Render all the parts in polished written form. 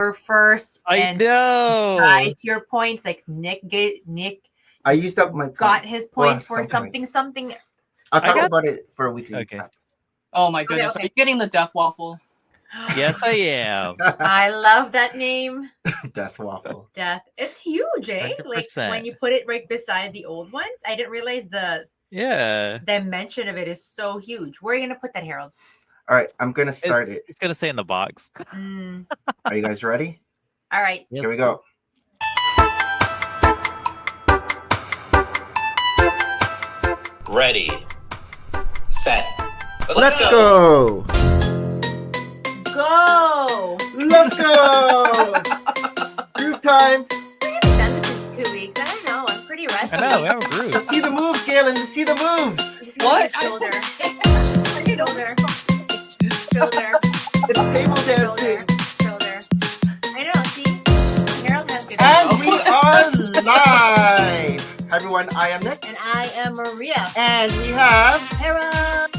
first. I know. To your points, like Nick I used up my got points. his points for some something. points. I'll talk about it for a weekly Okay. recap. Oh my goodness. Okay. Are you getting the death waffle? Yes, I am. I love that name. Death waffle. Death. It's huge, eh? 100%. Like when you put it right beside the old ones. I didn't realize the dimension of it is so huge. Where are you gonna put that, Harold? All right, I'm gonna start it. It's gonna say in the box. Are you guys ready? All right. Here we go. Ready, set, let's go. Go. Let's go. Groove time. We haven't done this in 2 weeks. I don't know. I'm pretty rusty. I know, we have a groove. Let's see the moves, Galen. Let's see the moves. Just What? Shoulder. Shoulder. It's table dancing. Shoulder. I know. See, Harold has good. And we are live. Hi, everyone. I am Nick. And I am Maria. And we have Harold.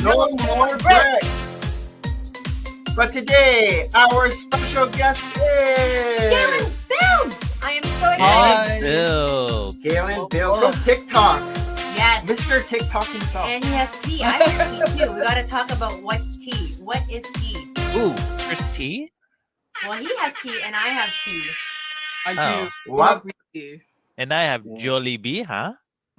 No More Bricks. But today, our special guest is galenbuilds. I am so excited. galenbuilds from TikTok. Yes. Mr. TikTok himself. And he has tea. I have tea too. We got to talk about what's tea. What is tea? Ooh, there's tea? Well, he has tea and I have tea. I do. What? Green tea. And I have Jollibee, huh?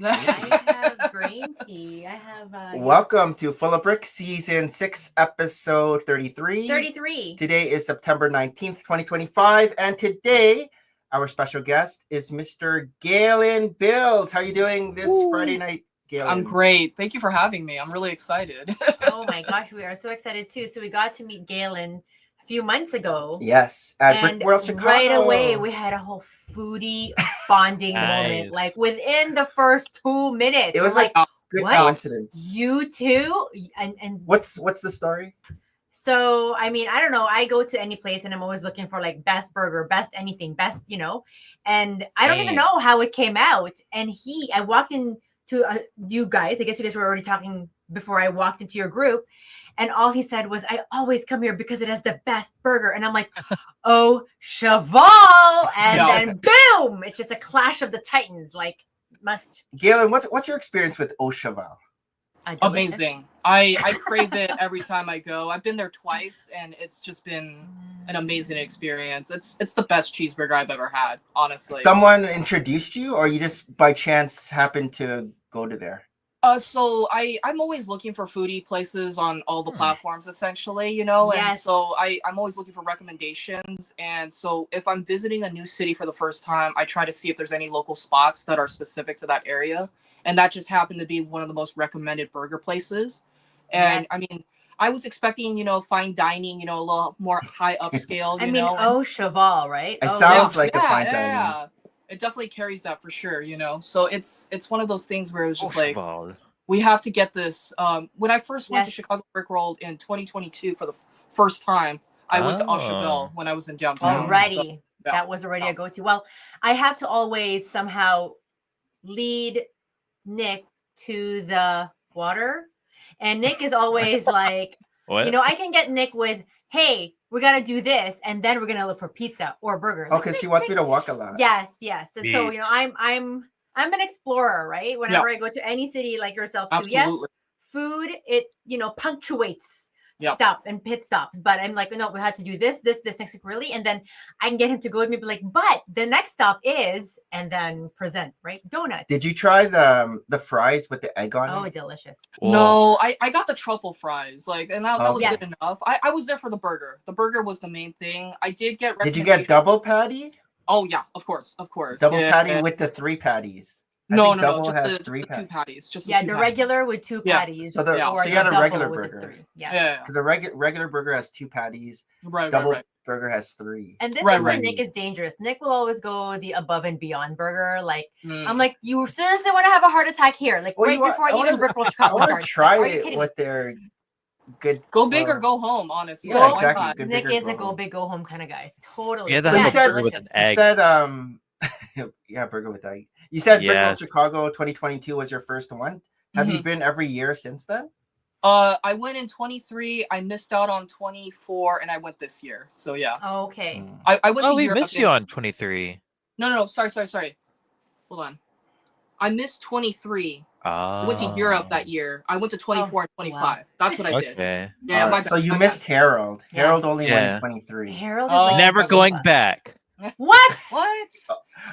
I have green tea. I have. Welcome to Full of Bricks, Season 6, Episode 33. 33. Today is September 19th, 2025. And today, our special guest is Mr. galenbuilds. How you doing this Friday night, Galen? I'm great. Thank you for having me. I'm really excited. Oh my gosh, we are so excited too. So we got to meet Galen a few months ago. Yes, at Brick World Chicago. Right away, we had a whole foodie bonding moment. Like within the first 2 minutes, it was like good coincidence. You too, and what's the story? So I mean, I don't know. I go to any place and I'm always looking for like best burger, best anything, best, you know. And I don't even know how it came out. And I walked into you guys. I guess you guys were already talking before I walked into your group. And all he said was, I always come here because it has the best burger. And I'm like, oh, Cheval. And then boom, it's just a clash of the titans. Like, must. Galen, what's your experience with Au Cheval? Amazing. I crave it every time I go. I've been there twice and it's just been an amazing experience. It's the best cheeseburger I've ever had, honestly. Someone introduced you or you just by chance happened to go to there? So I'm always looking for foodie places on all the platforms, essentially, you know, and so I'm always looking for recommendations. And so if I'm visiting a new city for the first time, I try to see if there's any local spots that are specific to that area. And that just happened to be one of the most recommended burger places. And I mean, I was expecting, you know, fine dining, you know, a little more high upscale, you know. Au Cheval, right? It sounds like a fine dining. Yeah. It definitely carries that for sure, you know. So it's one of those things where it was just like, we have to get this. When I first went to Chicago Brick World in 2022 for the first time, I went to Au Cheval when I was in downtown. Already. That was already a go-to. Well, I have to always somehow lead Nick to the water. And Nick is always like, you know, I can get Nick with, hey, we got to do this. And then we're going to look for pizza or burger. Oh, because she wants me to walk a lot. Yes. And so, you know, I'm an explorer, right? Whenever I go to any city like yourself too. Absolutely. Yes, food, it, you know, punctuates stuff and pit stops. But I'm like, no, we had to do this next week, really. And then I can get him to go with me, be like, but the next stop is, and then present, right? Donuts. Did you try the fries with the egg on it? Oh, delicious. No, I got the truffle fries, like, and that was good enough. I was there for the burger. The burger was the main thing. I did get. Did you get double patty? Oh yeah, of course. Double patty with the 3 patties. No, has just 3 the 2 patties. Just the regular with 2 patties. So you had a regular burger. Yeah. Because a regular burger has 2 patties. Right. Double burger has 3. And this is where Nick is dangerous. Nick will always go the above and beyond burger. Like I'm like, you seriously want to have a heart attack here? Like before even Brick World Chicago starts. I want to try it with their good. Go big or go home, honestly. Yeah, exactly. Nick is a go big, go home kind of guy. Totally. Yeah, so you said yeah, burger with egg. You said Brick World Chicago 2022 was your first one. Have you been every year since then? I went in 23. I missed out on 24, and I went this year. So yeah. Okay. I went Oh, to we Europe. missed you on 23. No. Sorry. Hold on. I missed 23. I went to Oh. Europe that year. I went to 24 and 25. wow. That's what I did. Okay. Yeah, my So bad, you my missed Harold. Yes. Harold only went in Yeah. 23. Harold is Oh, like Never that's going what? back. What? bad. What?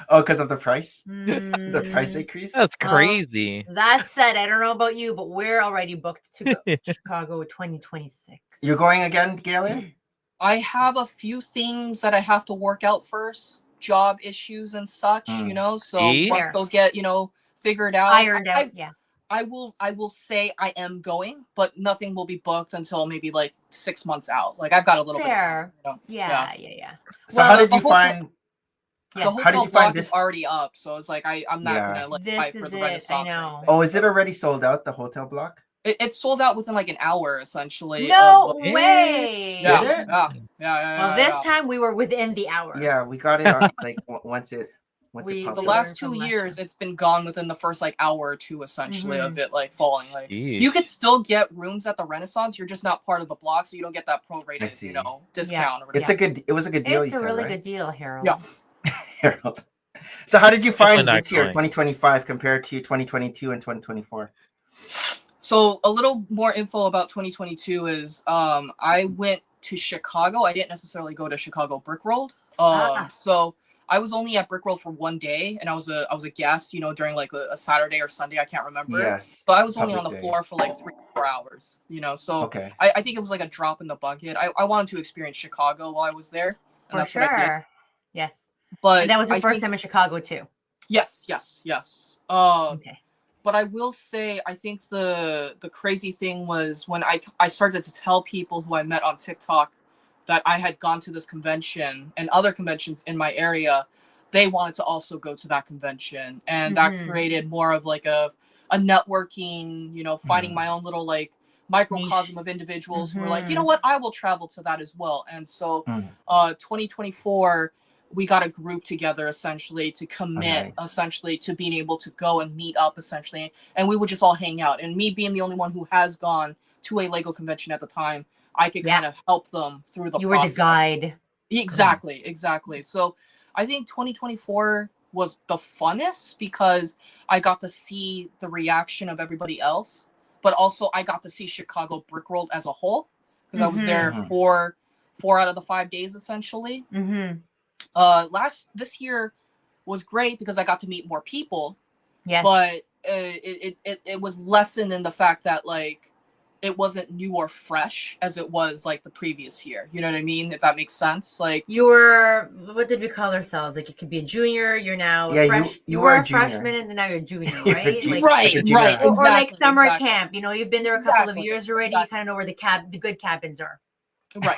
Oh, because of the price? The price Mm, increase? That's Well, crazy. that said, I don't know about you, but we're already booked to go to Chicago 2026. You're going again, Galen? I have a few things that I have to work out first, job issues and such, you know. So See? once Fair. those get, figured out, Ironed out. Yeah. I will say I am going, but nothing will be booked until maybe like 6 months out. Like I've got a little bit of time, Fair. you know? Yeah. So Well, how did the you hotel- find... Yeah. The How did hotel you find block this? is already up, so it's like I'm not Yeah. gonna like This fight for is the it, I Renaissance or know. anything. Oh, is it already sold out, the hotel block? It sold out within like an hour, essentially. No Yeah. way. Did it? Yeah. Well, this time we were within the hour. Yeah, we got it on, like once it We- popped The we up. last learned 2 from years, Russia. it's been gone within the first like hour or two, essentially, of it like falling. Like Jeez. you could still get rooms at the Renaissance, you're just not part of the block, so you don't get that prorated, see. discount. Or It's whatever. it was a good deal, It's you a said, really right? good deal, Harold. Yeah. Harold. So how did you Definitely find not this year, going. 2025, compared to 2022 and 2024? So a little more info about 2022 is I went to Chicago. I didn't necessarily go to Chicago Brick World. So I was only at Brick World for 1 day, and I was a guest, during like a Saturday or Sunday, I can't remember. Yes. So I was only on the public day. floor for like 3-4 hours, So Okay. I think it was like a drop in the bucket. I wanted to experience Chicago while I was there, and For that's what I did. sure. Yes. But And that was your I first think- time in Chicago too. Yes. Okay. But I will say, I think the crazy thing was when I started to tell people who I met on TikTok that I had gone to this convention and other conventions in my area, they wanted to also go to that convention. And that created more of like a networking, finding my own little like microcosm of individuals who were like, you know what, I will travel to that as well. And so 2024, we got a group together essentially to commit essentially to being able to go and meet up essentially, and we would just all hang out. And me being the only one who has gone to a Lego convention at the time, I could kind of help them through the You process. were the guide. Exactly. So I think 2024 was the funnest because I got to see the reaction of everybody else, but also I got to see Chicago Brick World as a whole because I was there for 4 out of the 5 days essentially. This year was great because I got to meet more people. Yes. But it was lessened in the fact that like it wasn't new or fresh as it was like the previous year. You know what I mean? If that makes sense. Like you were, what did we call ourselves? Like you could be a junior, you're now fresh. you were were a a junior. freshman and now you're a junior, You're a right? junior. Like, right. or like summer exactly. camp. You've been there a couple of years already. You kind of know where the good cabins are. Right.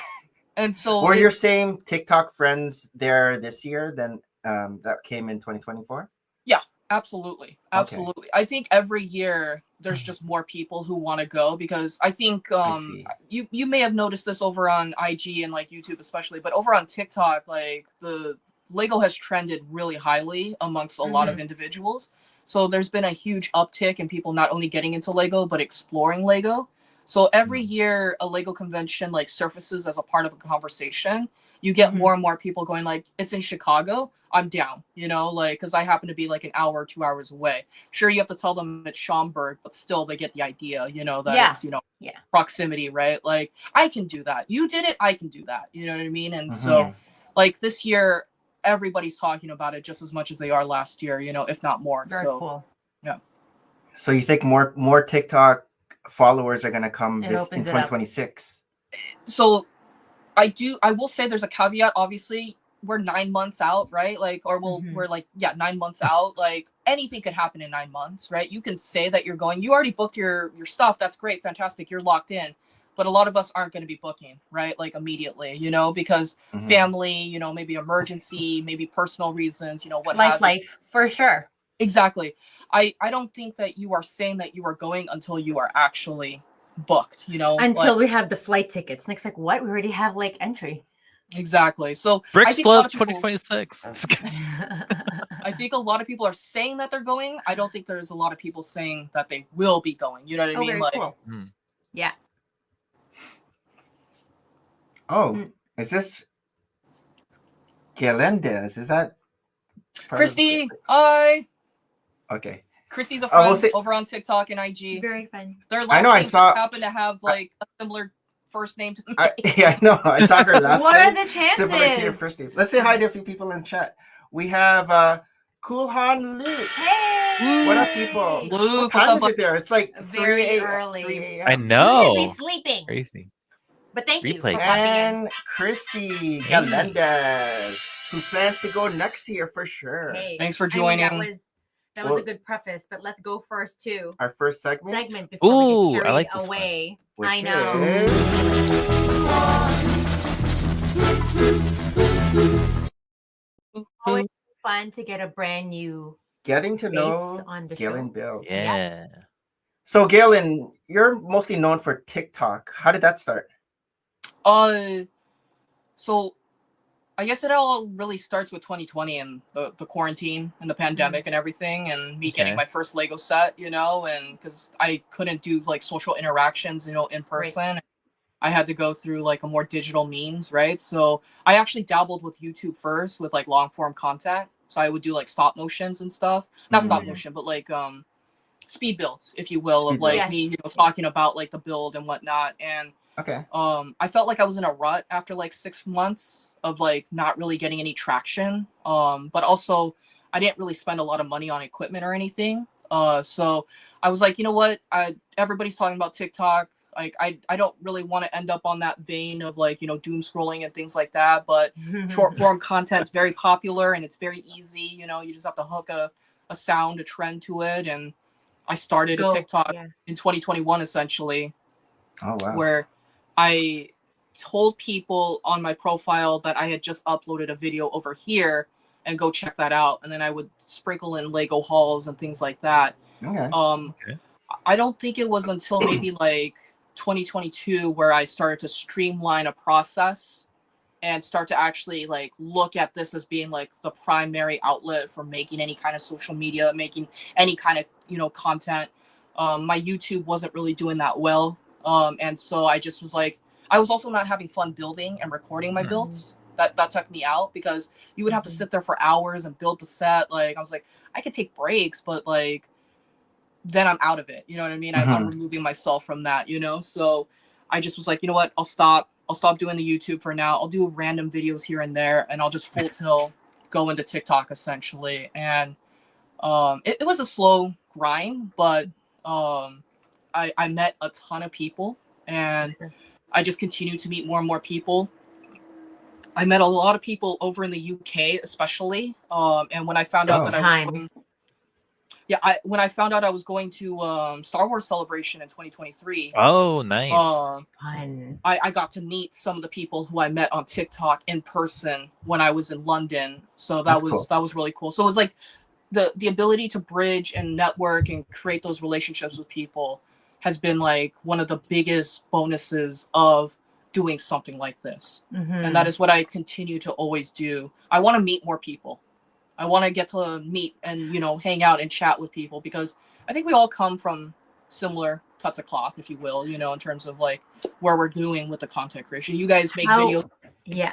And so were your same TikTok friends there this year than that came in 2024? Yeah, absolutely. I think every year there's just more people who want to go because I think you may have noticed this over on IG and like YouTube especially, but over on TikTok, like the Lego has trended really highly amongst a lot of individuals. So there's been a huge uptick in people not only getting into Lego but exploring Lego. So every year a Lego convention like surfaces as a part of a conversation. You get more and more people going like, it's in Chicago, I'm down, like, because I happen to be like an hour or 2 hours away. Sure, you have to tell them it's Schaumburg, but still they get the idea, that it's, proximity, right? Like, I can do that. You did it, I can do that. You know what I mean? And so, like, this year, everybody's talking about it just as much as they are last year, if not more. Very cool. Yeah. So you think more TikTok followers are going to come in 2026? So I will say there's a caveat. Obviously, we're 9 months out, right? Like, or we're like, 9 months out. Like, anything could happen in 9 months, right? You can say that you're going. You already booked your stuff. That's great, fantastic. You're locked in. But a lot of us aren't going to be booking, right? Like immediately, because family, maybe emergency, maybe personal reasons, what life for sure. Exactly. I don't think that you are saying that you are going until you are actually booked, until we have the flight tickets. Next, like what? We already have like entry. Exactly. So Bricks I think Love 2026. I think a lot of people are saying that they're going. I don't think there's a lot of people saying that they will be going. You know what I mean? Very Like, cool. Yeah. Oh, Mm. is this Galendez? Is that Christy, hi. Okay. Christy's a We'll friend see. over on TikTok and IG. Very fun. Their I last know, I names saw- happen to have like a similar first name to me. Yeah, I know. I saw her last What are name. the chances? Similar to your first name. Let's say hi to a few people in chat. We have Cool Han Luke. Hey! What up, people? Luke, What time what's up, is it there? It's like Very 3 early. 3 a.m. I You should know. be sleeping. Crazy. But thank you for Replay. popping in. And Christy Galendez, who plans to go next year for sure. Hey, Thanks for I mean, joining. that was a good preface, but let's go first to Our first segment, before we Ooh, get I carried like this one. away. which I know. is Always fun to get a brand new getting to face know on the Galen show. Bills. Yeah. So, Galen, you're mostly known for TikTok. How did that start? So I guess it all really starts with 2020 and the quarantine and the pandemic and everything, and me getting Okay. my first Lego set, you know, and because I couldn't do like social interactions, you know, in person. I had to go through like a more digital means, right? So I actually dabbled with YouTube first with like long form content. So I would do like stop motions and stuff. Not stop Mhm. motion, but like speed builds, if you will, Speed of like builds. me, you know, talking about like the build and whatnot. And Okay. I felt like I was in a rut after like 6 months of like not really getting any traction. But also I didn't really spend a lot of money on equipment or anything. So I was like, you know what? Everybody's talking about TikTok. Like I don't really want to end up on that vein of like, you know, doom scrolling and things like that. But short form content's very popular and it's very easy. You know, you just have to hook a sound, a trend to it. And I started a TikTok in 2021 essentially. Oh, wow. Where I told people on my profile that I had just uploaded a video over here and go check that out. And then I would sprinkle in Lego hauls and things like that. Okay. Okay. I don't think it was until maybe like 2022 where I started to streamline a process and start to actually like look at this as being like the primary outlet for making any kind of social media, making any kind of, you know, content. My YouTube wasn't really doing that well. And so I just was like, I was also not having fun building and recording my builds. That took me out because you would have to sit there for hours and build the set. Like I was like, I could take breaks, but like then I'm out of it. You know what I mean? I'm removing myself from that, you know? So I just was like, you know what? I'll stop doing the YouTube for now. I'll do random videos here and there and I'll just full tilt go into TikTok essentially. And it was a slow grind, but I met a ton of people and I just continued to meet more and more people. I met a lot of people over in the UK, especially. And when I found out that I was going, when I found out I was going to Star Wars Celebration in 2023. Oh, nice. Fun. I got to meet some of the people who I met on TikTok in person when I was in London. So that was really cool. So it was like the ability to bridge and network and create those relationships with people has been like one of the biggest bonuses of doing something like this. And that is what I continue to always do. I want to meet more people. I want to get to meet and, you know, hang out and chat with people because I think we all come from similar cuts of cloth, if you will, you know, in terms of like where we're doing with the content creation. You guys make videos. Yeah.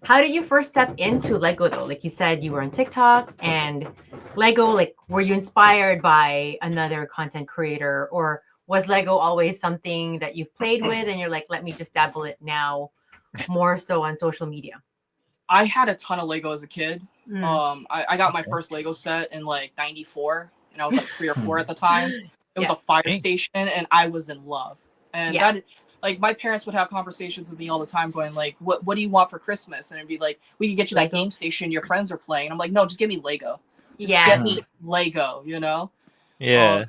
How did you first step into Lego though? Like you said, you were on TikTok and Lego, like, were you inspired by another content creator or was Lego always something that you've played with and you're like, let me just dabble it now more so on social media? I had a ton of Lego as a kid. I got my first Lego set in like 94 and I was like 3 or 4 at the time. It was a fire station and I was in love. And that, like, my parents would have conversations with me all the time going like, what do you want for Christmas? And it'd be like, we could get you that game station your friends are playing. I'm like, no, just give me Lego. Just get me Lego, you know? Yeah.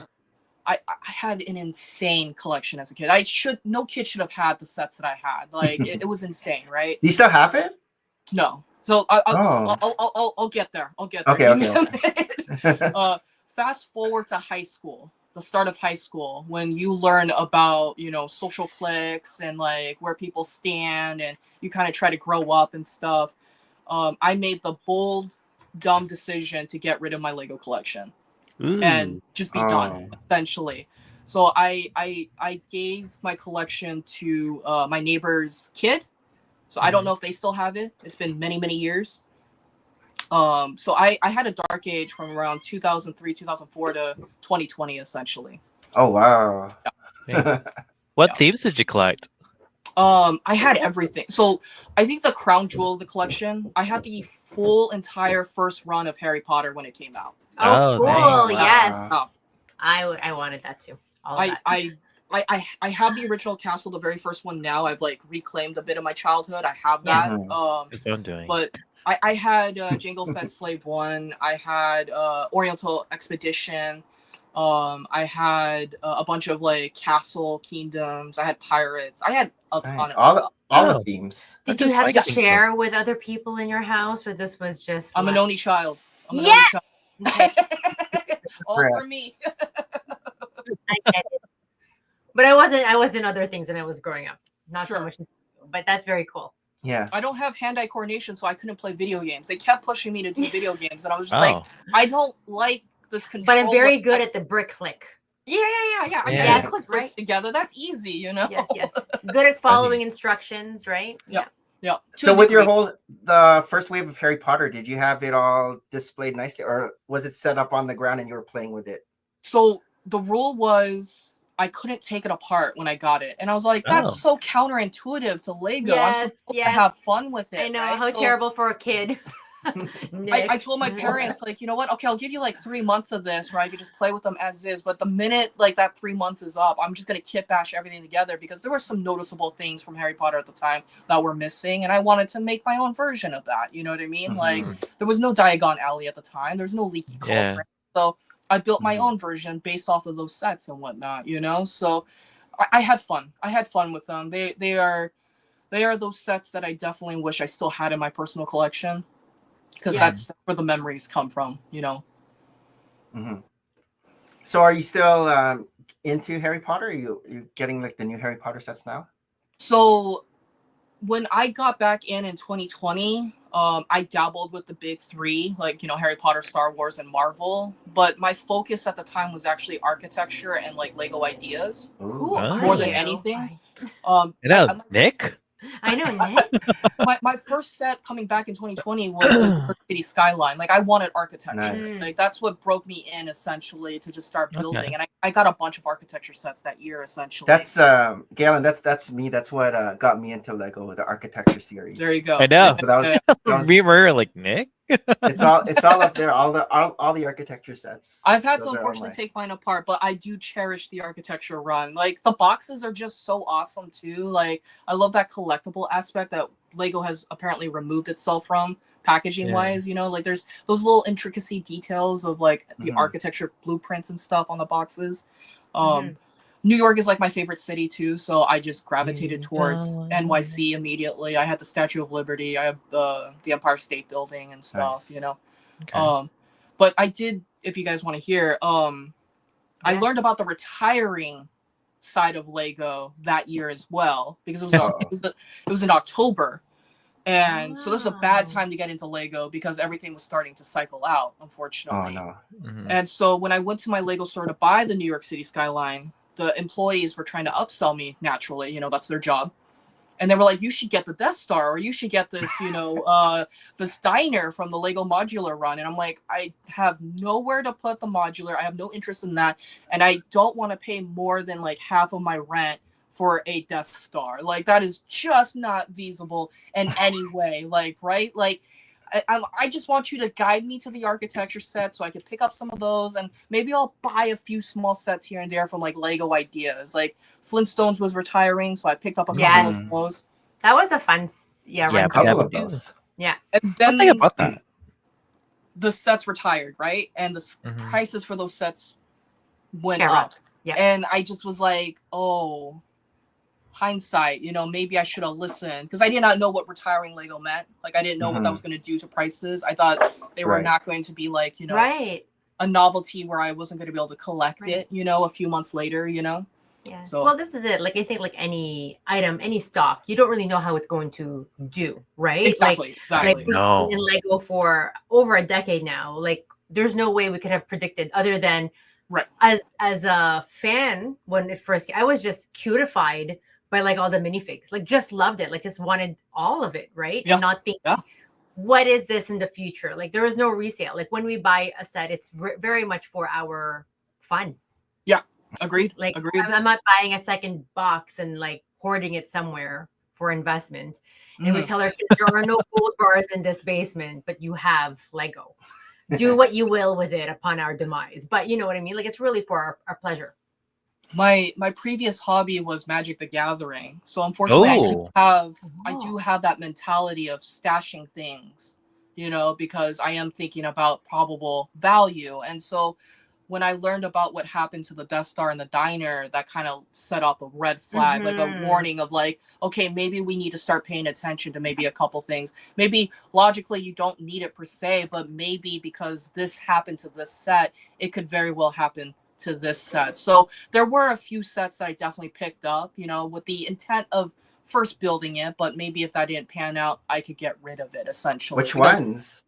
I had an insane collection as a kid. No kid should have had the sets that I had. Like it was insane, right? Do you still have it? No. So I'll get there. I'll get there. Okay. Fast forward to high school, the start of high school, when you learn about, you know, social cliques and like where people stand and you kind of try to grow up and stuff. I made the bold, dumb decision to get rid of my Lego collection and just be done, essentially. So I gave my collection to my neighbor's kid. So I don't know if they still have it. It's been many, many years. So I had a dark age from around 2003, 2004 to 2020, essentially. Oh wow. What Yeah. themes did you collect? I had everything. So I think the crown jewel of the collection, I had the full entire first run of Harry Potter when it came out. Oh, Oh, cool. dang. Yes. Wow. I wanted that too. All of that. I have the original castle, the very first one now. I've like reclaimed a bit of my childhood. I have that. Mhm. That's what I'm doing. But I had Jango Fett Slave 1. I had Oriental Expedition. I had a bunch of like castle kingdoms. I had pirates. I had a ton of all stuff. the Oh. themes. Did That's you have to just share with other people in your house, or this was just? I'm an left? only child. I'm an Yeah! only child. Okay. All Right. for me. I get it. But I wasn't other things when I was growing up. Not Sure. so much. But that's very cool. Yeah. I don't have hand-eye coordination, so I couldn't play video games. They kept pushing me to do video games, and I was just Oh. like, I don't like this control. But I'm very good at the brick click. Yeah. I Yeah. mean, Yes, click bricks right? together. That's easy, you know. Yes. Good at following instructions, right? Yep. Yeah. So with your the first wave of Harry Potter, did you have it all displayed nicely, or was it set up on the ground and you were playing with it? So the rule was I couldn't take it apart when I got it, and I was like, that's so counterintuitive to Lego. I'm supposed to have fun with it. I know, right? how terrible for a kid. I told my parents, like, you know what? Okay, I'll give you like 3 months of this where I could just play with them as is. But the minute like that 3 months is up, I'm just gonna kit bash everything together because there were some noticeable things from Harry Potter at the time that were missing, and I wanted to make my own version of that. You know what I mean? Mhm. Like, there was no Diagon Alley at the time. There's no leaky cauldron. So I built my own version based off of those sets and whatnot. You know, so I had fun. I had fun with them. They are those sets that I definitely wish I still had in my personal collection. Because that's where the memories come from, you know. Mm-hmm. So, are you still into Harry Potter? Are you getting like the new Harry Potter sets now? So, when I got back in 2020, I dabbled with the big three, like, you know, Harry Potter, Star Wars, and Marvel. But my focus at the time was actually architecture and like Lego ideas more than anything. Nick. I know, Nick. my first set coming back in 2020 was the New York City skyline. Like, I wanted architecture. Nice. Like, that's what broke me in essentially to just start building. And I got a bunch of architecture sets that year essentially. That's Galen. That's me. That's what got me into Lego, the architecture series. There you go. I know. So that was We were like Nick. it's all up there. All the architecture sets. I've had to unfortunately take mine apart, but I do cherish the architecture run. Like, the boxes are just so awesome too. Like, I love that collectible aspect that Lego has apparently removed itself from packaging wise. You know, like there's those little intricacy details of like the architecture blueprints and stuff on the boxes. New York is like my favorite city too, so I just gravitated towards NYC immediately. I had the Statue of Liberty, I have the Empire State Building and stuff, you know. Okay. But I did, if you guys want to hear, I learned about the retiring side of Lego that year as well, because it was in October. And so this was a bad time to get into Lego because everything was starting to cycle out, unfortunately. Oh no. And so when I went to my Lego store to buy the New York City skyline, the employees were trying to upsell me naturally, you know, that's their job. And they were like, you should get the Death Star, or you should get this, you know, this diner from the Lego modular run. And I'm like, I have nowhere to put the modular. I have no interest in that. And I don't want to pay more than like half of my rent for a Death Star. Like, that is just not feasible in any way. Like, right? Like, I just want you to guide me to the architecture set so I could pick up some of those, and maybe I'll buy a few small sets here and there from like Lego Ideas. Like Flintstones was retiring, so I picked up a couple of those. That was a fun, a couple of those. Yeah. And then think about that. The sets retired, right? And the prices for those sets went up. Yeah. And I just was like, oh, hindsight, you know, maybe I should have listened, because I did not know what retiring Lego meant. Like, I didn't know what that was going to do to prices. I thought they were not going to be like, you know, a novelty where I wasn't going to be able to collect it, you know, a few months later, you know. Yeah. So, well, this is it. Like, I think like any item, any stock, you don't really know how it's going to do, right? Exactly. Like in Lego for over a decade now, like there's no way we could have predicted, other than Right. As a fan, when it first came, I was just cutified by like all the minifigs. Like just loved it. Like just wanted all of it, right? Yeah. And not thinking, Yeah. what is this in the future? Like there is no resale. Like when we buy a set, it's very much for our fun. Yeah. Agreed. Like Agreed. I'm not buying a second box and like hoarding it somewhere for investment. And we tell our kids there are no gold bars in this basement, but you have Lego. Do what you will with it upon our demise. But you know what I mean? Like it's really for our pleasure. My previous hobby was Magic the Gathering. So unfortunately I do have that mentality of stashing things, you know, because I am thinking about probable value. And so when I learned about what happened to the Death Star and the diner, that kind of set up a red flag, like a warning of like, okay, maybe we need to start paying attention to maybe a couple things. Maybe logically you don't need it per se, but maybe because this happened to this set, it could very well happen to this set. So there were a few sets that I definitely picked up, you know, with the intent of first building it, but maybe if that didn't pan out, I could get rid of it essentially. Which ones?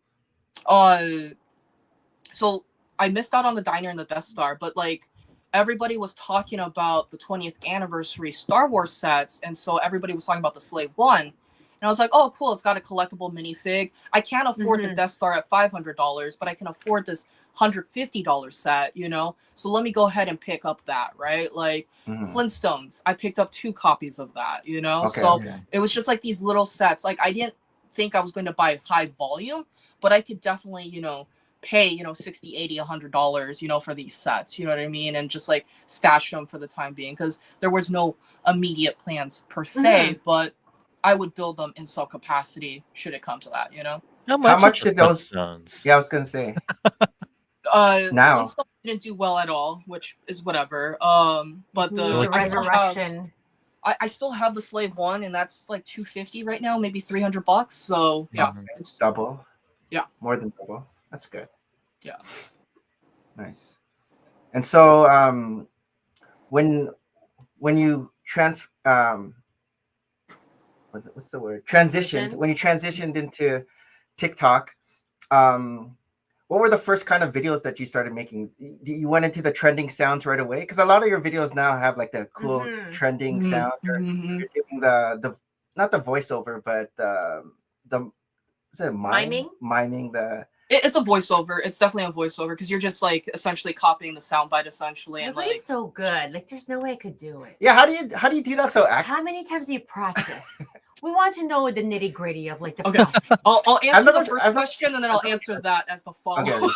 So I missed out on the diner and the Death Star, but like everybody was talking about the 20th anniversary Star Wars sets, and so everybody was talking about the Slave One. And I was like, oh, cool, it's got a collectible minifig. I can't afford the Death Star at $500, but I can afford this $150 set, you know? So let me go ahead and pick up that, right? Like Flintstones, I picked up 2 copies of that, you know? It was just like these little sets. Like I didn't think I was going to buy high volume, but I could definitely, you know, pay, you know, $60, $80, $100, you know, for these sets, you know what I mean? And just like stash them for the time being, because there was no immediate plans per se, but I would build them in some capacity should it come to that, you know? How much did those? Yeah, I was gonna say. Now Flintstones didn't do well at all, which is whatever. But the resurrection. I still have the Slave One, and that's like $250 right now, maybe $300. So yeah, it's double. Yeah, more than double. That's good. Yeah, nice. And so when you what's the word? Transitioned. When you transitioned into TikTok, what were the first kind of videos that you started making? You went into the trending sounds right away? Because a lot of your videos now have like the cool trending sound. Or you're doing the not the voiceover, but the is it miming the. It's a voiceover. It's definitely a voiceover because you're just like essentially copying the soundbite essentially. And like so good. Like there's no way I could do it. Yeah, how do you do that so How many times do you practice? We want to know the nitty gritty of like the. Okay, I'll answer the first question and then I'll answer that as the follow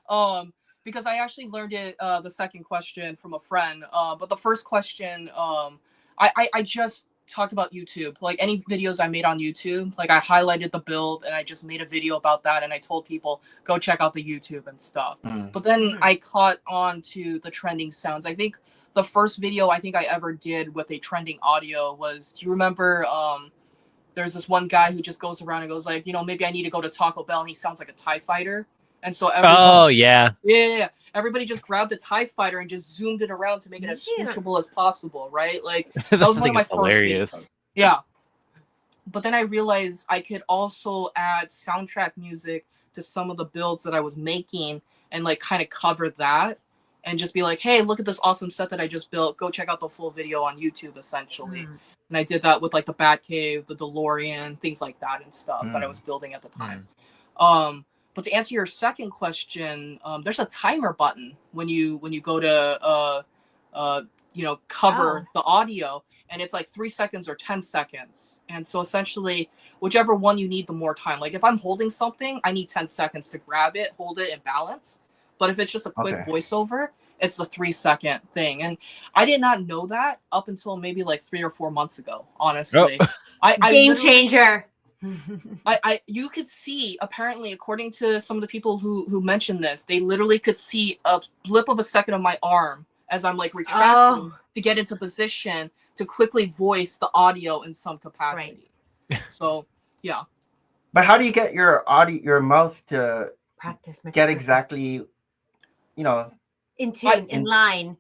up. Because I actually learned it the second question from a friend. But the first question, I just talked about YouTube, like any videos I made on YouTube, like I highlighted the build and I just made a video about that and I told people go check out the YouTube and stuff. But then I caught on to the trending sounds. I think the first video I think I ever did with a trending audio was, do you remember there's this one guy who just goes around and goes like, you know, maybe I need to go to Taco Bell, and he sounds like a TIE fighter. And so everybody just grabbed a TIE fighter and just zoomed it around to make it as swooshable as possible, right? Like that was one of my first videos. Yeah. But then I realized I could also add soundtrack music to some of the builds that I was making and like kind of cover that and just be like, hey, look at this awesome set that I just built. Go check out the full video on YouTube, essentially. And I did that with like the Batcave, the DeLorean, things like that and stuff that I was building at the time. But to answer your second question, there's a timer button when you go to you know, cover the audio, and it's like 3 seconds or 10 seconds. And so essentially, whichever one you need the more time. Like if I'm holding something, I need 10 seconds to grab it, hold it, and balance. But if it's just a quick voiceover, it's the 3 second thing. And I did not know that up until maybe like 3 or 4 months ago, honestly. Game changer. You could see, apparently, according to some of the people who mentioned this, they literally could see a blip of a second of my arm as I'm like retracting to get into position to quickly voice the audio in some capacity. So yeah. But how do you get your mouth to practice get exactly, you know, in tune, in line?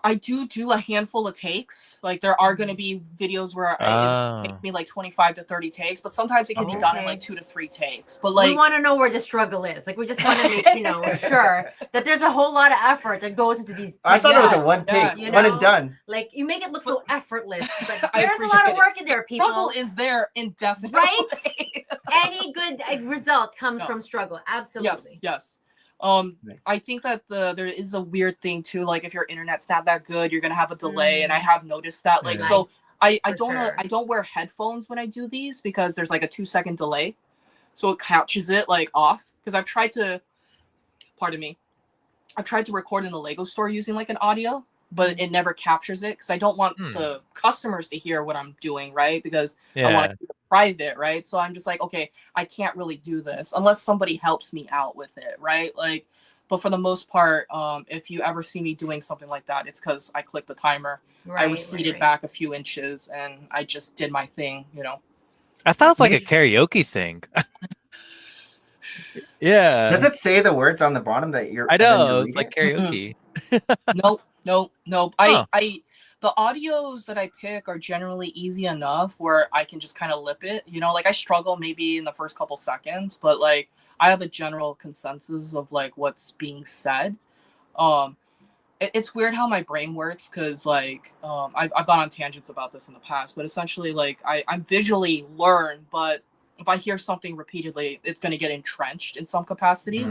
I do a handful of takes. Like there are going to be videos where it takes me like 25 to 30 takes, but sometimes it can be done in like 2 to 3 takes. But like we want to know where the struggle is. Like we just want to make sure that there's a whole lot of effort that goes into these. I thought it was a one take, one and done. Like you make it look so effortless, but there's a lot of work in there. People, struggle is there indefinitely. Right? Any good result comes from struggle. Absolutely. Yes. I think that there is a weird thing too. Like if your internet's not that good, you're gonna have a delay, and I have noticed that. Like so, I don't wear headphones when I do these because there's like a 2-second delay, so it catches it like off. Because I've tried to, I've tried to record in the Lego store using like an audio, but it never captures it because I don't want the customers to hear what I'm doing, right? Because I want to keep it private, right? So I'm just like, okay, I can't really do this unless somebody helps me out with it, right? Like, but for the most part, if you ever see me doing something like that, it's because I clicked the timer, I receded back a few inches, and I just did my thing, you know. I thought it was like a karaoke thing. Yeah. Does it say the words on the bottom that you're? I know it's like karaoke. Nope. The audios that I pick are generally easy enough where I can just kind of lip it. You know, like I struggle maybe in the first couple seconds, but like I have a general consensus of like what's being said. It's weird how my brain works because like I've gone on tangents about this in the past, but essentially like I visually learn, but if I hear something repeatedly, it's going to get entrenched in some capacity.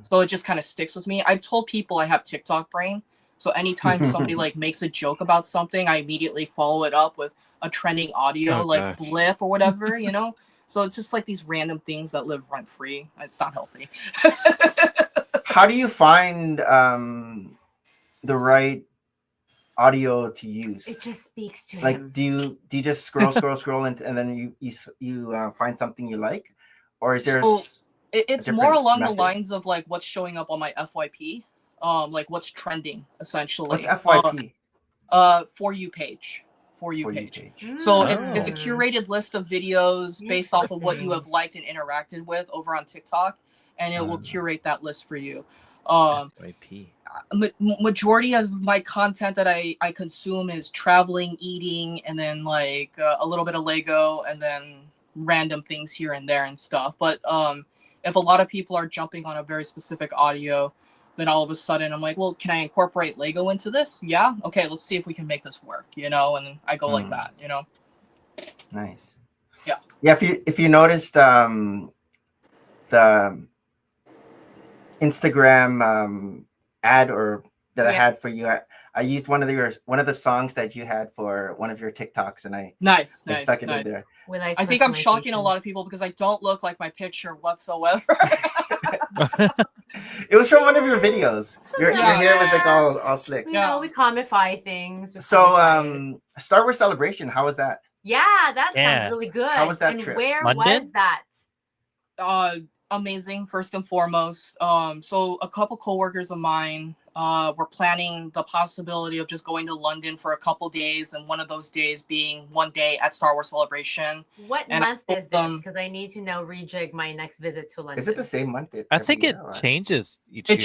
So it just kind of sticks with me. I've told people I have TikTok brain. So anytime somebody like makes a joke about something, I immediately follow it up with a trending audio, blip or whatever, you know? So it's just like these random things that live rent free. It's not healthy. How do you find the right audio to use? It just speaks to like him. Do you just scroll and then you find something you like, or is there? It's more along the lines of like what's showing up on my FYP. Like what's trending essentially. What's FYP? For you page. So it's a curated list of videos based off of what you have liked and interacted with over on TikTok, and it will curate that list for you. FYP. Majority of my content that I consume is traveling, eating, and then like a little bit of Lego, and then random things here and there and stuff. But if a lot of people are jumping on a very specific audio, then all of a sudden I'm like, well, can I incorporate Lego into this? Yeah. Okay, let's see if we can make this work, you know? And I go like that, you know? Nice. Yeah. Yeah, if you noticed the Instagram ad that I had for you, I used one of the songs that you had for one of your TikToks, and I stuck it in there. I think I'm shocking a lot of people because I don't look like my picture whatsoever. It was from one of your videos. Your hair was like all slick. You know, we comify things. So, Star Wars Celebration, how was that? Yeah, that sounds really good. How was that trip? Where was that? Amazing, first and foremost. So a couple coworkers of mine were planning the possibility of just going to London for a couple days, and one of those days being one day at Star Wars Celebration. What month is this? Because I need to now rejig my next visit to London. Is it the same month? I think it changes each year.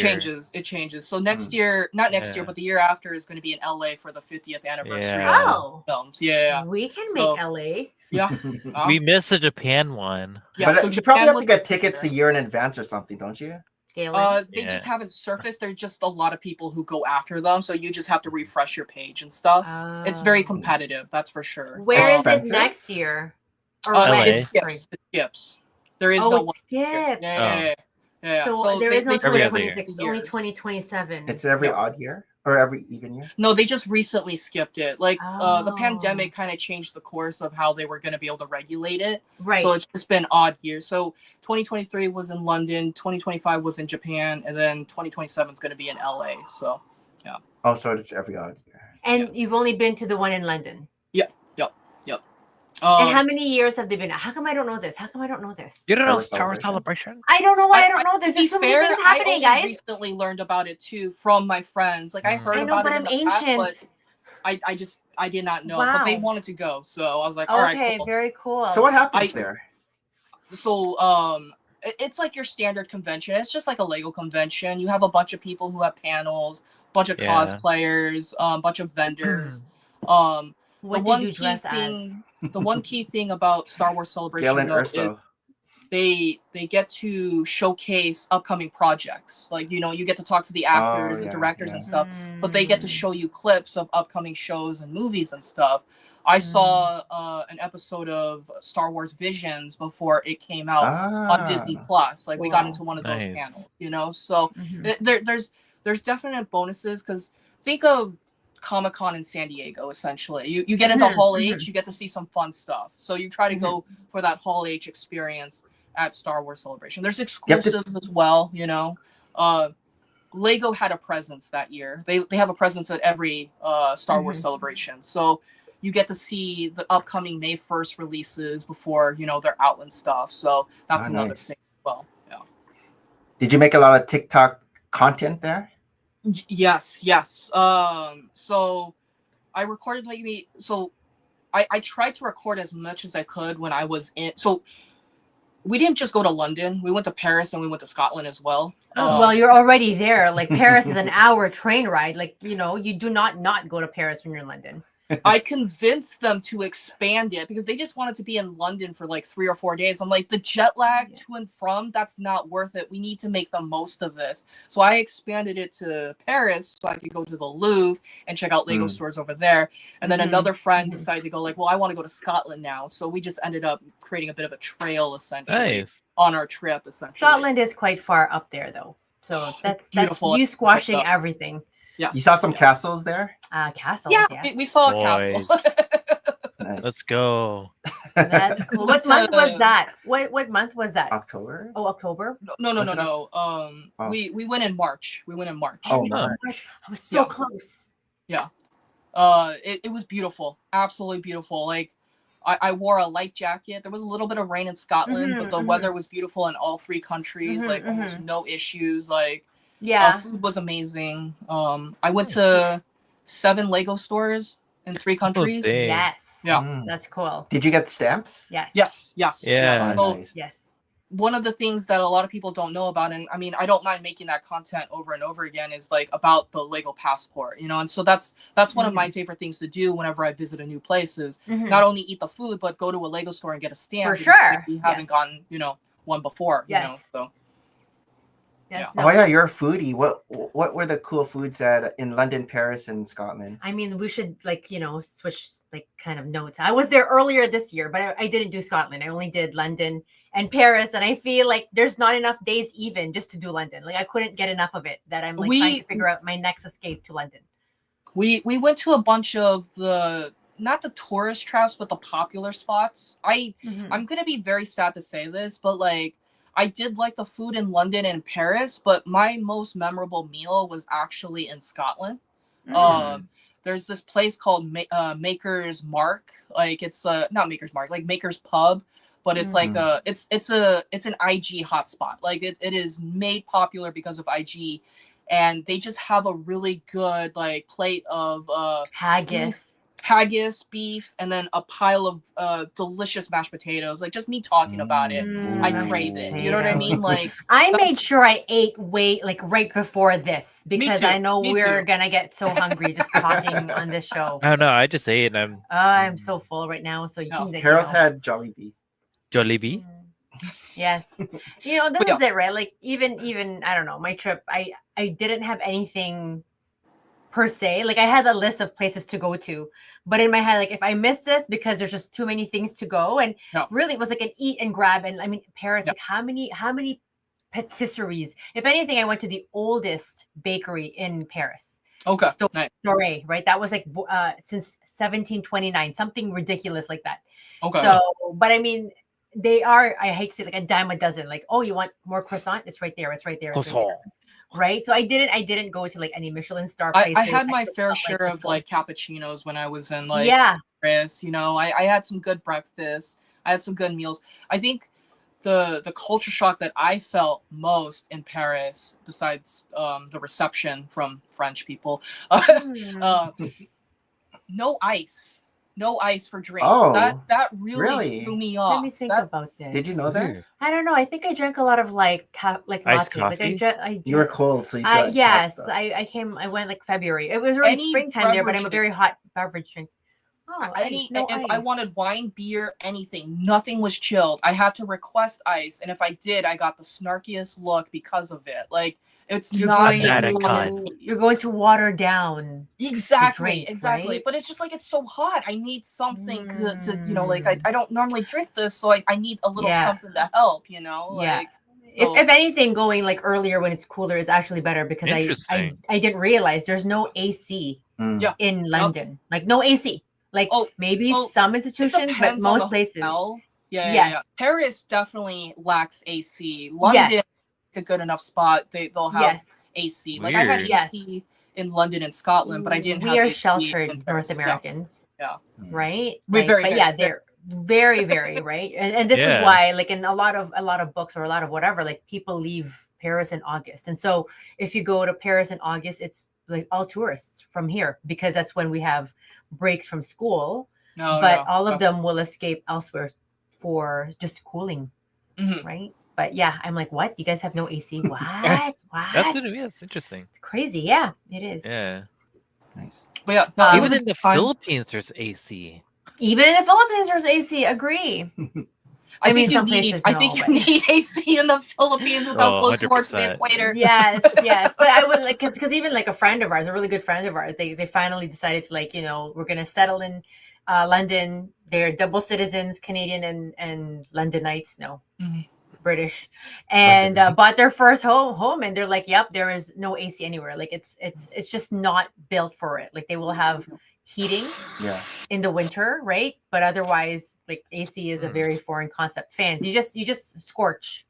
It changes. So next year, not next year, but the year after is going to be in LA for the 50th anniversary of films. Yeah. We can make LA. Yeah. We missed the Japan one. Yeah, but you probably have to get tickets a year in advance or something, don't you? They just haven't surfaced. There's just a lot of people who go after them, so you just have to refresh your page and stuff. It's very competitive, that's for sure. Where is it next year? Or it skips. It skips. There is no one. Skips. Yeah. So there is no 2026. It's only 2027. It's every odd year or every even year? No, they just recently skipped it. Like the pandemic kind of changed the course of how they were going to be able to regulate it. Right. So it's just been odd years. So 2023 was in London, 2025 was in Japan, and then 2027 is going to be in LA. So yeah. Oh, so it's every odd year. And you've only been to the one in London? Yep. And how many years have they been? How come I don't know this? You don't know Star Wars Celebration? I don't know why I don't know this. There's so many things happening, guys. I recently learned about it too from my friends. Like I heard about it in the past, but I did not know. But they wanted to go, so I was like, all right, cool. Very cool. So what happens there? So it's like your standard convention. It's just like a Lego convention. You have a bunch of people who have panels, bunch of cosplayers, bunch of vendors. The What one did you key dress thing, as? the one key thing about Star Wars Celebration Galen though, is Urso. they get to showcase upcoming projects. Like, you know, you get to talk to the actors, the directors and stuff, but they get to show you clips of upcoming shows and movies and stuff. I saw an episode of Star Wars Visions before it came out on Disney Plus. Like, we got into one of those panels, you know? So there's definite bonuses, because think of Comic-Con in San Diego, essentially. You get into Hall H, you get to see some fun stuff. So you try to go for that Hall H experience at Star Wars Celebration. There's exclusives as well, you know. Lego had a presence that year. They have a presence at every Star Wars Celebration. So you get to see the upcoming May 1st releases before, you know, they're out and stuff. So that's another thing as well. Yeah. Did you make a lot of TikTok content there? Yes. So I recorded I tried to record as much as I could when I was in. So we didn't just go to London. We went to Paris and we went to Scotland as well. Well, you're already there. Like, Paris is an hour train ride. Like, you know, you do not go to Paris when you're in London. I convinced them to expand it because they just wanted to be in London for like 3 or 4 days. I'm like, the jet lag to and from, that's not worth it. We need to make the most of this. So I expanded it to Paris so I could go to the Louvre and check out Lego stores over there. And then another friend decided to go like, well, I want to go to Scotland now. So we just ended up creating a bit of a trail essentially on our trip. Essentially, Scotland is quite far up there though. So that's beautiful. That's you squashing everything. Yes. You saw some castles there? Castles. Yeah, we saw a castle. Nice. Let's go. That's cool. What month was that? What month was that? October? Oh, October? No. We went in March. Oh, March. I was so close. Yeah. It was beautiful. Absolutely beautiful. Like, I wore a light jacket. There was a little bit of rain in Scotland, but the weather was beautiful in all 3 countries. Like, almost no issues. Like, food was amazing. I went to 7 Lego stores in 3 countries. Yes. Yeah. That's cool. Did you get stamps? Yes. Yeah. So, nice. Yes. One of the things that a lot of people don't know about, and I mean, I don't mind making that content over and over again, is like about the Lego passport, you know? And so that's one of my favorite things to do whenever I visit a new place is not only eat the food, but go to a Lego store and get a stamp. For sure. You haven't gotten, you know, one before, you know, so. Yes, Oh yeah, you're a foodie. What were the cool foods in London, Paris, and Scotland? I mean, we should switch kind of notes. I was there earlier this year, but I didn't do Scotland. I only did London and Paris, and I feel like there's not enough days even just to do London. Like, I couldn't get enough of it that I'm trying to figure out my next escape to London. We went to a bunch of not the tourist traps, but the popular spots. I'm gonna be very sad to say this, but like, I did like the food in London and Paris, but my most memorable meal was actually in Scotland. There's this place called Maker's Mark. Like, it's not Maker's Mark, like Maker's Pub, but it's like it's an IG hotspot. Like, it is made popular because of IG, and they just have a really good like plate of haggis, beef, and then a pile of delicious mashed potatoes. Like, just me talking about it, I crave it. You know what I mean? Like, I made sure I ate right before this because I know we're gonna get so hungry just talking on this show. I don't know. I just ate and I'm so full right now. So you can. Harold had Jollibee. Jollibee. Yes. You know, this is it, right? Like, even I don't know, my trip, I didn't have anything per se. Like, I had a list of places to go to, but in my head, like, if I miss this because there's just too many things to go, and really it was like an eat and grab. And I mean, Paris, like, how many patisseries? If anything, I went to the oldest bakery in Paris. Okay. Storey, right? That was like since 1729, something ridiculous like that. Okay. So, but I mean, they are, I hate to say, like a dime a dozen. Like, oh, you want more croissant? It's right there. It's right there. Right. So I didn't go to like any Michelin star places. I had my fair share of like cappuccinos when I was in like Paris. You know, I had some good breakfast. I had some good meals. I think the culture shock that I felt most in Paris, besides the reception from French people, no ice. no ice for drinks. Oh, That really really? threw me off. Let me think about this. Did you know that? Weird. I don't know. I think I drank a lot of like Iced latte. Like coffee? You were cold, so you drank hot yes, stuff. I went like February. It was already Any springtime there, but I'm a beverage- very hot beverage drink. Oh, ice, no if ice. I wanted wine, beer, anything, nothing was chilled. I had to request ice, and if I did, I got the snarkiest look because of it. Like it's You're not going Bad a at con. you're going to water down. exactly, drink, exactly. right? But it's just like it's so hot. I need something to you know, like I don't normally drink this, so I need a little Yeah. something to help, you know. Yeah. Like so, If anything, going like earlier when it's cooler is actually better because Interesting. I didn't realize there's no AC Yeah. in London. Like no AC. Like maybe some it institutions, but depends on most the places. hotel. Yeah. Yes. Paris definitely lacks AC. London, a good enough spot. They'll have AC. Like I had Weird. AC in London and Scotland, but I didn't have We are AC sheltered in North Paris. Americans. Yeah. Right? We're Like, very, but very, yeah, very- they're very, very right. And this is Yeah. why, like in a lot of books or a lot of whatever, like people leave Paris in August. And so if you go to Paris in August, it's like all tourists from here because that's when we have breaks from school. But all of them will escape elsewhere for just cooling, right? But yeah, I'm like, what? You guys have no AC? What? What? That's interesting. It's crazy. Yeah, it is. Yeah. Nice. But yeah, no, Even in the Philippines, there's AC. Even in the Philippines, there's AC. Agree. I mean, some places I think you need AC in the Philippines without close more to the 100%. equator. Yes. But I would like because even like a friend of ours, a really good friend of ours, they finally decided to like, you know, we're gonna settle in London. They're double citizens, Canadian and Londonites, British, and bought their first home, and they're like, yep, there is no AC anywhere. Like it's just not built for it. Like they will have heating in the winter, right? But otherwise, like AC is a very foreign concept. Fans, you just scorch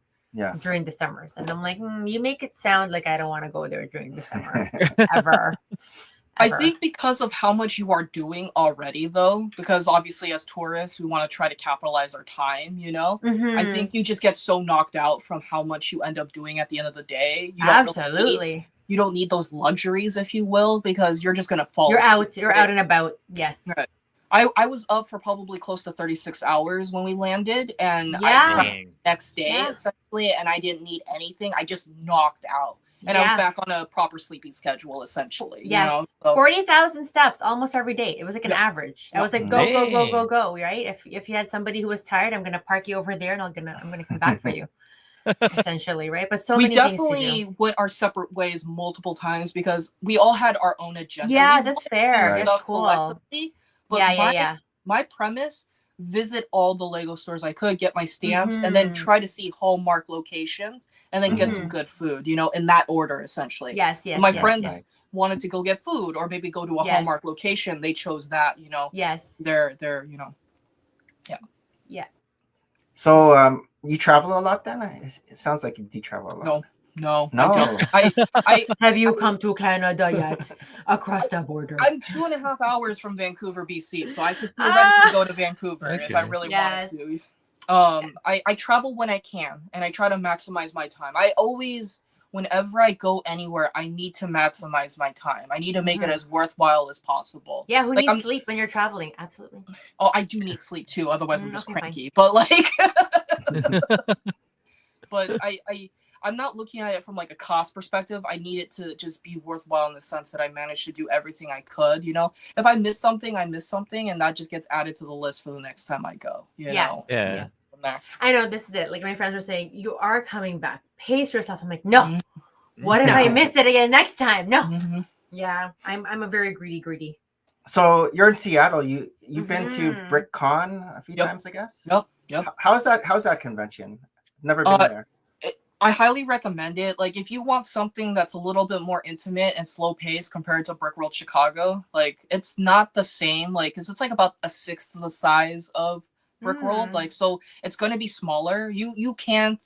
during the summers, and I'm like, you make it sound like I don't want to go there during the summer ever. I think because of how much you are doing already, though, because obviously as tourists, we want to try to capitalize our time, you know? I think you just get so knocked out from how much you end up doing at the end of the day. You don't Absolutely. You don't need those luxuries, if you will, because you're just going to fall You're asleep. out and about. Yes. Right. I was up for probably close to 36 hours when we landed, and I next day, essentially, and I didn't need anything. I just knocked out. And I was back on a proper sleeping schedule, essentially. Yes. You know? So, 40,000 steps almost every day. It was like an average. I was like, go, right? If you had somebody who was tired, I'm gonna park you over there and I'm gonna come back for you. Essentially, right? But we many definitely things to do. went our separate ways multiple times because we all had our own agenda. Yeah, that's fair. That's cool. But my premise, visit all the Lego stores I could, get my stamps, and then try to see Hallmark locations, and then get some good food, you know, in that order, essentially. Yes. My friends wanted to go get food or maybe go to a Hallmark location. They chose that, you know. Yes. They're you know. Yeah. So you travel a lot then? It sounds like you do travel a lot. No. I have you come to Canada yet? Across the border. I'm 2.5 hours from Vancouver, BC, so I could theoretically go to Vancouver if I really wanted to. I travel when I can, and I try to maximize my time. I always, whenever I go anywhere, I need to maximize my time. I need to make it as worthwhile as possible. Yeah, who needs sleep when you're traveling? Absolutely. Oh, I do need sleep too. Otherwise, I'm just cranky. Fine. But like, but I'm not looking at it from like a cost perspective. I need it to just be worthwhile in the sense that I managed to do everything I could. You know, if I miss something, I miss something, and that just gets added to the list for the next time I go. You know? Yeah. Yes. I know this is it. Like my friends were saying, you are coming back. Pace yourself. I'm like, no. What if I miss it again next time? No. Yeah, I'm a very greedy. So you're in Seattle. You've been to BrickCon a few times, I guess. Yep. How's that convention? Never been there. I highly recommend it. Like, if you want something that's a little bit more intimate and slow paced compared to Brick World Chicago, like it's not the same. Like, cause it's like about a sixth of the size of Brick World. Like, so it's going to be smaller. You can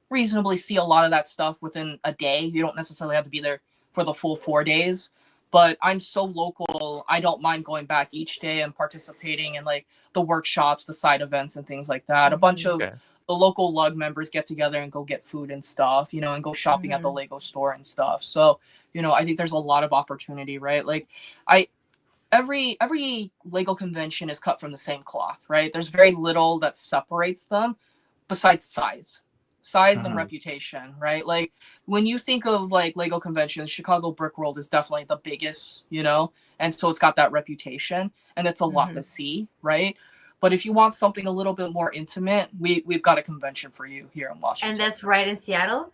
reasonably see a lot of that stuff within a day. You don't necessarily have to be there for the full 4 days. But I'm so local, I don't mind going back each day and participating in like the workshops, the side events, and things like that. A bunch of the local lug members get together and go get food and stuff, you know, and go shopping at the Lego store and stuff. So, you know, I think there's a lot of opportunity, right? Like every Lego convention is cut from the same cloth, right? There's very little that separates them besides size and reputation, right? Like when you think of like Lego conventions, Chicago Brick World is definitely the biggest, you know, and so it's got that reputation and it's a lot to see, right? But if you want something a little bit more intimate, we've got a convention for you here in Washington. And that's right in Seattle?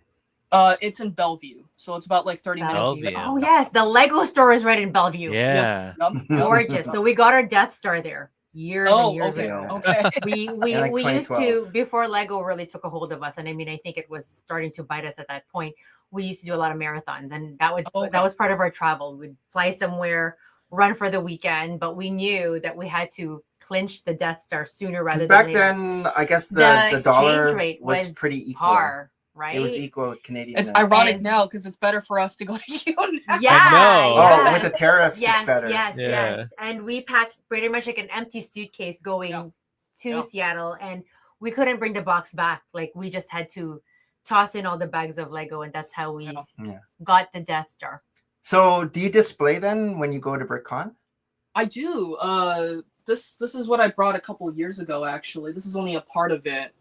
It's in Bellevue, so it's about like 30 minutes. Bellevue. Oh yes, the Lego store is right in Bellevue. Yeah. Yes. Gorgeous. So we got our Death Star there years and years okay. ago. Okay. We like we used 2012. to, before Lego really took a hold of us, and I mean I think it was starting to bite us at that point. We used to do a lot of marathons, and that was part of our travel. We'd fly somewhere, run for the weekend, but we knew that we had to clinch the Death Star sooner rather than back later. then, I guess the exchange dollar rate was pretty equal. par, right? It was equal Canadian. It's then. ironic And- now because it's better for us to go to you now. Yeah. I know. Oh, yes. with the tariffs, Yes, it's better. yes, Yeah. yes. And we packed pretty much like an empty suitcase going to Seattle, and we couldn't bring the box back. Like we just had to toss in all the bags of Lego, and that's how we got the Death Star. So, do you display then when you go to BrickCon? I do. This is what I brought a couple years ago. Actually, this is only a part of it.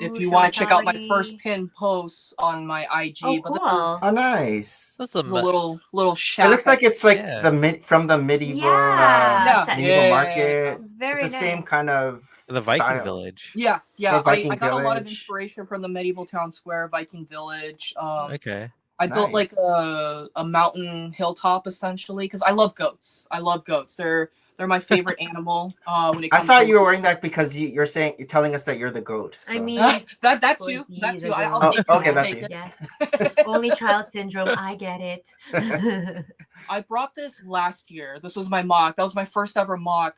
If you want to check out my first pinned posts on my IG, Oh, but this cool. Oh, nice. That's is a little shack. It looks like it's like Yeah. from the medieval Yeah. medieval market. Very It's the nice. same kind of the Viking style. village. Yes, yeah. Or Viking I got a lot of Village. inspiration from the medieval town square, Viking Village. Okay. I built like Nice. a mountain hilltop essentially because I love goats. They're my favorite animal. When it I comes thought to you were wearing that because you're telling us that you're the goat. I so. mean, that For too. That years too. ago. I'll take it. Oh, okay, I'll that's take you. it. yes. Only child syndrome. I get it. I brought this last year. This was my mock. That was my first ever mock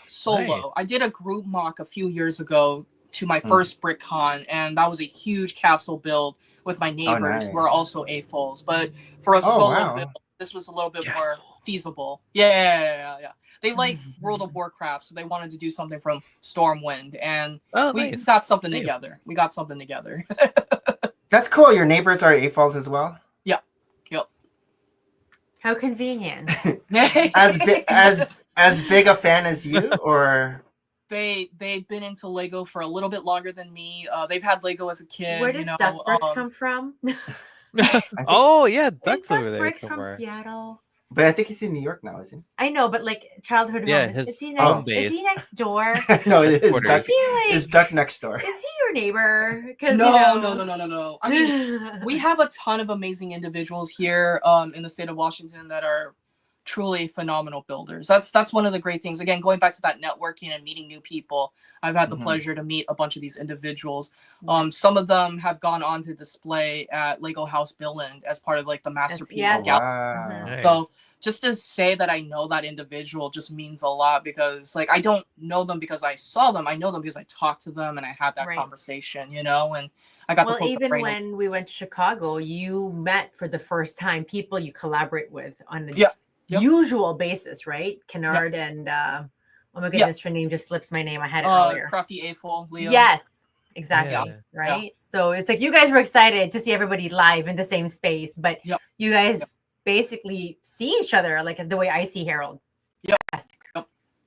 solo. Nice. I did a group mock a few years ago to my first BrickCon, and that was a huge castle build with my neighbors who are nice. also AFOs. But for a Oh, solo wow. build, this was a little bit more Castle. feasible. Yeah. They like World of Warcraft, so they wanted to do something from Stormwind, and Oh, we nice. got something Neat. together. We got something together. That's cool. Your neighbors are AFOLs as well. How convenient. As big a fan as you, or They've been into Lego for a little bit longer than me. They've had Lego as a kid. Where does Duckbricks come from? Oh yeah, Is Duck's over there Duckbricks from somewhere. Seattle? but I think he's in New York now, isn't I know, but like childhood Yeah, home. his Is he home next? Is he base. next door? he? No, it is Headquarters. Duck. He, Is Duck next door? Is he your neighbor? 'Cause, No. I mean, we have a ton of amazing individuals here in the state of Washington that are truly phenomenal builders. That's one of the great things. Again, going back to that networking and meeting new people, I've had the pleasure to meet a bunch of these individuals. Some of them have gone on to display at Lego House Billund as part of like the masterpiece yes. scout. Wow. Nice. So just to say that I know that individual just means a lot because like I don't know them because I saw them. I know them because I talked to them and I had that Right. conversation, you know, and I got to Well, poke the even brain. when we went to Chicago, you met for the first time people you collaborate with on a Yep. usual basis, right? Kennard and oh my goodness, Yes. her name just slips my name. I had it earlier. Crafty A-Full, Leo. Yes, exactly. Yeah. Right. So it's like you guys were excited to see everybody live in the same space, but Yep. you guys basically see each other like the way I see Harold. Yep.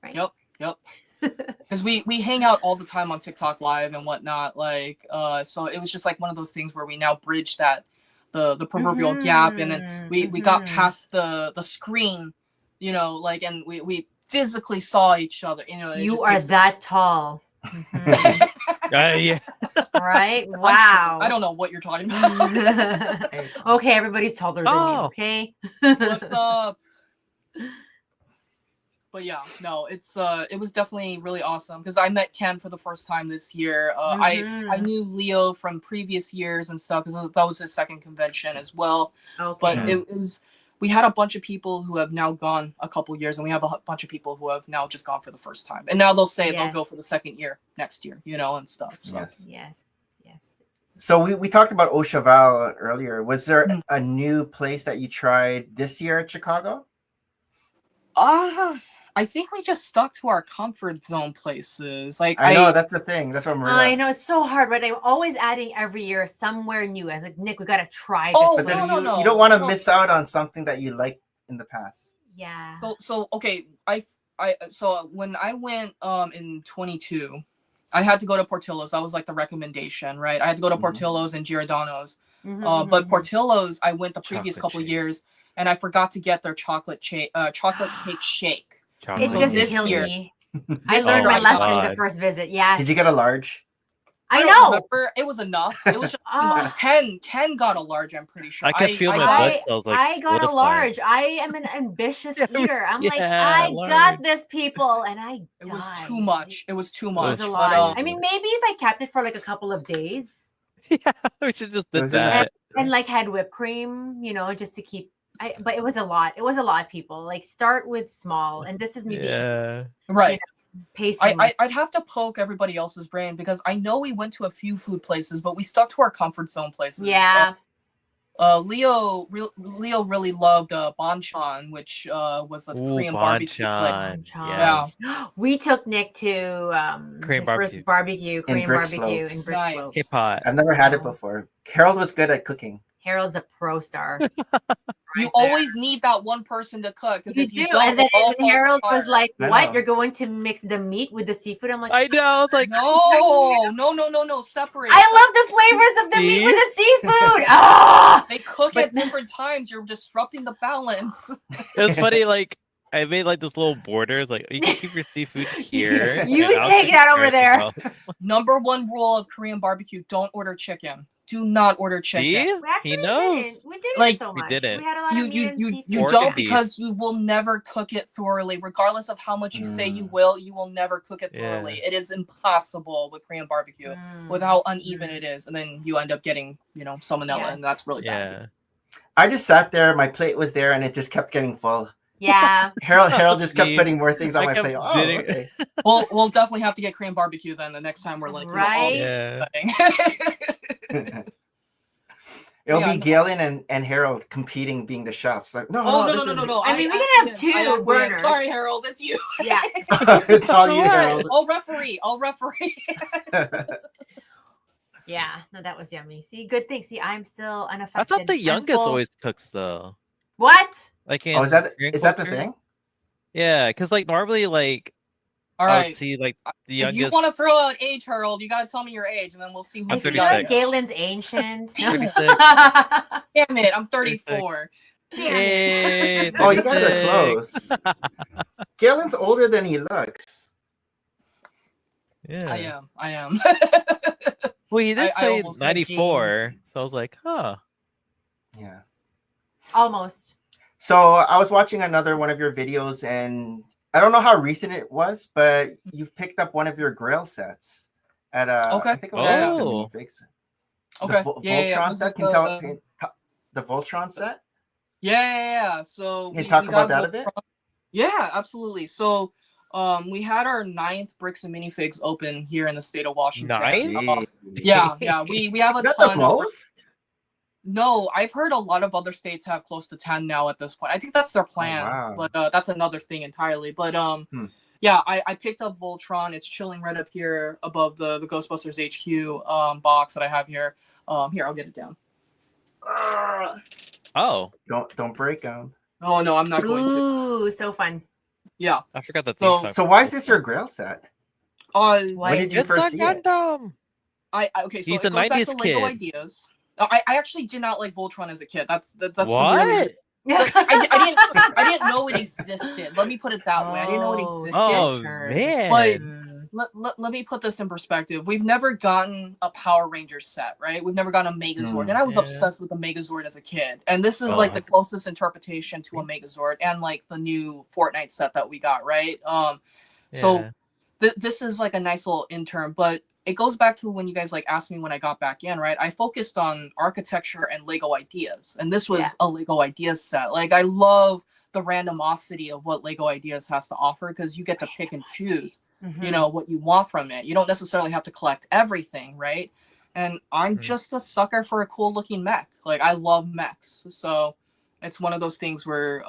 Right? Yep. Because we hang out all the time on TikTok live and whatnot. Like, so it was just like one of those things where we now bridge that the proverbial gap, and then we got past the screen, you know, like, and we physically saw each other. You know, it You just are takes- that tall. Yeah. Right? I'm Wow. I don't know what you're talking about. Okay, everybody's taller than Oh. you, okay? What's up? But yeah, no, it was definitely really awesome because I met Ken for the first time this year. I knew Leo from previous years and stuff because that was his second convention as well. Okay. But we had a bunch of people who have now gone a couple years, and we have a bunch of people who have now just gone for the first time, and now they'll say they'll Yes. go for the second year next year, you know, and stuff. So. Yes. Yes. So we talked about Au Cheval earlier. Was there a new place that you tried this year at Chicago? I think we just stuck to our comfort zone places. Like I know that's the thing. That's what Maria. I know it's so hard, but I'm always adding every year somewhere new. I was like, Nick, we gotta try this. Oh, But then no. you don't want to No. miss out on something that you liked in the past. Yeah. So okay, so when I went in 22, I had to go to Portillo's. That was like the recommendation, right? I had to go to Portillo's and Giordano's. But Portillo's, I went the previous couple of years, and I forgot to get their chocolate cake shake. It So just this killed year, me. I learned my lesson the first visit. Yeah. Did you get a large? I don't know. remember. It was enough. It was just Ken got a large, I'm pretty sure. I could feel my blood cells like I got a solidifying. large. I am an ambitious eater. I'm like, Yeah, I large. got this, people, and I It was died. too much. It was too It much. was a But, lot. I mean, maybe if I kept it for like a couple of days Yeah, we should just did Was it that. and like had whipped cream, you know, just to keep. But it was a lot. It was a lot, people. Like start with small, and this is me being Yeah. Right. pacing. I'd have to poke everybody else's brain because I know we went to a few food places, but we stuck to our comfort zone places. Yeah. Leo really loved Banchan, which was a Korean barbecue place. Banchan. Yeah. We took Nick to Korean his first barbecue, Korean Brick barbecue in Slopes. Brick Nice. Slopes. K-pot. I've never had it before. Harold was good at cooking. Harold's a pro star. You always need that one person to cook because You if you do, don't, and then it all falls Harold apart. was like, I "What? know. You're going to mix the meat with the seafood?" I'm like, I know. I was like, No, separate. I love the flavors of the meat with the seafood. They cook at different times. You're disrupting the balance. it was funny. Like I made like this little borders. Like you can keep your seafood here. You and I'll take keep it out over yours there. as well. Number one rule of Korean barbecue: don't order chicken. Do not order chicken. See? We actually He knows. didn't. We didn't Like, so we much. didn't. We had a lot You of meat and seafood. you Pork don't and beef. because you will never cook it thoroughly, regardless of how much you say you will. You will never cook it thoroughly. It is impossible with Korean barbecue with how uneven it is, and then you end up getting salmonella, and that's really bad. I just sat there. My plate was there, and it just kept getting full. Yeah. Harold just kept See, putting more things on I my kept plate. Oh, bidding- okay. We'll definitely have to get Korean barbecue then the next time we're like Right? Yeah. It'll Yeah, be Galen and Harold competing being the chefs. Like, no. No. I mean, we can have two burners. Sorry, Harold, it's you. Yeah. It's all you, What? Harold. I'll referee. Yeah. No, that was yummy. See, good thing. See, I'm still I unaffected. thought the I'm youngest full. always cooks though. What? Like in Oh, is that Korean the culture? thing? Yeah, because like normally like All I right. would see like the If youngest. you want to throw out age, Harold, you gotta tell me your age, and then we'll see who. I'm I feel 36. like Galen's ancient. Damn 36. it, I'm 34. Hey, Oh, you guys are 36. close. Galen's older than he looks. Yeah. I am. Well, he did I say almost said 94, so I was like, huh. Yeah. Almost. So I was watching another one of your videos, and I don't know how recent it was, but you've picked up one of your grill sets at Okay. I think it was Yeah. Oh. Fix. Okay. The Yeah. Voltron Was set. it Can you tell the Voltron set? Yeah. So Can you talk about that a bit? Yeah, absolutely. So we had our 9th Bricks and Minifigs open here in the state of Washington. Ninth? Yeah. We have a Is that the ton of most? No, I've heard a lot of other states have close to 10 now at this point. I think that's their plan, wow. but that's another thing entirely. But yeah, I picked up Voltron. It's chilling right up here above the Ghostbusters HQ box that I have here. Here, I'll get it down. Oh, Don't break them. Oh no, I'm not going to. Ooh, so fun. Yeah. I forgot that. So why is this your grill set? Why When did you It's first a see it? Gundam. Okay, so He's it a goes back 90s to Lego kid. ideas. I actually did not like Voltron as a kid. That's What? the weird. Like, I didn't know it existed. Let me put it that way. I didn't know it existed. Oh Turn. man. But let me put this in perspective. We've never gotten a Power Rangers set, right? We've never gotten a Megazord, and I was Yeah. obsessed with the Megazord as a kid. And this is Oh. like the closest interpretation to a Megazord, and like the new Fortnite set that we got, right? So this is like a nice little intern, but it goes back to when you guys like asked me when I got back in, right? I focused on architecture and Lego ideas, and this was a Lego ideas set. Like I love the randomosity of what Lego ideas has to offer because you get to pick and choose, you know, what you want from it. You don't necessarily have to collect everything, right? And I'm just a sucker for a cool looking mech. Like I love mechs, so it's one of those things where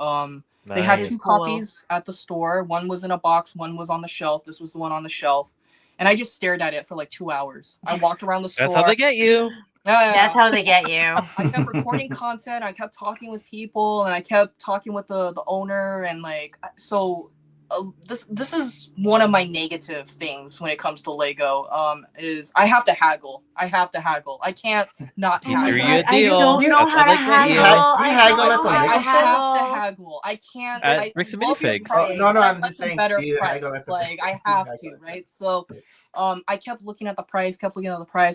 they had Nice. 2 Cool. copies at the store. One was in a box, one was on the shelf. This was the one on the shelf. And I just stared at it for like 2 hours. I walked around the store. That's how they get you. That's how they get you. I kept recording content. I kept talking with people, and I kept talking with the owner, and like so. This is one of my negative things when it comes to Lego. Is I have to haggle. I can't not Oh my Threw haggle. you a God, I deal. don't know That's how to like the deal. haggle. You I haggle don't at the know how Lego I to store? have to haggle. haggle. I can't. At I Bricks and love your Minifigs. price, No, but I'm I'd just like a saying, better do you haggle price. at the Like I do you have haggle to, at the- right? So, I kept looking at the price,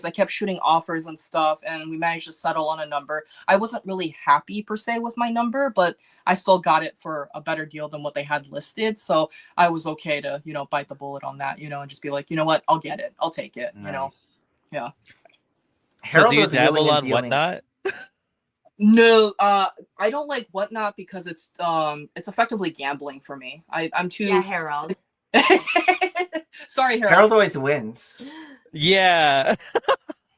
I kept shooting offers and stuff, and we managed to settle on a number. I wasn't really happy per se with my number, but I still got it for a better deal than what they had listed. So I was okay to, bite the bullet on that, and just be like, you know what, I'll get it, I'll take it, Nice. Yeah. So Harold do you was wheeling dabble and on dealing. Whatnot? No, I don't like Whatnot because it's effectively gambling for me. I'm too. Yeah, Harold. Sorry, Harold. Harold always wins. Yeah,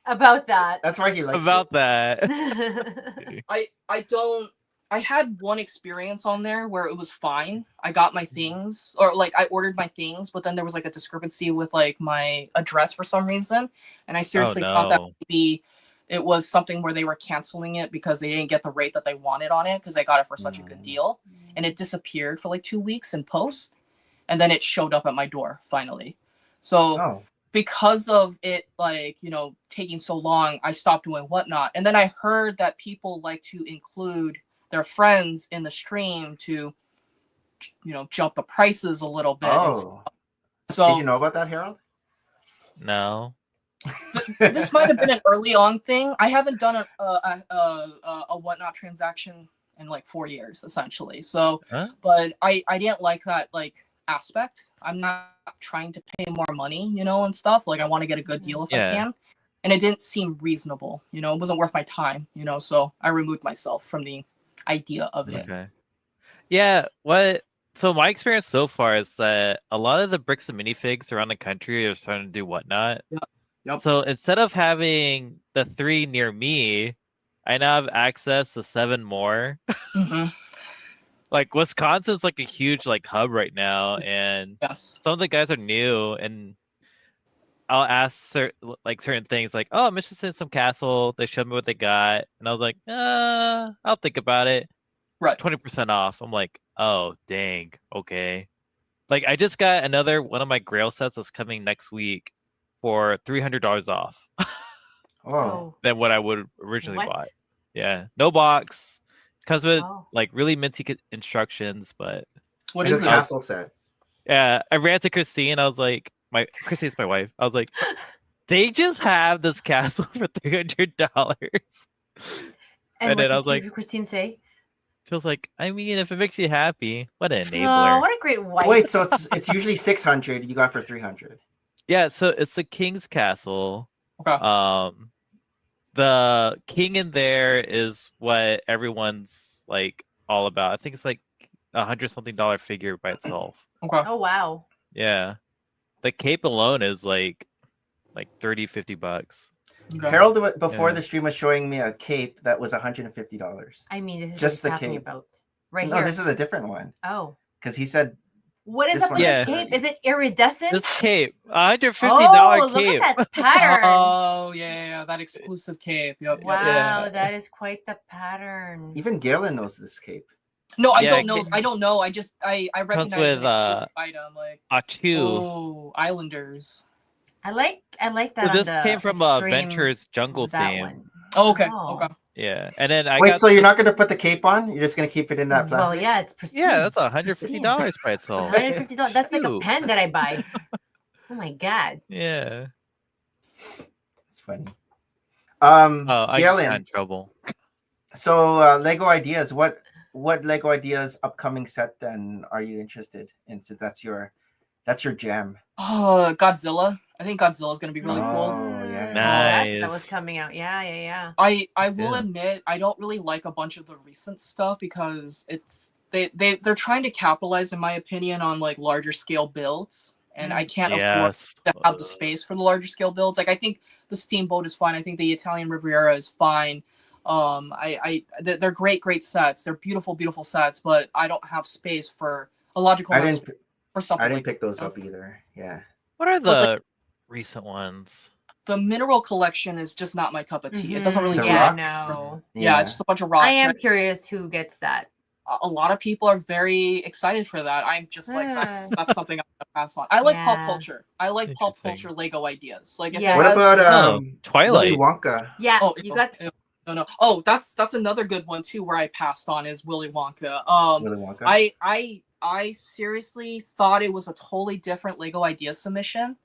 About that. That's why he likes about it. that. I don't. I had one experience on there where it was fine. I got my things, or like I ordered my things, but then there was like a discrepancy with like my address for some reason, and I seriously thought that no. maybe it was something where they were canceling it because they didn't get the rate that they wanted on it because I got it for such a good deal, and it disappeared for like 2 weeks in post, and then it showed up at my door finally. So Oh, because of it, like, taking so long, I stopped doing Whatnot. And then I heard that people like to include their friends in the stream to, jump the prices a little bit. oh. So Did you know about that, Harold? No. this might have been an early on thing. I haven't done a Whatnot transaction in like 4 years, essentially. So, Huh? but I didn't like that like aspect. I'm not trying to pay more money, and stuff. Like I want to get a good deal if I Yeah. can. And it didn't seem reasonable, it wasn't worth my time, so I removed myself from the idea of it. Okay. Yeah. So my experience so far is that a lot of the bricks and minifigs around the country are starting to do Whatnot. Yep. So instead of having the 3 near me, I now have access to 7 more. Mm-hmm. Like Wisconsin's like a huge like hub right now, and Yes. some of the guys are new, and I'll ask certain things like, "Oh, I'm interested in some castle." They showed me what they got, and I was like, I'll think about it." Right. 20% off. I'm like, "Oh, dang, okay." Like I just got another one of my Grail sets that's coming next week for $300 off Oh, than what I would originally What? bought. Yeah, no box, comes with Oh. like really minty instructions, but What like is a it? castle set. yeah, I ran to Christine. I was like, Christine's my wife. I was like, they just have this castle for $300. And And then what I was like, did Christine say? she was like, I mean, if it makes you happy, what an Oh, enabler. what a great wife. Wait, so it's usually 600. You got for 300. Yeah, so it's the king's castle. Okay. The king in there is what everyone's like all about. I think it's like $100-something figure by itself. Okay. Oh, wow. Yeah, the cape alone is like $30-50. Okay. Harold, before Yeah. the stream, was showing me a cape that was $150. I mean, this is Just what the he's talking cape. about. Right No, here. this is a different one. Oh. Because he said What is This up one with is this pretty. cape? Is it iridescent? This cape, $150 Oh, look cape. at that pattern. Oh yeah, that exclusive cape. Yep. Wow, Yeah. that is quite the pattern. even Galen knows this cape. No, I Yeah, don't know. I don't know. I just I recognize with, it as an item like Achu. oh Islanders. I like that. So on this the came from extreme Venture's jungle of that theme. one. Oh, okay. Oh. Okay. Yeah, and then I Wait, got so you're not going to put the cape on? You're just going to keep it in that Well, plastic? yeah, it's pristine. yeah, that's $150 by itself. $150. That's like a Ew. pen that I buy. Oh my god. Yeah. It's funny. Oh, I just got in Galen, trouble. so Lego ideas. What Lego ideas upcoming set then are you interested in? So that's your jam. Oh, Godzilla. I think Godzilla is going to be really cool. Oh, yeah. That was Nice. coming out. Yeah. I will Yeah. admit I don't really like a bunch of the recent stuff because it's they're trying to capitalize, in my opinion, on like larger scale builds, and I can't afford Yes. to have the space for the larger scale builds. Like I think the Steamboat is fine. I think the Italian Riviera is fine. They're great sets. They're beautiful sets, but I don't have space for a logical I amount of didn't space for something I didn't like pick those up either. Yeah. What are But, the recent ones? the mineral collection is just not my cup of tea. It doesn't really The do yeah, it. rocks? no. Yeah, it's just a bunch of rocks. I am right? curious who gets that. A lot of people are very excited for that. I'm just like, that's something I'm gonna pass on. I like pop Yeah. culture. I like pop Interesting. culture Lego ideas. Like, if Yeah. it What has, about Willy Twilight? Wonka? Yeah, oh, you got. no. Oh, that's another good one too. Where I passed on is Willy Wonka. Willy Wonka. I seriously thought it was a totally different Lego idea submission,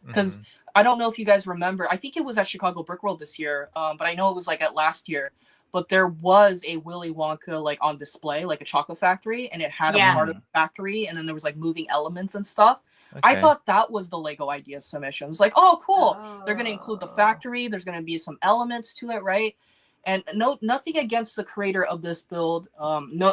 because Mhm. I don't know if you guys remember. I think it was at Chicago Brick World this year, but I know it was like at last year. But there was a Willy Wonka like on display, like a chocolate factory, and it had Yeah. a part of the factory, and then there was like moving elements and stuff. I Okay. thought that was the Lego idea submissions. Like, oh, cool. They're gonna include the Oh. factory. There's gonna be some elements to it, right? And nothing against the creator of this build.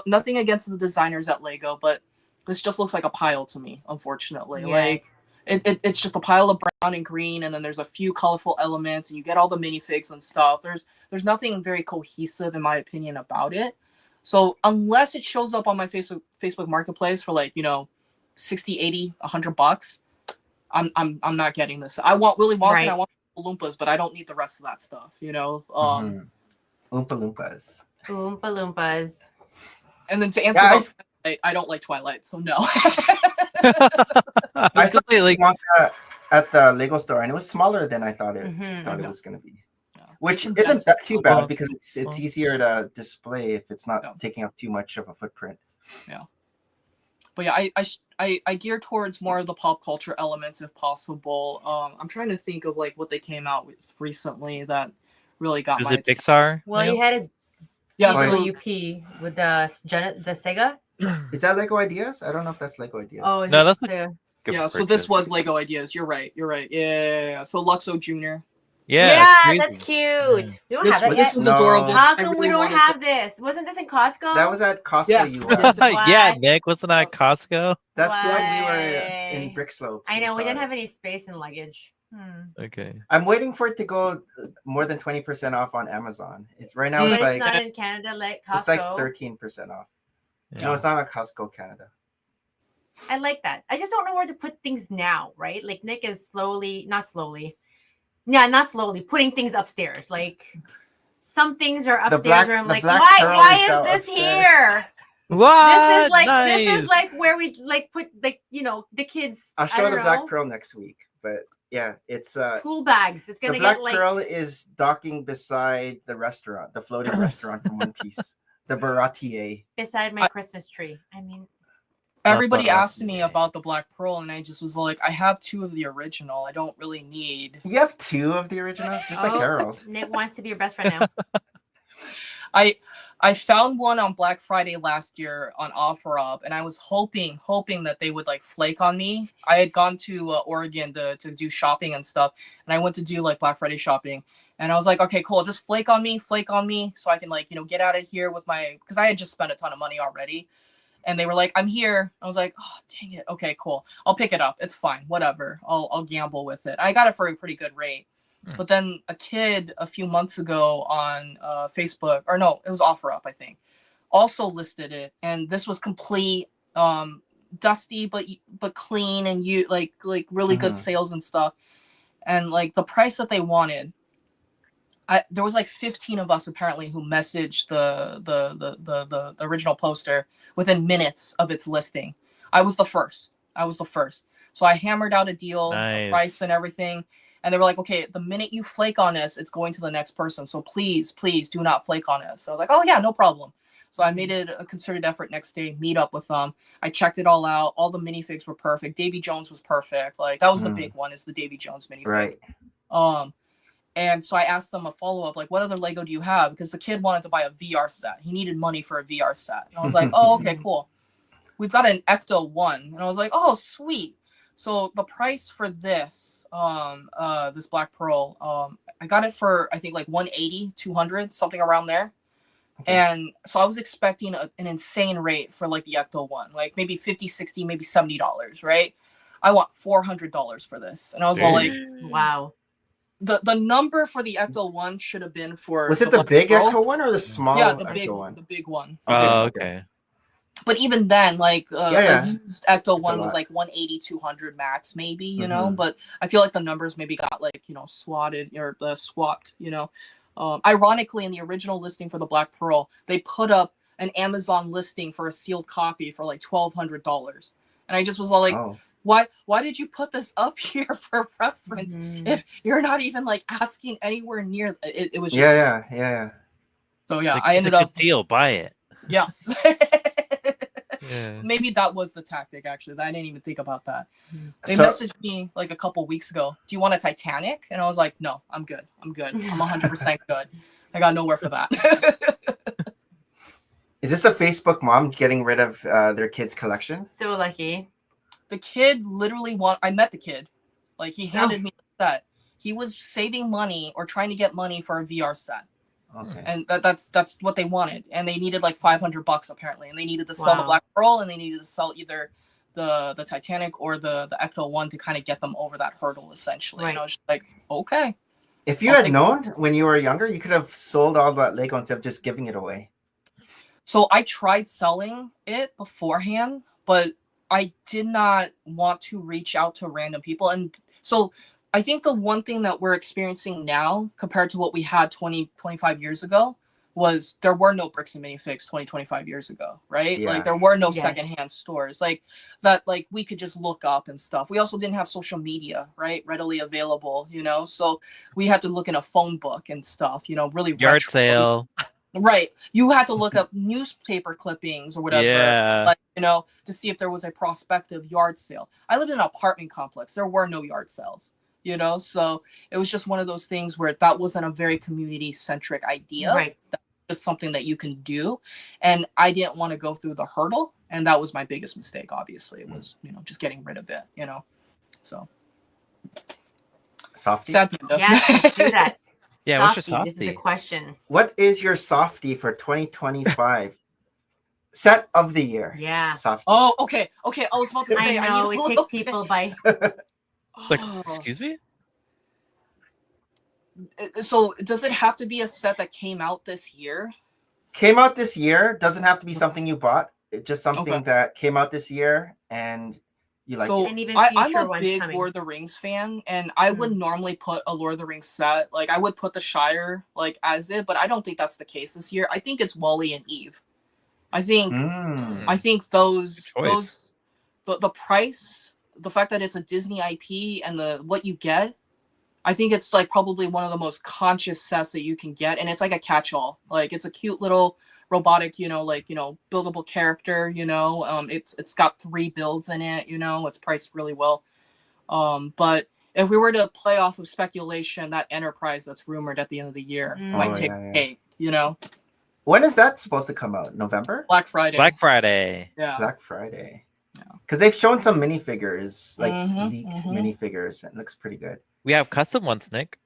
Nothing against the designers at Lego, but this just looks like a pile to me, unfortunately. Like, Yes. it's just a pile of brown and green, and then there's a few colorful elements, and you get all the minifigs and stuff. There's nothing very cohesive, in my opinion, about it. So unless it shows up on my Facebook Marketplace for like, 60, 80, $100, I'm not getting this. I want Willy Wonka, Right. and I want Oompa, but I don't need the rest of that stuff. Oompa Loompas. Oompa Loompas. And then to answer Yeah, those, I don't like Twilight, so no. I saw like Wonka at the Lego store, and it was smaller than I thought it Mhm. was going to be. Yeah. Which And isn't that's- that too bad Well, because it's well. easier to display if it's not Yeah. taking up too much of a footprint. But yeah, I gear towards more of the pop culture elements if possible. I'm trying to think of like what they came out with recently that really got is my it attention. Pixar? Well, Leo? you had a Yeah, Oh, so DWP with the Sega. Is that Lego Ideas? I don't know if that's Lego Ideas. Oh, is No, it that's Sega? Good yeah, for so this purchase. was Lego Ideas. You're right. Yeah. So Luxo Jr. Yeah, crazy. that's cute. We don't This, have that this yet. was No. adorable. How I come we really don't wanted have this? Wasn't this in Costco? That was at Costco Yes. US. Yeah, What? Nick, wasn't that Costco? That's when we were in Why? Brick Slopes. I know we saw didn't it. have any space in luggage. Okay. I'm waiting for it to go more than 20% off on Amazon. It's right now. But It's it's like not in Canada like Costco. it's like 13% off. Yeah. No, it's not at Costco Canada. I like that. I just don't know where to put things now, right? Like Nick is not slowly, putting things upstairs. Like some things are The upstairs black- where I'm the like, black why? pearl Why is is now this upstairs. here? What? This is like Nice. where we like put like the kids. I'll I show don't the know, Black Pearl next week. But yeah, it's school bags. It's the gonna Black get like Pearl is docking beside the restaurant, the floating restaurant from One Piece, the Baratier. beside my Christmas tree. I mean, Everybody Not asked me Baratier. about the Black Pearl, and I just was like, I have 2 of the original. I don't really need. You have 2 of the original, just like Oh. Harold. Nick wants to be your best friend now. I found one on Black Friday last year on OfferUp, and I was hoping that they would like flake on me. I had gone to Oregon to do shopping and stuff, and I went to do like Black Friday shopping, and I was like, okay, cool, just flake on me, so I can like get out of here with my, because I had just spent a ton of money already, and they were like, I'm here. I was like, oh dang it, okay, cool, I'll pick it up, it's fine, whatever, I'll gamble with it. I got it for a pretty good rate. But then a kid a few months ago on Facebook, or no, it was OfferUp, I think, also listed it, and this was complete dusty but clean, and you like really good sales and stuff, and like the price that they wanted. There was like 15 of us apparently who messaged the original poster within minutes of its listing. I was the first. So I hammered out a deal, Nice. a price and everything. And they were like, okay, the minute you flake on us, it's going to the next person. So please do not flake on us. So I was like, oh yeah, no problem. So I made it a concerted effort next day, meet up with them. I checked it all out. All the minifigs were perfect. Davy Jones was perfect. Like that was the big one, is the Davy Jones minifig. Right. And so I asked them a follow-up, like, what other Lego do you have? Because the kid wanted to buy a VR set. He needed money for a VR set. And I was like, oh, okay, cool. We've got an Ecto 1. And I was like, oh, sweet. So the price for this, this Black Pearl, I got it for, I think, like 180, 200, something around there. Okay. And so I was expecting an insane rate for like the Ecto 1, like maybe 50, 60, maybe $70, right? I want $400 for this. And I was all like, wow. The number for the Ecto 1 should have been for. Was it the big Ecto 1 or the small Yeah, the Ecto big 1? The big one. Oh, okay. But even then, like a used Ecto one was lot. like 180, 200 max, maybe, you know. But I feel like the numbers maybe got like, you know, swatted or swapped, you know. Ironically, in the original listing for the Black Pearl, they put up an Amazon listing for a sealed copy for like $1,200, and I just was all like, why did you put this up here for reference if you're not even like asking anywhere near it? It was just yeah. So yeah, like, I ended up deal. Buy it. Yes. Yeah. Maybe that was the tactic, actually. I didn't even think about that. They messaged me like a couple weeks ago. Do you want a Titanic? And I was like, no, I'm good. I'm 100% good. I got nowhere for that. Is this a Facebook mom getting rid of their kids' collection? So lucky. The kid literally I met the kid. Like, he handed me the set. He was saving money or trying to get money for a VR set. Okay. And that's what they wanted. And they needed like $500 apparently. And they needed to sell the Black Pearl, and they needed to sell either the Titanic or the Ecto 1 to kind of get them over that hurdle, essentially. Right. And I was just like, okay. If you had known when you were younger, you could have sold all that Lego instead of just giving it away. So I tried selling it beforehand, but I did not want to reach out to random people. And so I think the one thing that we're experiencing now compared to what we had 20, 25 years ago was there were no bricks and minifigs 20, 25 years ago, right? Yeah. Like there were no secondhand stores like that, like we could just look up and stuff. We also didn't have social media, right? Readily available, you know? So we had to look in a phone book and stuff, you know, really Yard sale. Right. You had to look up newspaper clippings or whatever, like, you know, to see if there was a prospective yard sale. I lived in an apartment complex. There were no yard sales, you know, so it was just one of those things where that wasn't a very community centric idea. Right. That's just something that you can do. And I didn't want to go through the hurdle. And that was my biggest mistake, obviously. It was, you know, just getting rid of it, you know, so. Softy? Sad panda. Yes, do that. Yeah, what's your Softy, this is softy? the question. What is your softy for 2025? Set of the year. Yeah. Softy. Oh, okay. Okay. I was about to say, I know, I need a it little takes people by... Like, Oh. excuse me? So does it have to be a set that came out this year? Came out this year. Doesn't have to be something you bought. It's just something that came out this year and you like it. And even I'm future a ones big coming. Lord of the Rings fan, and I would normally put a Lord of the Rings set. Like I would put the Shire like as it, but I don't think that's the case this year. I think it's Wally and Eve. I think those the price, the fact that it's a Disney IP and the what you get, I think it's like probably one of the most conscious sets that you can get, and it's like a catch-all. Like it's a cute little robotic, you know, like, you know, buildable character, you know. It's got 3 builds in it, you know. It's priced really well. But if we were to play off of speculation, that Enterprise that's rumored at the end of the year might take a cake, you know. When is that supposed to come out? November? Black Friday. Black Friday. Yeah. Black Friday. Because they've shown some minifigures, like leaked minifigures. It looks pretty good. We have custom ones, Nick.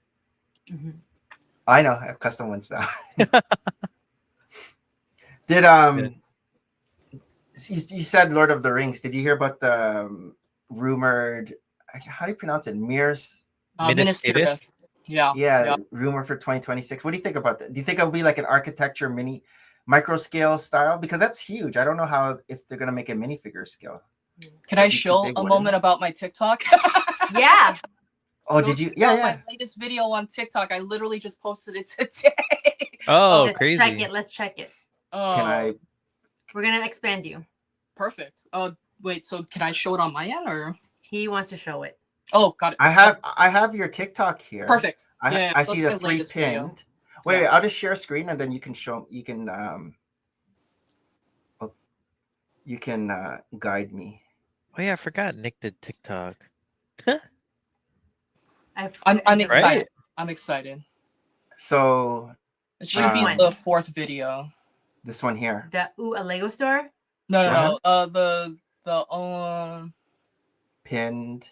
I know. I have custom ones now. Did you said Lord of the Rings? Did you hear about the rumored? How do you pronounce it? Minas Tirith. Yeah. Rumor for 2026. What do you think about that? Do you think it'll be like an architecture micro scale style? Because that's huge. I don't know if they're gonna make a minifigure scale. Can I show a moment about my TikTok? Yeah. Oh, did you? Yeah. My latest video on TikTok. I literally just posted it today. Oh, let's crazy. Check it. Let's check it. Can I? We're gonna expand you. Perfect. Wait. So can I show it on my end or? He wants to show it. Oh, got it. I have your TikTok here. Perfect. I see the 3 pinned. Video. Wait, I'll just share a screen and then you can guide me. Oh yeah, I forgot Nick did TikTok. I'm excited. Right? I'm excited. So it should be the 4th video. This one here. A Lego store? No. The pinned.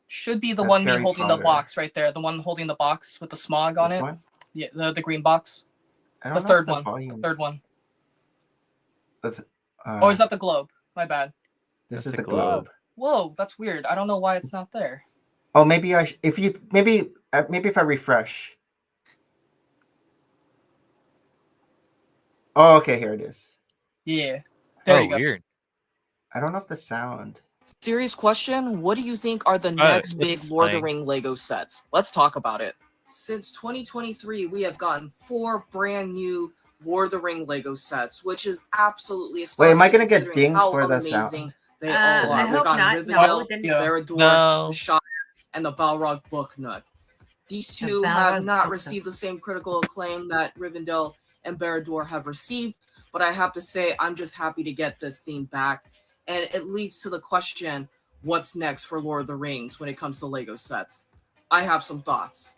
Should be the That's one me Harry holding Potter. the box right there. The one holding the box with the smog on This it. one? Yeah, the green box. I don't The know third if the one. volumes- Third one. Oh, Is that the globe? My bad. This That's is the the globe. Whoa, that's weird. I don't know why it's not there. Oh, maybe maybe if I refresh. Oh, okay, here it is. Yeah. There you go. Weird. I don't know if the sound. Serious question. What do you think are the next big Lord of the Ring Lego sets? Let's talk about it. Since 2023, we have gotten 4 brand new Lord of the Ring Lego sets, which is absolutely astonishing. Wait, am I gonna get dinged for the sound? They all are. I We've hope got not. Rivendell, No, Barad-dûr, the Shire, and the Balrog Booknook. These two have not received the same critical acclaim that Rivendell and Barad-dûr have received, but I have to say I'm just happy to get this theme back. And it leads to the question, what's next for Lord of the Rings when it comes to Lego sets? I have some thoughts.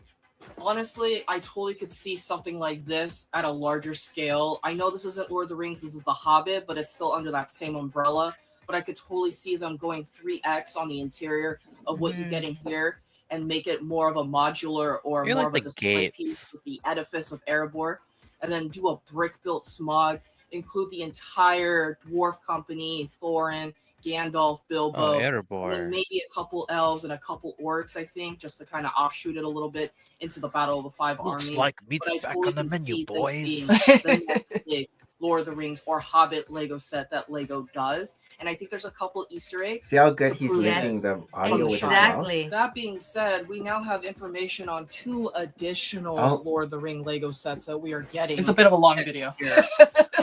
Honestly, I totally could see something like this at a larger scale. I know this isn't Lord of the Rings, this is The Hobbit, but it's still under that same umbrella. But I could totally see them going 3x on the interior of what you get in here and make it more of a modular or more of a display piece with the edifice of Erebor. And then do a brick-built smog, include the entire dwarf company, Thorin, Gandalf, Bilbo, and then maybe a couple elves and a couple orcs, I think, just to kind of offshoot it a little bit into the Battle of the Five Armies. Looks like meat's back on the menu, boys. The next big Lord of the Rings or Hobbit Lego set that Lego does. And I think there's a couple Easter eggs. See how good he's linking the audio with his mouth? That being said, we now have information on 2 additional Lord of the Ring Lego sets that we are getting. It's a bit of a long video.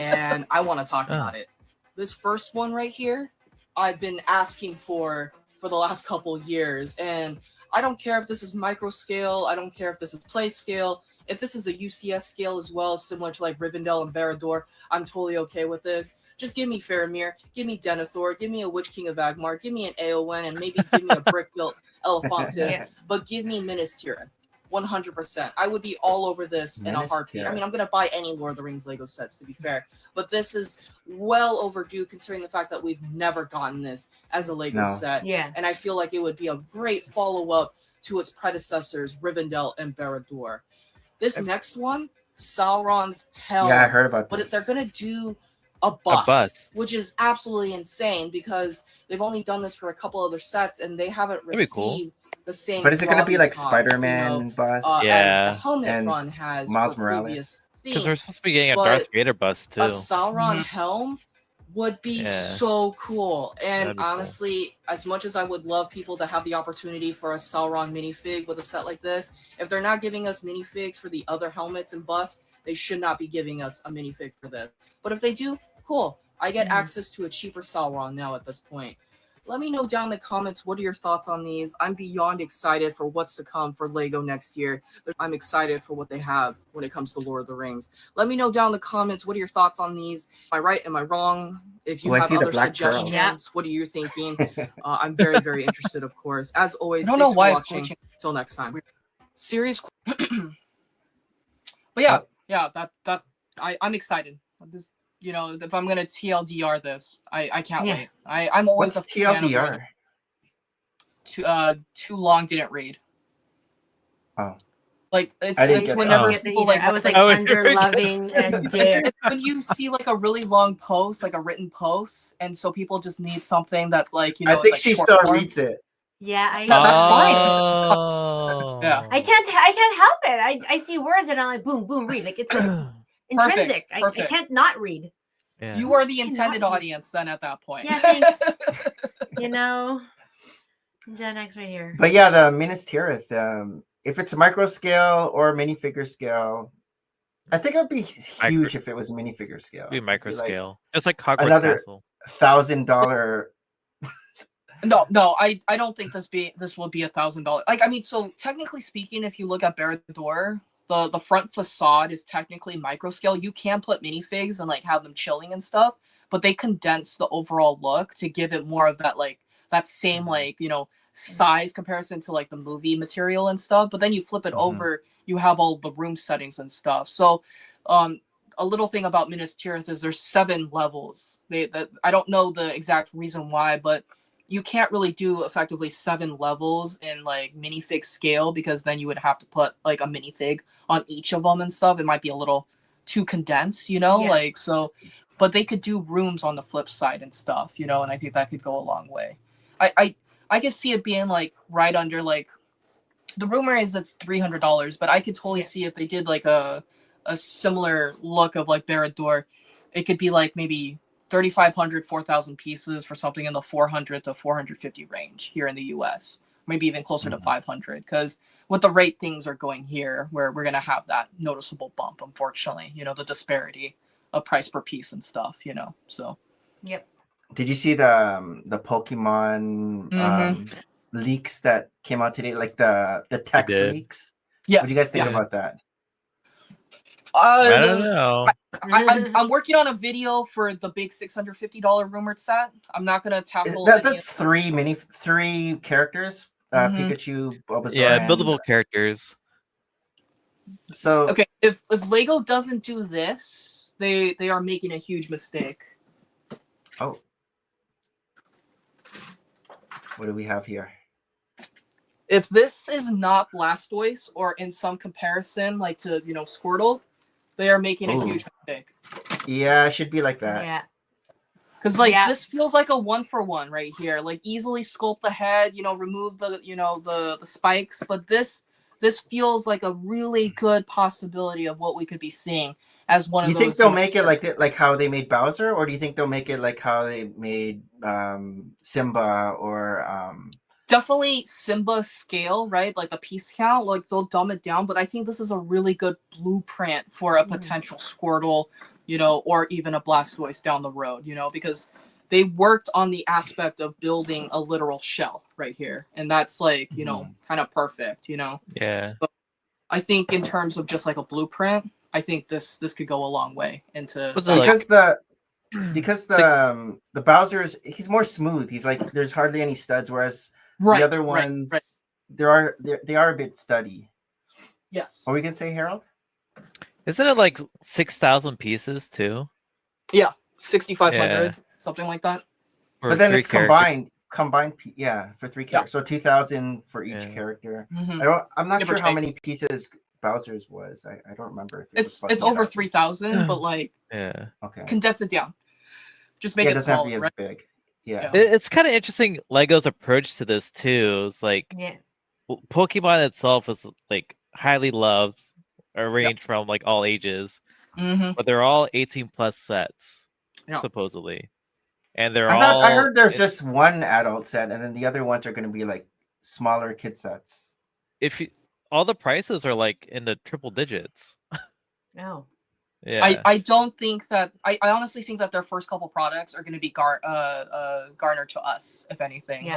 And I want to talk about it. This first one right here, I've been asking for the last couple years. And I don't care if this is micro scale. I don't care if this is play scale. If this is a UCS scale as well, similar to like Rivendell and Barad-dûr, I'm totally okay with this. Just give me Faramir, give me Denethor, give me a Witch King of Agmar, give me an Eowyn, and maybe give me a brick-built Elephantis, but give me Minas Tirith. 100%. I would be all over this in a heartbeat. I mean, I'm going to buy any Lord of the Rings Lego sets, to be fair. But this is well overdue, considering the fact that we've never gotten this as a Lego set. Yeah. And I feel like it would be a great follow-up to its predecessors, Rivendell and Barad-dûr. This next one, Sauron's Helm. Yeah, I heard about this. But they're going to do a bus, which is absolutely insane because they've only done this for a couple other sets and they haven't received the same. But is it going to be like Spider-Man bus? As the Helmet and Run has Miles Morales. Because we're supposed to be getting a Darth Vader bus too. A Sauron helm would be so cool. And honestly, as much as I would love people to have the opportunity for a Sauron minifig with a set like this, if they're not giving us minifigs for the other helmets and busts, they should not be giving us a minifig for this. But if they do, cool. I get access to a cheaper Sauron now at this point. Let me know down in the comments, what are your thoughts on these? I'm beyond excited for what's to come for LEGO next year. I'm excited for what they have when it comes to Lord of the Rings. Let me know down in the comments, what are your thoughts on these? Am I right? Am I wrong? If you have other suggestions, what are you thinking? I'm very, very interested, of course. As always, thanks for watching. Till next time. Serious. But yeah, I'm excited. This, you know, if I'm gonna TLDR this, I can't wait. I'm always What's TLDR? Too long didn't read. Oh. Like it's whenever people like I was like under loving and dare. It's when you see like a really long post, like a written post, and so people just need something that's like, you know. I think like she still reads it. Yeah, that's fine. Yeah. I can't help it. I see words and I'm like boom, boom, read. Like it's intrinsic. Perfect. I can't not read. Yeah. You are the intended audience then at that point. Yeah, thanks. You know, Gen X right here. But yeah, the Minas Tirith, if it's micro scale or minifigure scale, I think it'd be huge if it was minifigure scale. Be micro scale, just like Hogwarts another Castle. $1,000. No, I don't think this will be $1,000. Like, I mean, so technically speaking, if you look at Barad-dûr, the front facade is technically micro scale. You can put minifigs and like have them chilling and stuff, but they condense the overall look to give it more of that like that same like, you know, size comparison to like the movie material and stuff. But then you flip it over, you have all the room settings and stuff. So a little thing about Minas Tirith is there's 7 levels. I don't know the exact reason why, but you can't really do effectively 7 levels in like minifig scale because then you would have to put like a minifig on each of them and stuff. It might be a little too condensed, you know, like so. But they could do rooms on the flip side and stuff, you know, and I think that could go a long way. I could see it being like right under like the rumor is it's $300, but I could totally see if they did like a similar look of like Barad-dûr, it could be like maybe 3,500, 4,000 pieces for something in the 400 to 450 range here in the US. Maybe even closer to 500, because with the rate things are going here, where we're going to have that noticeable bump, unfortunately, you know, the disparity of price per piece and stuff, you know, so. Yep. Did you see the Pokemon leaks that came out today, like the text leaks? Yes. What do you guys think about that? I don't know. I'm working on a video for the big $650 rumored set. I'm not gonna tackle that's three characters. Pikachu, Bulbasaur. Yeah, buildable characters. So okay, if Lego doesn't do this, they are making a huge mistake. Oh. What do we have here? If this is not Blastoise or in some comparison like to, you know, Squirtle, they are making a huge mistake. Yeah, it should be like that. Yeah. Because like this feels like a 1-for-1 right here. Like easily sculpt the head, you know, remove the, you know, the spikes, but this feels like a really good possibility of what we could be seeing as one of those. You think they'll make it like how they made Bowser, or do you think they'll make it like how they made Simba or Definitely Simba scale, right? Like the piece count, like they'll dumb it down, but I think this is a really good blueprint for a potential Squirtle, you know, or even a Blastoise down the road, you know, because they worked on the aspect of building a literal shell right here. And that's like, you know, kind of perfect, you know? Yeah. So I think in terms of just like a blueprint, I think this could go a long way into because the Bowser he's more smooth. He's like there's hardly any studs, whereas the other ones they are a bit studdy. Yes. Are we gonna say, Harold? Isn't it like 6,000 pieces too? Yeah, 6,500, something like that. But then it's combined, for 3 characters. So 2,000 for each character. I'm not sure how many pieces Bowser's was. I don't remember. If it's over 3,000, but like condense it down. Just make it smaller. It doesn't have to be as big. Yeah. It's kind of interesting Lego's approach to this too. It's like Pokemon itself is like highly loved, arranged from like all ages, but they're all 18 plus sets supposedly, and I heard there's just one adult set, and then the other ones are going to be like smaller kid sets. All the prices are like in the triple digits. Oh. Yeah. I don't think that I honestly think that their first couple products are going to be garnered to us, if anything.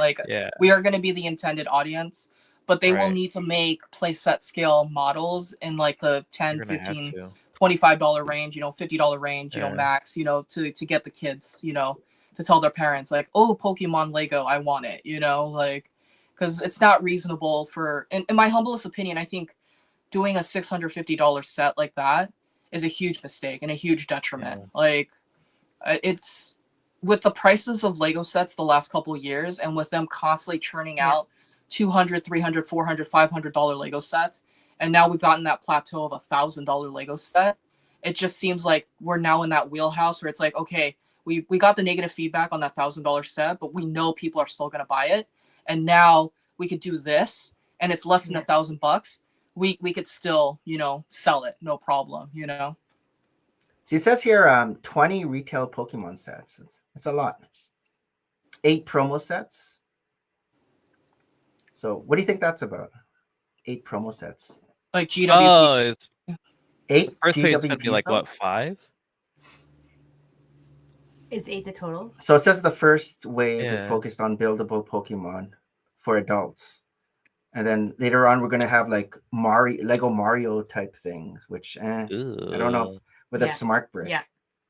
We are going to be the intended audience, but they will need to make playset scale models in like the $10, $15, $25 range, you know, $50 range, you know, max, you know, to get the kids, you know, to tell their parents like, oh, Pokemon Lego, I want it, you know, like, because it's not reasonable for, in my humblest opinion, I think doing a $650 set like that is a huge mistake and a huge detriment. Like, it's with the prices of Lego sets the last couple of years, and with them constantly churning out $200, $300, $400, $500 Lego sets, and now we've gotten that plateau of $1,000 Lego set. It just seems like we're now in that wheelhouse where it's like, okay, we got the negative feedback on that $1,000 set, but we know people are still going to buy it, and now we could do this, and it's less than $1,000. We could still, you know, sell it, no problem, you know. See, it says here 20 retail Pokemon sets. It's a lot. 8 promo sets. So what do you think that's about? 8 promo sets. Like GWP. Oh, it's 8. First page is gonna be like what, 5? Is 8 the total? So it says the first wave is focused on buildable Pokemon for adults. And then later on, we're going to have like Lego Mario type things, which I don't know if, with a smart brick. Yeah.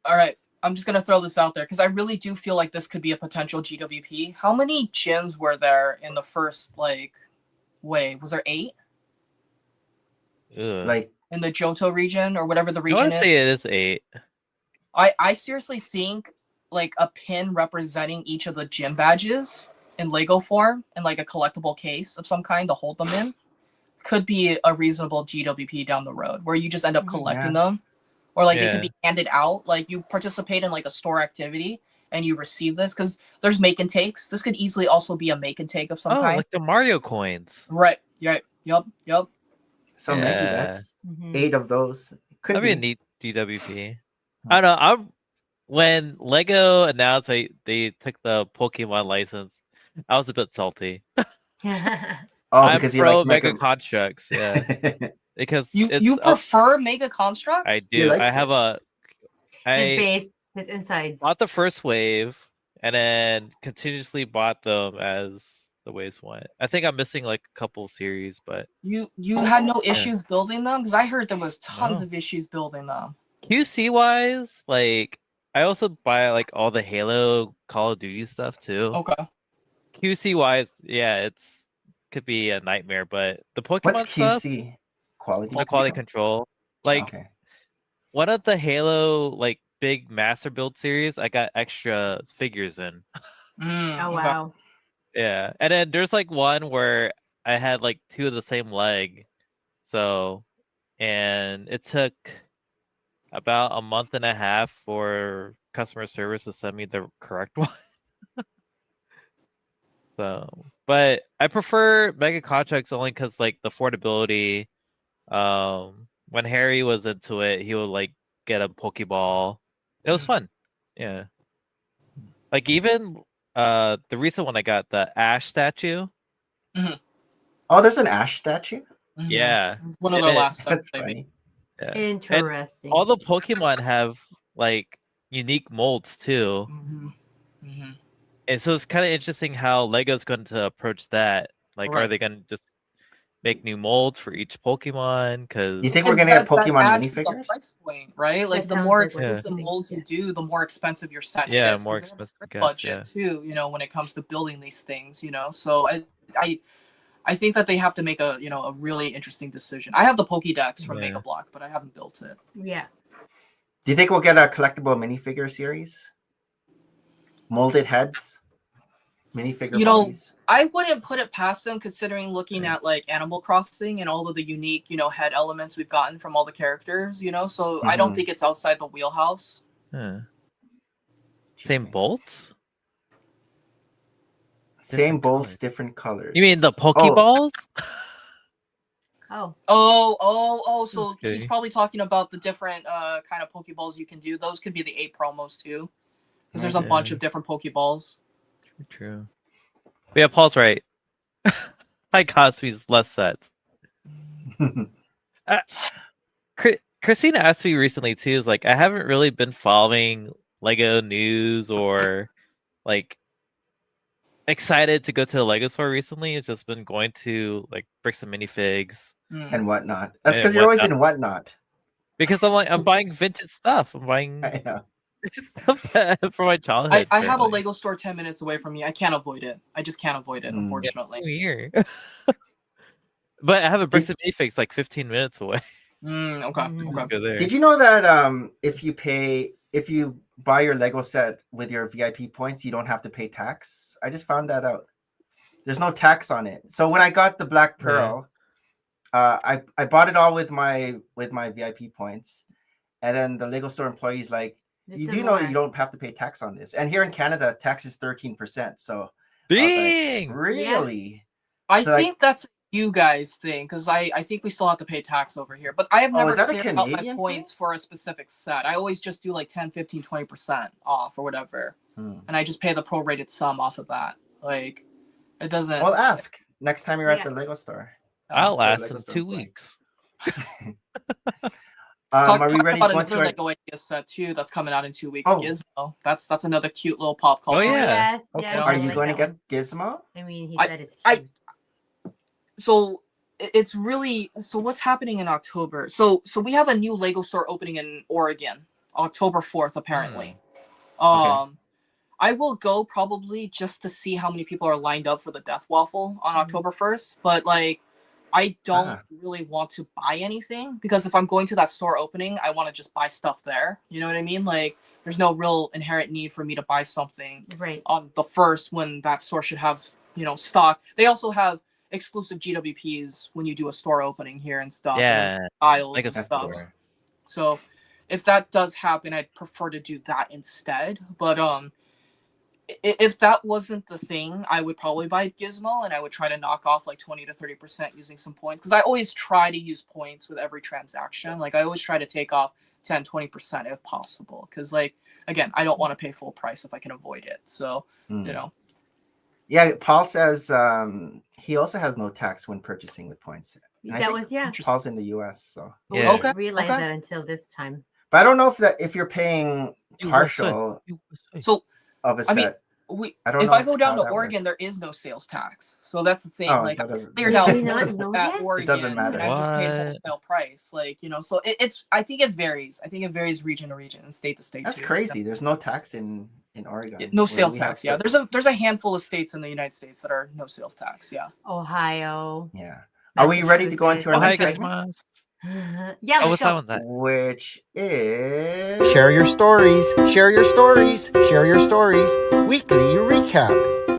All right. I'm just going to throw this out there because I really do feel like this could be a potential GWP. How many gyms were there in the first like wave? Was there 8? Like in the Johto region or whatever the region is? I want to say it is 8. I seriously think like a pin representing each of the gym badges in Lego form and like a collectible case of some kind to hold them in could be a reasonable GWP down the road where you just end up collecting them, or like they could be handed out. Like you participate in like a store activity and you receive this because there's make and takes. This could easily also be a make and take of some kind. Like the Mario coins. Right. Yep. So maybe that's 8 of those. That'd be a neat GWP. I don't know. when Lego announced they took the Pokemon license, I was a bit salty. I'm because you pro like Mega Constructs, yeah. Because you prefer Mega Constructs? I do. I have his base, his insides. Bought the first wave and then continuously bought them as the waves went. I think I'm missing like a couple series, but you had no issues building them? Because I heard there was tons of issues building them. QC wise, like I also buy like all the Halo Call of Duty stuff too. Okay. QC wise, yeah, it's could be a nightmare, but the Pokemon What's stuff, QC? Quality control. Like one of the Halo like big master build series, I got extra figures in. Oh wow. Yeah. And then there's like one where I had like 2 of the same leg. So and it took about a month and a half for customer service to send me the correct one. So, but I prefer Mega Contracts only because like the affordability. When Harry was into it, he would like get a Pokeball. It was fun. Yeah. Like even the recent one I got, the Ash statue. Oh, there's an Ash statue? Yeah. It's one of their last sets, funny. Yeah. Interesting. And all the Pokemon have like unique molds too. And so it's kind of interesting how Lego's going to approach that. Like, are they going to just make new molds for each Pokemon? Because you think we're gonna get Pokemon minifigures? Price point, right? Like the more expensive molds you do, the more expensive your set gets. More expensive budget too. You know, when it comes to building these things, you know. So I think that they have to make a a really interesting decision. I have the Pokédex from Mega Block, but I haven't built it. Yeah. Do you think we'll get a collectible minifigure series? Molded heads, minifigure bodies? I wouldn't put it past them, considering looking at like Animal Crossing and all of the unique, head elements we've gotten from all the characters, So I don't think it's outside the wheelhouse. Same bolts? Same bolts, different colors. You mean the Pokeballs? So he's probably talking about the different kind of Pokeballs you can do. Those could be the 8 promos too, because there's a bunch of different Pokeballs. True. But yeah, Paul's right. High cost means less sets. Christina asked me recently too, is like, I haven't really been following Lego news or like excited to go to the Lego store recently. It's just been going to like Bricks and Minifigs and whatnot. That's because you're always in whatnot. Because I'm buying vintage stuff. I'm buying stuff for my childhood. I have a Lego store 10 minutes away from me. I can't avoid it. I just can't avoid it, unfortunately. Weird. But I have a Bricks and Minifigs like 15 minutes away. Okay. Did you know that if you buy your Lego set with your VIP points, you don't have to pay tax? I just found that out. There's no tax on it. So when I got the Black Pearl, I bought it all with my VIP points, and then the Lego store employee's like, you do know you don't have to pay tax on this. And here in Canada, tax is 13%. So dang, like, really? I think that's you guys thing, because I think we still have to pay tax over here, but I have never cleared out my points for a specific set. I always just do like 10, 15, 20% off or whatever, and I just pay the prorated sum off of that. Like, it doesn't. Well, ask next time you're at the Lego store. I'll ask in 2 weeks. Are we ready about another Lego idea set too that's coming out in 2 weeks? Gizmo. That's another cute little pop culture. Oh yeah. Are you going to get Gizmo? I mean, he said it's cute. So it's really, so what's happening in October? So we have a new Lego store opening in Oregon, October 4th, apparently. I will go probably just to see how many people are lined up for the Death Waffle on October 1st, but like, I don't really want to buy anything, because if I'm going to that store opening, I want to just buy stuff there. You know what I mean? Like, there's no real inherent need for me to buy something on the 1st when that store should have, stock. They also have exclusive GWPs when you do a store opening here and stuff. Yeah. Aisles and stuff. So if that does happen, I'd prefer to do that instead. But if that wasn't the thing, I would probably buy Gizmo, and I would try to knock off like 20 to 30% using some points, because I always try to use points with every transaction. Like, I always try to take off 10-20% if possible, because like again, I don't want to pay full price if I can avoid it. So you know. Yeah, Paul says he also has no tax when purchasing with points. That was Paul's in the US, so we didn't realize that until this time. But I don't know if you're paying partial so of a set. If I go down to Oregon, there is no sales tax, so that's the thing. Like, cleared out at Oregon, it doesn't matter. And I just paid wholesale price. Like, you know, so it's. I think it varies. I think it varies region to region and state to state. That's crazy. There's no tax in Oregon. No sales tax. Yeah, there's a handful of states in the United States that are no sales tax. Yeah. Ohio. Yeah. Are we ready to go into our next segment? Yeah. What's on with that? Which is share your stories, share your stories, share your stories. Weekly recap.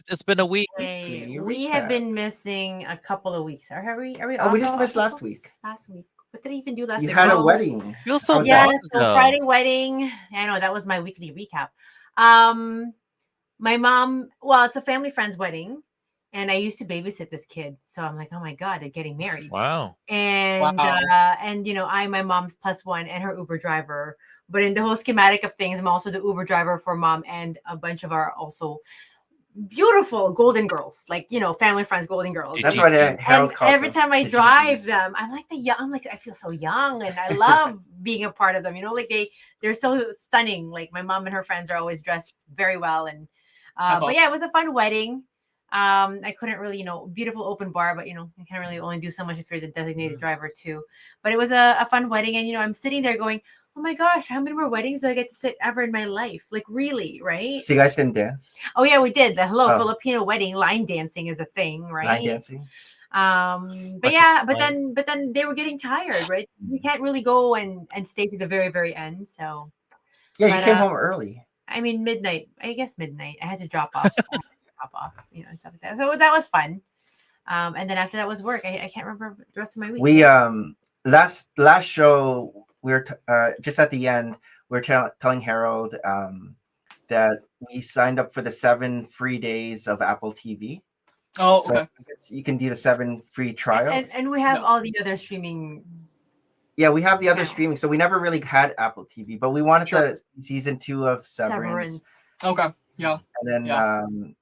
It's been a week. We have been missing a couple of weeks. Are we? Oh, we just missed last week. Last week. What did I even do last week? You had a wedding. Feels so so Friday wedding. I know that was my weekly recap. My mom. Well, it's a family friend's wedding. And I used to babysit this kid. So I'm like, oh my God, they're getting married. Wow. And you know, I'm my mom's +1 and her Uber driver. But in the whole schematic of things, I'm also the Uber driver for mom and a bunch of our also beautiful golden girls, like, you know, family friends, golden girls. That's what Harold calls every time I drive them, I'm like I feel so young and I love being a part of them. You know, like they're so stunning. Like my mom and her friends are always dressed very well. And but yeah, it was a fun wedding. I couldn't really, you know, beautiful open bar, but you know, you can't really only do so much if you're the designated driver too. But it was a fun wedding, and you know, I'm sitting there going, oh my gosh, how many more weddings do I get to sit ever in my life? Like really, right? So you guys didn't dance? Oh yeah, we did. The Filipino wedding, line dancing is a thing, right? Line dancing. But yeah, but then they were getting tired, right? We can't really go and stay to the very, very end. So yeah, you came home early. I mean midnight. I guess midnight. I had to drop off. You know, and stuff like that. So that was fun. And then after that was work. I can't remember the rest of my week. We last show we were just at the end we were telling Harold that we signed up for the 7 free days of Apple TV. Oh, okay. So you can do the 7 free trials, and we have all the other streaming. Yeah, we have the other streaming. So we never really had Apple TV, but we wanted to season 2 of Severance. Okay. Yeah. And then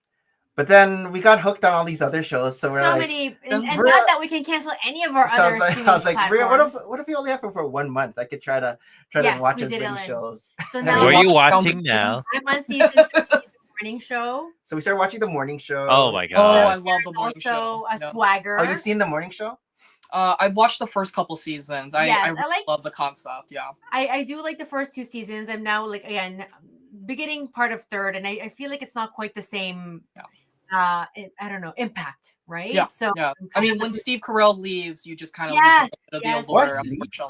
but then we got hooked on all these other shows. So we're like, many, and not that we can cancel any of our other. I was like, Maria, what if we only have it for 1 month? I could try to watch as many shows. So now what are you watching now? I'm on season 3 of the morning show. So we started watching the morning show. Oh my God! Oh, I love the morning show. Also, a swagger. Oh, you've seen the morning show? I've watched the first couple seasons. I really love the concept. Yeah. I do like the first 2 seasons. I'm now like again beginning part of 3rd, and I feel like it's not quite the same. Yeah. I don't know, impact, right? Yeah. So yeah. I mean, when Steve Carell leaves, you just kind of lose a bit of the allure.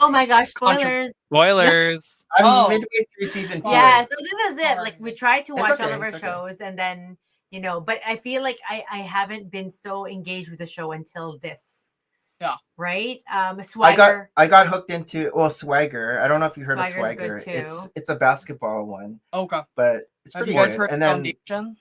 Oh my gosh, spoilers! Spoilers! I'm midway through season 2. Yeah, so this is it. Like we tried to watch all of our shows, and then you know, but I feel like I haven't been so engaged with the show until this. Yeah. Right. Swagger. I got hooked into Swagger. I don't know if you heard of Swagger's Swagger. It's a basketball one. Okay. But it's pretty good. Have you guys heard of Foundation?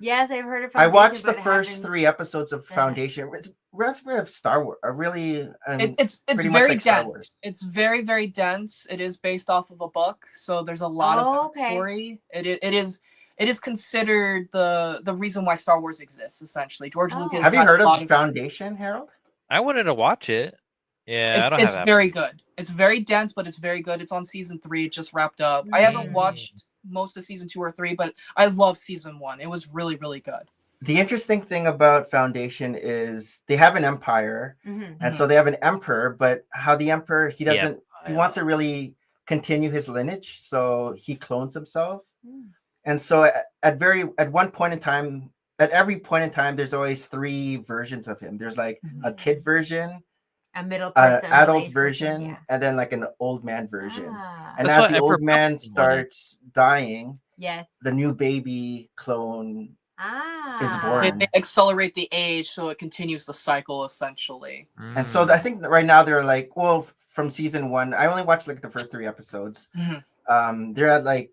Yes, I've heard of Foundation. I watched the first 3 episodes of Foundation. Rest of Star Wars. It's very dense. It's very, very dense. It is based off of a book, so there's a lot of backstory. It is considered the reason why Star Wars exists. Essentially, George Lucas. Have you heard of Foundation, Harold? I wanted to watch it. Yeah, it's very good. It's very dense, but it's very good. It's on season 3. It just wrapped up. I haven't watched most of season 2 or 3, but I love season 1. It was really, really good. The interesting thing about Foundation is they have an empire, and so they have an emperor. But how the emperor he wants to really continue his lineage, so he clones himself. And so at one point in time, at every point in time, there's always 3 versions of him. There's like a kid version, a middle person, adult version, and then like an old man version. And as the old man starts dying, the new baby clone is born. They accelerate the age so it continues the cycle essentially. And so I think right now they're like, from season 1, I only watched like the first 3 episodes. They're at like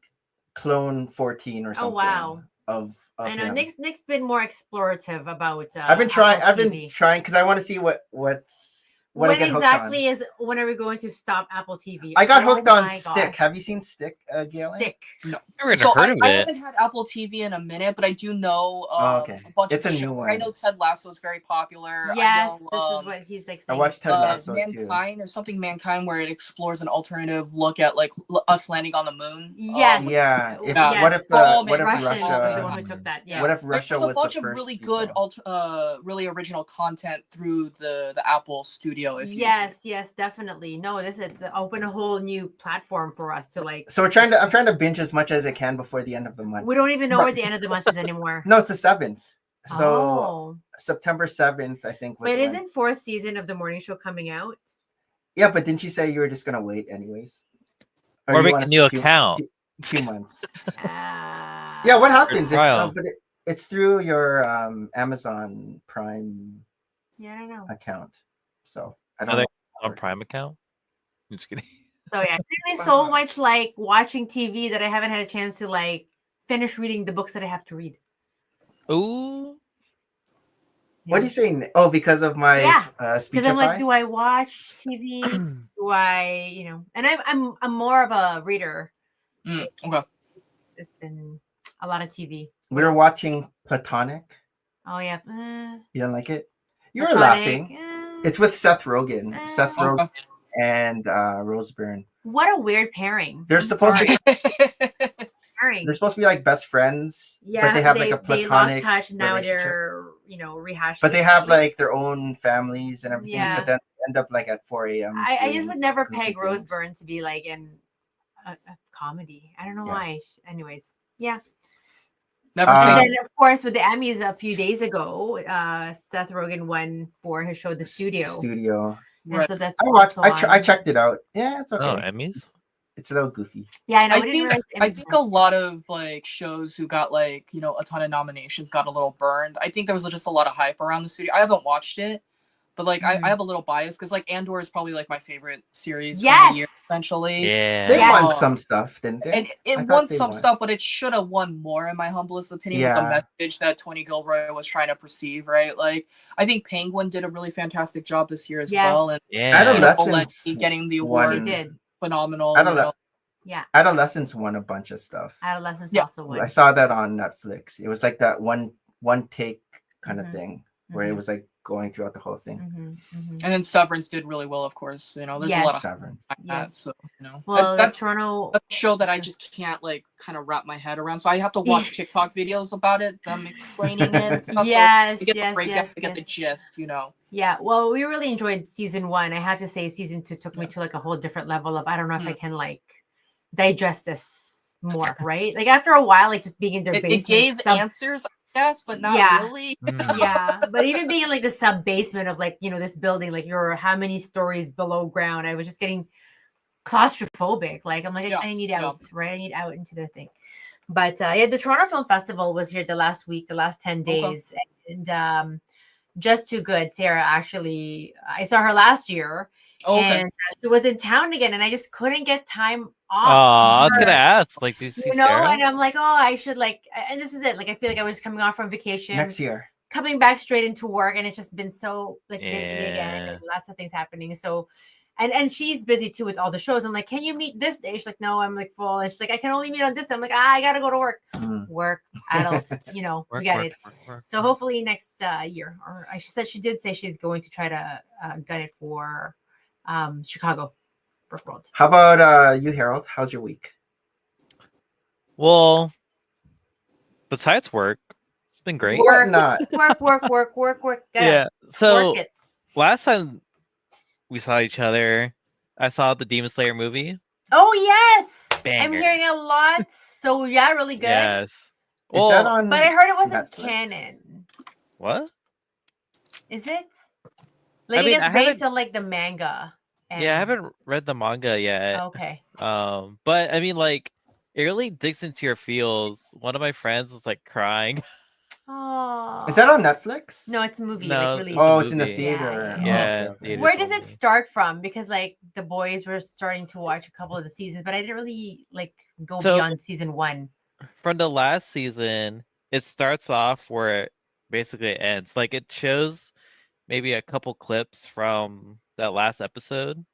clone 14 or something. Oh wow! Of I know Nick's been more explorative about. I've been trying because I want to see what I When get hooked on. exactly is when are we going to stop Apple TV? I got Oh hooked on my Stick. gosh. Have you seen Stick, Galen? Stick. No. Never So heard of I it. haven't had Apple TV in a minute, but I do know Okay. a bunch It's of a the new shows. one. I know Ted Lasso is very popular. Yes, I know this is what he's like I saying. watched Ted Lasso too. Mankind or something Mankind where it explores an alternative look at like us landing on the moon. Yes. Yeah. If, Yeah. What if Oh, what if Russian was the Russia? one who took that. Yeah. What if Russia There's a was bunch the of first really people? good, really original content through the Apple Studio. Yes, definitely. No, it's open a whole new platform for us to like. So I'm trying to binge as much as I can before the end of the month. We don't even know where the end of the month is anymore. No, it's the 7th. So September 7th, I think. But isn't 4th season of the morning show coming out? Yeah, but didn't you say you were just gonna wait anyways? Or you make want a new account. 2 months. Yeah, Yeah, what happens if? Trial. But it's through your Amazon Prime I don't know. account. So I don't know. On Prime account. I'm just kidding. So yeah, really so much like watching TV that I haven't had a chance to like finish reading the books that I have to read. Ooh. What are you saying? Oh, because of my Because Speechify? I'm like, do I watch TV? Do I, And I'm more of a reader. Okay. It's been a lot of TV. We were watching Platonic. Oh yeah. You don't like it? You were Platonic, laughing. It's with Seth Rogen. Seth Rogen and Rose Byrne. What a weird pairing. They're supposed to be pairing. they're supposed to be like best friends. Yeah, but they have like a platonic they lost touch. Now relationship. they're rehashing. But they have like their own families and everything. Yeah. But then end up like at 4 a.m. I just would never goofy peg Rose things. Byrne to be like in a comedy. I don't know Yeah. why. Anyways, yeah. Never And seen then of course with the Emmys a few days ago, Seth Rogen won for his show The Studio. Studio. And so that's I watched. also I on. checked it out. Yeah, it's okay. Oh, Emmys. It's a little goofy. Yeah, I know. I think a lot of like shows who got like a ton of nominations got a little burned. I think there was just a lot of hype around the studio. I haven't watched it, but like I have a little bias because like Andor is probably like my favorite series from the year essentially. Yeah. They Yes. won some stuff, didn't they? And it won some stuff, but it should have won more, in my humblest opinion, with the message that Tony Gilroy was trying to perceive, right? Like, I think Penguin did a really fantastic job this year as well. And Adolescence getting the award, did phenomenal. Yeah. Adolescence won a bunch of stuff. Adolescence also won. I saw that on Netflix. It was like that one take kind of thing where it was like going throughout the whole thing. And then Severance did really well, of course. There's a lot of Severance. That, so well, that's Toronto a show that I just can't like kind of wrap my head around. So I have to watch TikTok videos about it, them explaining it. Yes, so get the gist, Yeah, well, we really enjoyed season 1. I have to say, season 2 took me to like a whole different level of I don't know if I can like digest this more, right? Like after a while, like just being in their basement. It gave answers, I guess, but not really. Yeah, but even being in like the sub basement of like this building, like you're how many stories below ground? I was just getting claustrophobic. Like I'm like I need out, right? I need out into the thing. But the Toronto Film Festival was here the last 10 days, and just too good. Sarah actually, I saw her last year. And she was in town again, and I just couldn't get time off. I was gonna ask, like, do you see Sarah? And I'm like, I should like, and this is it. Like, I feel like I was coming off from vacation next year, coming back straight into work, and it's just been so like busy again, and lots of things happening. So, and she's busy too with all the shows. I'm like, can you meet this day? She's like, no, I'm like full. And she's like, I can only meet on this. I'm like, I gotta go to work. Work, adult, we got it. So hopefully next year, or she did say she's going to try to gut it for Chicago Brook World. How about you, Harold? How's your week? Well, besides work, it's been great. Work. Yeah. So last time we saw each other, I saw the Demon Slayer movie. Oh yes, Banger. I'm hearing a lot. So yeah, really good. Yes. Well, is that on? But I heard it wasn't Netflix? canon. What? Is it? Like it's based on like the manga. Yeah, I haven't read the manga yet. Okay. But I mean, like, it really digs into your feels. One of my friends was like crying. Oh. Is that on Netflix? No, it's a movie. No, like, it's in the theater. Yeah. Where does it start from? Because like the boys were starting to watch a couple of the seasons, but I didn't really like go beyond season 1. From the last season, it starts off where it basically ends. Like it shows maybe a couple clips from that last episode,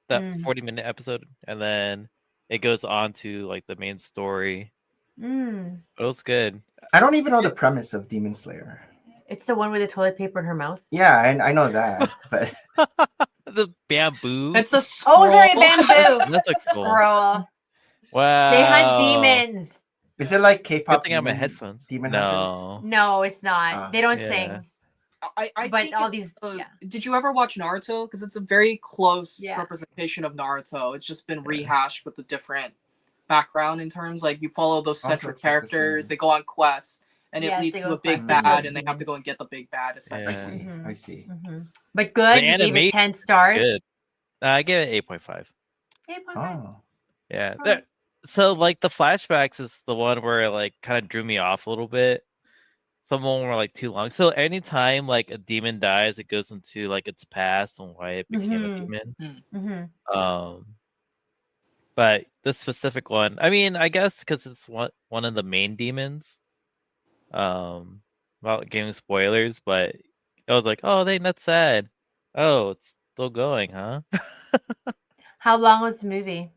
that 40-minute episode, and then it goes on to like the main story. It was good. I don't even know the premise of Demon Slayer. It's the one with the toilet paper in her mouth. Yeah, I know that, but the bamboo. It's a scroll. Oh, sorry, bamboo. That's like cool. Scroll. Wow. They hunt demons. is it like K-pop? Good thing I have my headphones. Demon No. No, it's not. They don't sing. I but think all these. Did you ever watch Naruto? Because it's a very close Yeah. representation of Naruto. It's just been rehashed with a different background in terms like you follow those Also, central it's like the characters. same. They go on quests, and Yes, it leads they to go a big quests. bad, and they have to go and get the big bad. Essentially. I see. But good. The You gave it animation 10 stars. Good. I give it 8.5. 8.5. Oh, Yeah. Oh. So like the flashbacks is the one where it, like kind of drew me off a little bit. Some of them were like too long. So anytime like a demon dies, it goes into like its past and why it became a demon. But this specific one, I mean, I guess because it's one of the main demons. Without giving spoilers, but I was like, oh, dang, that's sad. Oh, it's still going, huh? How long was the movie?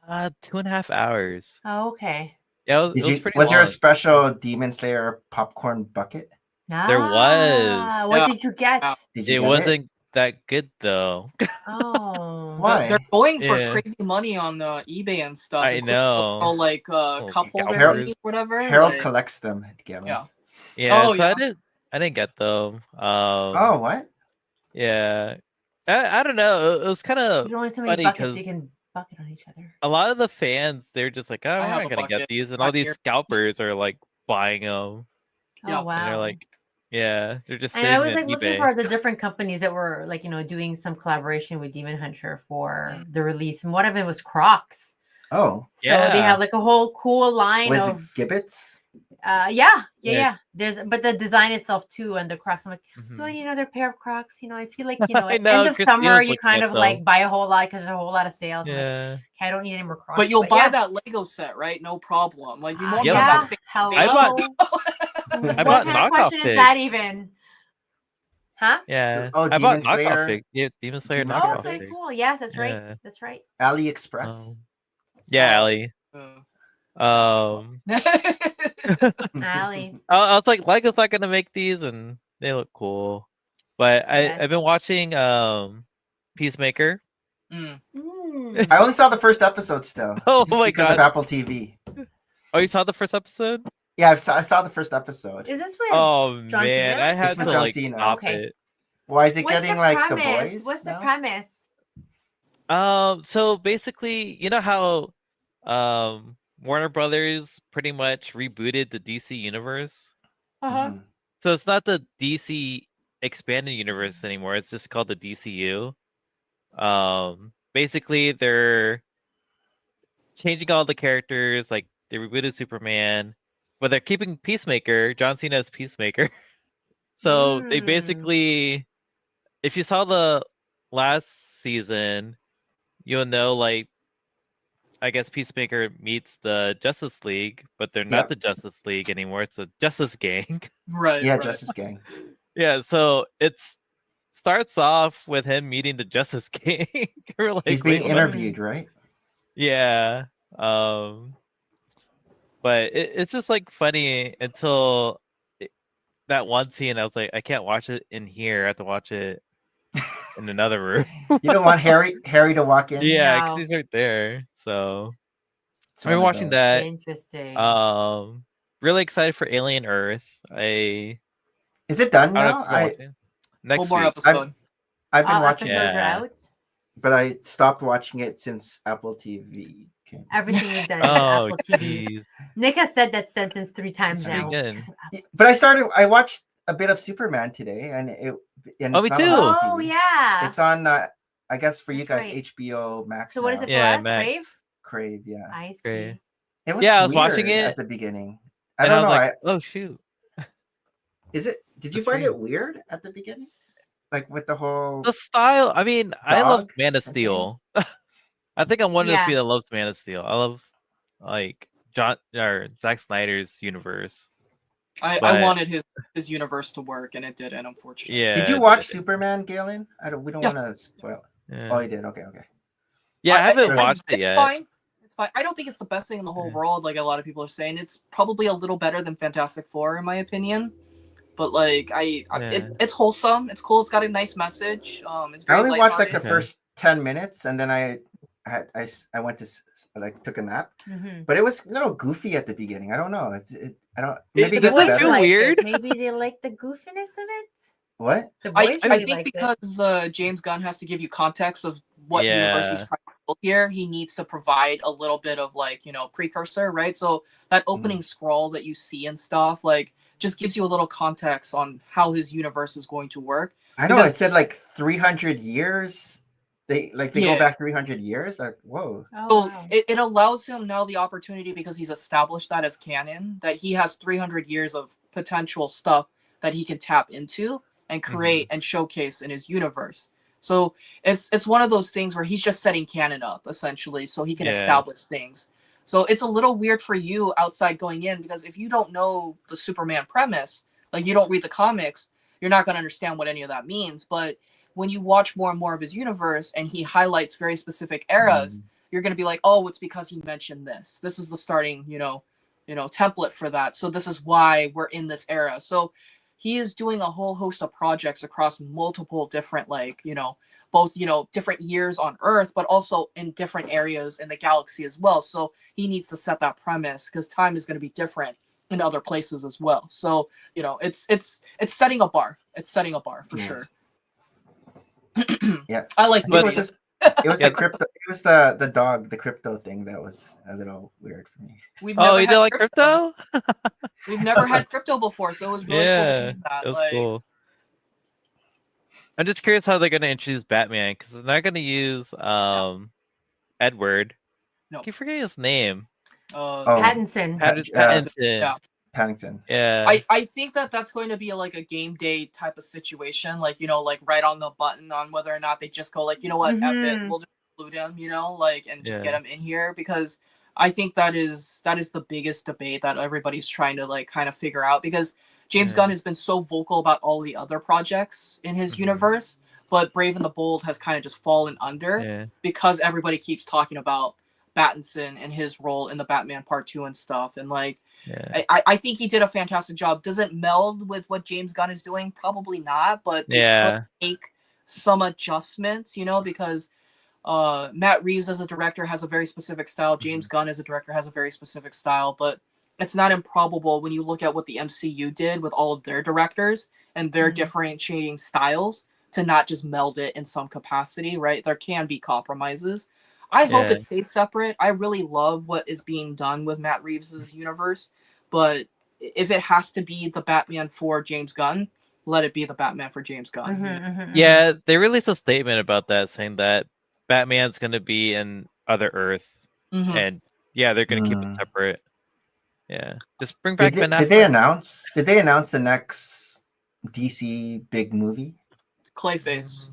2.5 hours. Oh, okay. Yeah, it was pretty was there a long. special Demon Slayer popcorn bucket? There was. What did you get? Did you It get wasn't that good though. Oh. Why? They're going for Yeah. crazy money on the eBay and stuff. I including know. the, like Oh, couple Harold- or whatever. Harold like, collects them, Gavin. Yeah. Yeah, Oh, so yeah. I didn't get them. Oh, what? Yeah. I don't know. It was kind of There's only so many funny buckets because you can bucket on each other. a lot of the fans, they're just like, oh, I we're have not a gonna get bucket these, and right all these here. scalpers are like buying them, Yeah. Oh, wow. and they're like, yeah, they're just And sitting I was at like looking eBay. for the different companies that were like, doing some collaboration with Demon Hunter for the release. And one of it was Crocs. Oh, So they have like a whole cool line with of gibbets? yeah. But the design itself too, and the Crocs. I'm like, Mhm. do I need another pair of Crocs? I feel like, I at know, end of Christine summer, was you looking kind at of like them. buy a whole lot because there's a whole lot of sales. I'm like, Yeah. okay, I don't need any more Crocs. But you'll buy yeah. that Lego set, right? No problem. Like you want Yeah. that thing. Hello. I bought what bought kind of knockoff question is that figs. even? Huh? Yeah. Oh, I bought Demon Slayer? knockoff fig. Yeah, Demon Slayer Demon Oh, Slayer knockoff okay, figs. cool. Yes, that's right. Yeah. That's right. AliExpress? Yeah, Oh. Allie. Allie. I was like, Lego's not gonna make these, and they look cool. But Yes. I've been watching Peacemaker. Mm. I only saw the first episode still. Oh just my because of God. Apple TV. Oh, you saw the first episode? Yeah, I saw the first episode. Is this with Oh John man, Cena? I had It's with to John like Cena. stop Okay. it. Why is it What's getting the like the premise? boys? What's the now? premise? So basically, you know how Warner Brothers pretty much rebooted the DC universe? Mhm. So it's not the DC expanded universe anymore. It's just called the DCU. Basically they're changing all the characters, like they rebooted Superman, but they're keeping Peacemaker, John Cena as Peacemaker. So they basically, if you saw the last season, you'll know, like, I guess Peacemaker meets the Justice League, but they're not the Justice League anymore. It's a Justice Gang. Right. Yeah, right. Justice Gang. Yeah, so it's starts off with him meeting the Justice Gang. We're like, He's being wait, what? interviewed, right? Yeah. But it's just like funny until that one scene. I was like, I can't watch it in here. I have to watch it in another room. You don't want Harry to walk in? Yeah, because No. he's right there. So It's I've been one of watching those. that. Interesting. Really excited for Alien Earth. Is it done I don't now? know if you're watching. Next One more week. episode. I've been All watching episodes it, are Yeah. out. but I stopped watching it since Apple TV came. Everything is done on Oh, Apple TV. jeez. Nick has said that sentence 3 times It's pretty now. good. because of Apple. But I watched a bit of Superman today, and Oh, me it's not too. on Apple Oh, TV. yeah. It's on I guess for you That's guys, right. HBO Max. So what is now. it for Yeah, us, Max. Crave? Crave, yeah. I see. Great. It was Yeah, I was watching weird it, at the beginning. I And don't I was know. like, oh shoot. Did you the find it stream. weird at the beginning? Like with the whole The style. I mean, I love Dog Man of thing? Steel. I think I'm one of the Yeah. few that loves Man of Steel. I love like Zack Snyder's universe. I wanted his universe to work, and it didn't, unfortunately. Yeah. Did you watch Superman, Galen? We don't want to spoil. Yeah. Oh, you did. Okay. Yeah, I haven't watched it yet. Fine. It's fine. I don't think it's the best thing in the whole world, like a lot of people are saying. It's probably a little better than Fantastic Four, in my opinion. But like, it's wholesome. It's cool. It's got a nice message. It's very I only watched like the lighthearted. first 10 minutes, and then I went to took a nap. But it was a little goofy at the beginning. I don't know. I don't. Maybe does it feel weird? Maybe they like the goofiness of it. What? I think because James Gunn has to give you context of what universe he's trying to build here, he needs to provide a little bit of precursor, right? So that opening scroll that you see and stuff, just gives you a little context on how his universe is going to work. I know it said 300 years. They go back 300 years. Like, whoa. So it allows him now the opportunity, because he's established that as canon, that he has 300 years of potential stuff that he can tap into and create and showcase in his universe. So it's one of those things where he's just setting canon up, essentially, so he can establish things. So it's a little weird for you outside going in, because if you don't know the Superman premise, you don't read the comics, you're not going to understand what any of that means. But when you watch more and more of his universe and he highlights very specific eras, you're going to be like, oh, it's because he mentioned this. This is the starting, template for that. So this is why we're in this era. So he is doing a whole host of projects across multiple different, both, different years on Earth, but also in different areas in the galaxy as well. So he needs to set that premise, because time is going to be different in other places as well. So, it's setting a bar. It's setting a bar for sure. Yeah, I like movies. It was the crypto. It was the dog, the crypto thing that was a little weird for me. You did like crypto? We've never had crypto before, so it was really cool to see that. It was cool. I'm just curious how they're going to introduce Batman, because they're not going to use Edward. No. I keep forgetting his name. Pattinson. Pattinson. Paddington. Yeah. I think that's going to be a game day type of situation, right on the button on whether or not they just go you know what, F it, we'll just include him, and just get him in here, because I think that is the biggest debate that everybody's trying to kind of figure out, because James Gunn has been so vocal about all the other projects in his universe, but Brave and the Bold has kind of just fallen under because everybody keeps talking about Pattinson and his role in the Batman Part 2 and stuff, and I think he did a fantastic job. Does it meld with what James Gunn is doing? Probably not, but they could make some adjustments, because Matt Reeves as a director has a very specific style. James Gunn as a director has a very specific style, but it's not improbable when you look at what the MCU did with all of their directors and their differentiating styles to not just meld it in some capacity, right? There can be compromises. I hope it stays separate. I really love what is being done with Matt Reeves' universe, but if it has to be the Batman for James Gunn, let it be the Batman for James Gunn. Yeah, they released a statement about that, saying that Batman's going to be in Other Earth, and they're going to keep it separate. Yeah, just bring back Ben Affleck. Did they announce the next DC big movie? Clayface.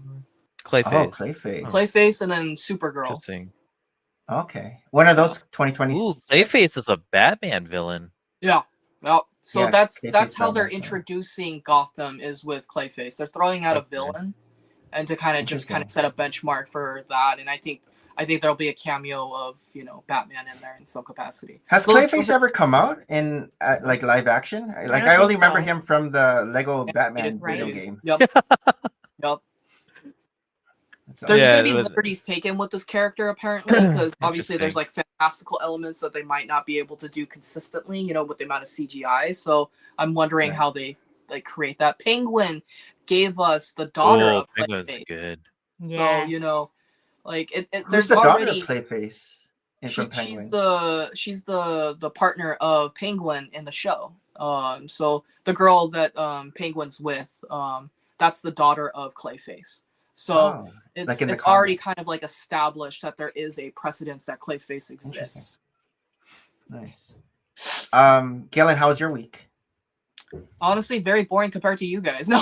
Clayface, and then Supergirl. Interesting. Okay, when are those? 2020. Ooh, Clayface is a Batman villain. Yeah. Well, so that's Clayface how they're introducing Gotham, is with Clayface. They're throwing out a villain, and to kind of set a benchmark for that. And I think there'll be a cameo of Batman in there in some capacity. Has Clayface ever come out in live action? I only remember him from the Lego Batman video game. Yep. There's going to be liberties taken with this character, apparently, because obviously there's fantastical elements that they might not be able to do consistently, with the amount of CGI. So I'm wondering how they create that. Penguin gave us the daughter of Penguin's Clayface. good. Yeah. So Who's there's the already daughter of Clayface? She's the partner of Penguin in the show. So the girl that Penguin's with, that's the daughter of Clayface. So it's already kind of established that there is a precedence that Clayface exists. Nice. Galen, how was your week? Honestly, very boring compared to you guys. No.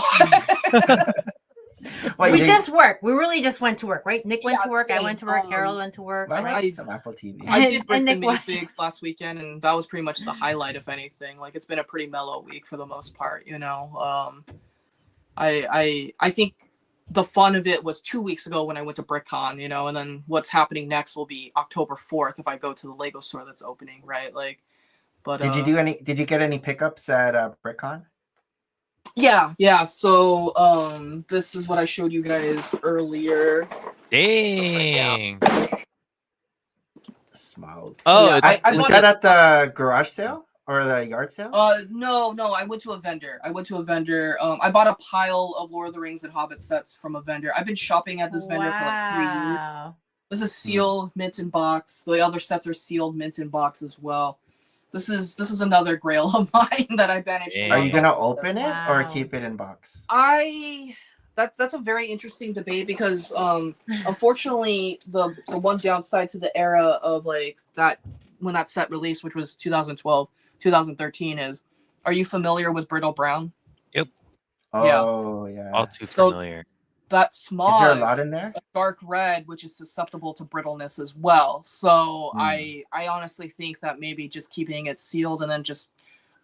Well, we just work. We really just went to work, right? Nick went to work. Same. I went to work. Carol went to work. I Right? watched some Apple TV. I did bricks Nick and minifigs last weekend, and that was pretty much the highlight, if anything. Like, it's been a pretty mellow week for the most part, you know. I think the fun of it was 2 weeks ago when I went to BrickCon, you know, and then what's happening next will be October 4th if I go to the Lego store that's opening, right? Like, but did you get any pickups at BrickCon? Yeah. So this is what I showed you guys earlier. Dang. Smiled. Oh, So, yeah, I was that at the garage sale or the yard sale? No. I went to a vendor. I bought a pile of Lord of the Rings and Hobbit sets from a vendor. I've been shopping at this vendor for like 3 years. This is sealed, mint in box. The other sets are sealed, mint in box as well. This is another grail of mine that I banished. Are you gonna open it or keep it in box? That's a very interesting debate because unfortunately the one downside to the era of like that when that set released, which was 2012, 2013, is, are you familiar with Brittle Brown? Yep. Oh yeah. All too familiar. That smog is there a lot in there? is a dark red, which is susceptible to brittleness as well. So I honestly think that maybe just keeping it sealed and then just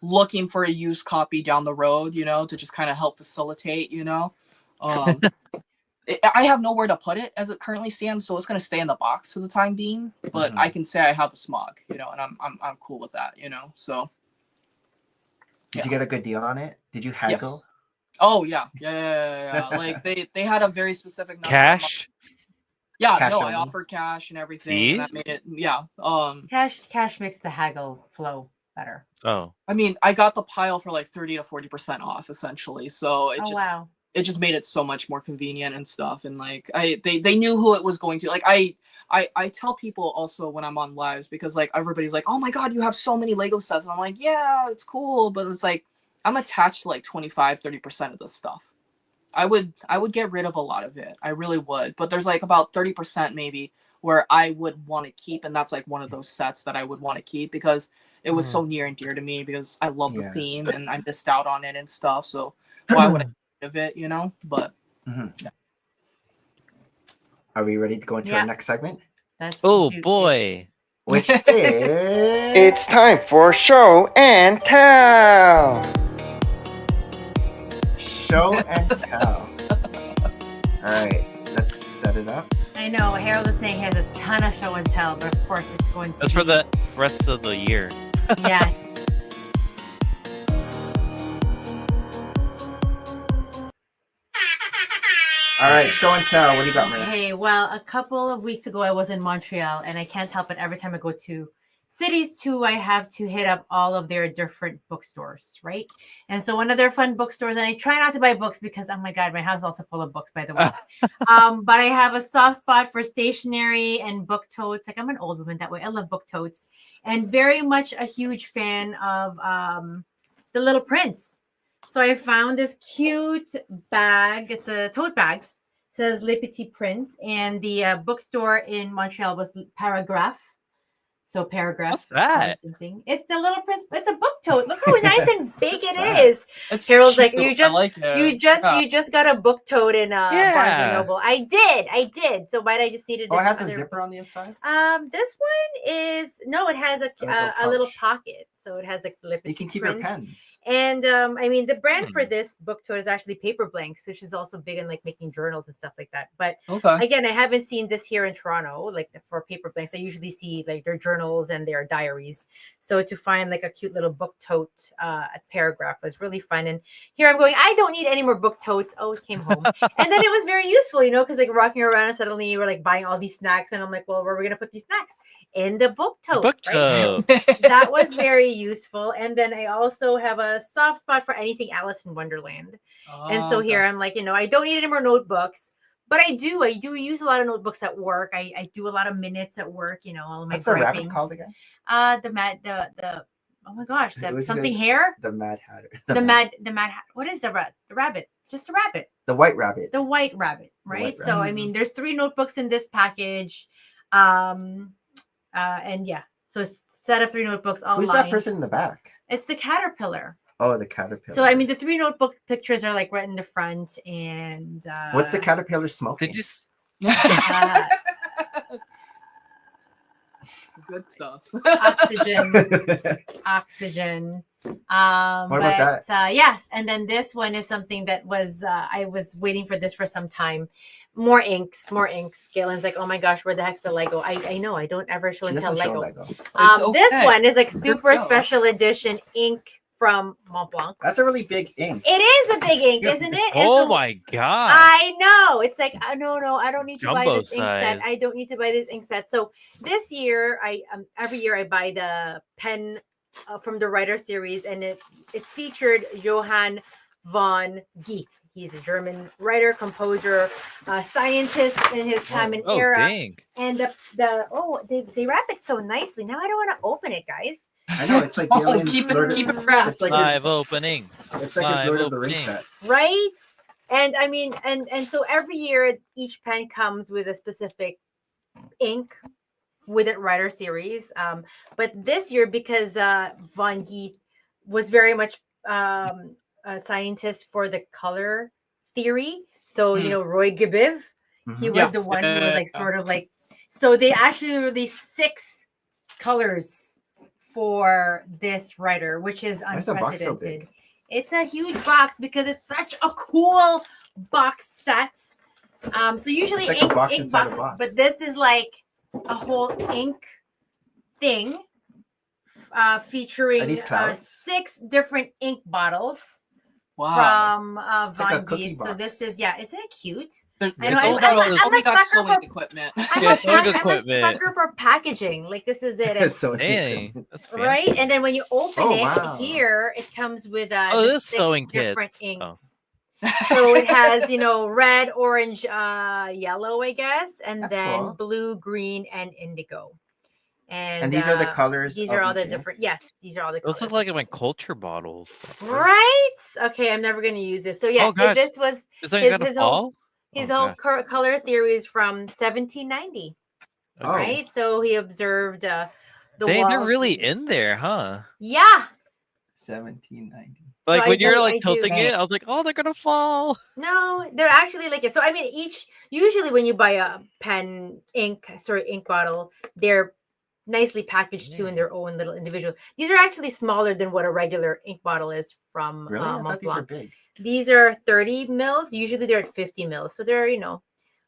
looking for a used copy down the road, you know, to just kind of help facilitate, you know. I have nowhere to put it as it currently stands, so it's going to stay in the box for the time being. But I can say I have a smog, you know, and I'm cool with that, you know. So did you get a good deal on it? Did you haggle? Yes. Oh yeah. Like they had a very specific number. Cash? Yeah, Cash no, only? I offered cash and everything. And that made it, Cash makes the haggle flow better. Oh. I mean, I got the pile for like 30 to 40% off essentially. So it just made it so much more convenient and stuff. And like they knew who it was going to. Like I tell people also when I'm on lives, because like everybody's like, oh my god, you have so many Lego sets. And I'm like, yeah, it's cool, but it's like I'm attached to like 25-30% of this stuff. I would get rid of a lot of it. I really would. But there's like about 30% maybe where I would want to keep, and that's like one of those sets that I would want to keep because it was so near and dear to me because I love the theme and I missed out on it and stuff. So why would I get rid of it, you know? But yeah. Are we ready to go into our next segment? Oh boy. Which is it's time for show and tell. Show and tell. All right, let's set it up. I know Harold was saying he has a ton of show and tell, but of course it's going to. That's for the rest of the year. Yes. All right, show and tell. What do you got, Maria? Hey, well, a couple of weeks ago I was in Montreal, and I can't help it. Every time I go to cities too, I have to hit up all of their different bookstores, right? And so one of their fun bookstores, and I try not to buy books because, oh my God, my house is also full of books, by the way. But I have a soft spot for stationery and book totes. Like I'm an old woman that way. I love book totes, and very much a huge fan of The Little Prince. So I found this cute bag. It's a tote bag. It says Le Petit Prince, and the bookstore in Montreal was Paragraph. So Paragraph. What's that? It's the Little Prince. It's a book tote. Look how nice and big it is. It's Carol's cute. like, you just got a book tote in Barnes and Noble. I did. So but I just needed. Oh, it has a zipper on the inside. This one is it has a little pocket. So it has like the You can keep your pens. And I mean, the brand for this book tote is actually Paper Blanks, which is also big in like making journals and stuff like that. But again, I haven't seen this here in Toronto, like for Paper Blanks. I usually see like their journals and their diaries. So to find like a cute little book tote at Paragraph was really fun. And here I'm going, I don't need any more book totes. Oh, it came home. And then it was very useful, you know, because like walking around and suddenly you were like buying all these snacks. And I'm like, well, where are we going to put these snacks? In the book tote. That was very useful. And then I also have a soft spot for anything Alice in Wonderland. And so here I'm like, you know, I don't need any more notebooks, but I do use a lot of notebooks at work. I do a lot of minutes at work, you know, all of my What's the rabbit called again? The oh my gosh, something hair? The Mad Hatter. The Mad what is the rabbit? Just a rabbit. The White Rabbit. The White Rabbit, right? So I mean there's 3 notebooks in this package. And yeah, so set of 3 notebooks all Who's that person in the back? It's the caterpillar. Oh, the caterpillar. So I mean, the 3 notebook pictures are like right in the front, and what's the caterpillar smoking? Did you? Good stuff. Oxygen. What about that? Yes, and then this one is something that was I was waiting for this for some time. More inks. Galen's like, oh my gosh, where the heck's the Lego? I know, I don't ever show and tell Lego. This one is like super special edition ink from Montblanc. That's a really big ink. It is a big ink, isn't it? Oh my god! I know. It's like no, I don't need to buy Jumbo this ink set. I don't need to buy this ink set. So this year, I every year I buy the pen from the writer series, and it featured Johann von Geeth. He's a German writer, composer, scientist in his time and era. Dang. And they wrap it so nicely. Now I don't want to open it, guys. I know, it's like keep it wrapped. It's like Live opening. It's like his Lord of the Rings set. Right? And I mean, and so every year each pen comes with a specific ink with it writer series. But this year, because von Geeth was very much a scientist for the color theory. So, you know, Roy Gebiv, he was the one who was like sort of like, so they actually released 6 colors for this writer, which is unprecedented. So it's a huge box because it's such a cool box set. So usually like ink box, but this is like a whole ink thing featuring 6 different ink bottles. Wow. From Von Geeth. So this is isn't it cute? I'm a sucker for packaging. Like this is it. That's so right? And then when you open here, it comes with this 6 sewing different kit. inks. So it has, red, orange, yellow, I guess, and then blue, green, and indigo. And these are the colors. These are all the different. Yes, these are all the colors. Those look like my culture bottles. Right? Okay, I'm never going to use this. So this was his whole color theories from 1790. Right? So he observed the walls. They're really in there, huh? Yeah. 1790. Like so when you're like tilting it, I was like, oh, they're gonna fall. No, they're actually like it. So I mean, usually when you buy a ink bottle, they're nicely packaged too in their own little individual. These are actually smaller than what a regular ink bottle is from really? I thought these are big. These are 30 mils. Usually they're at 50 mils. So they're,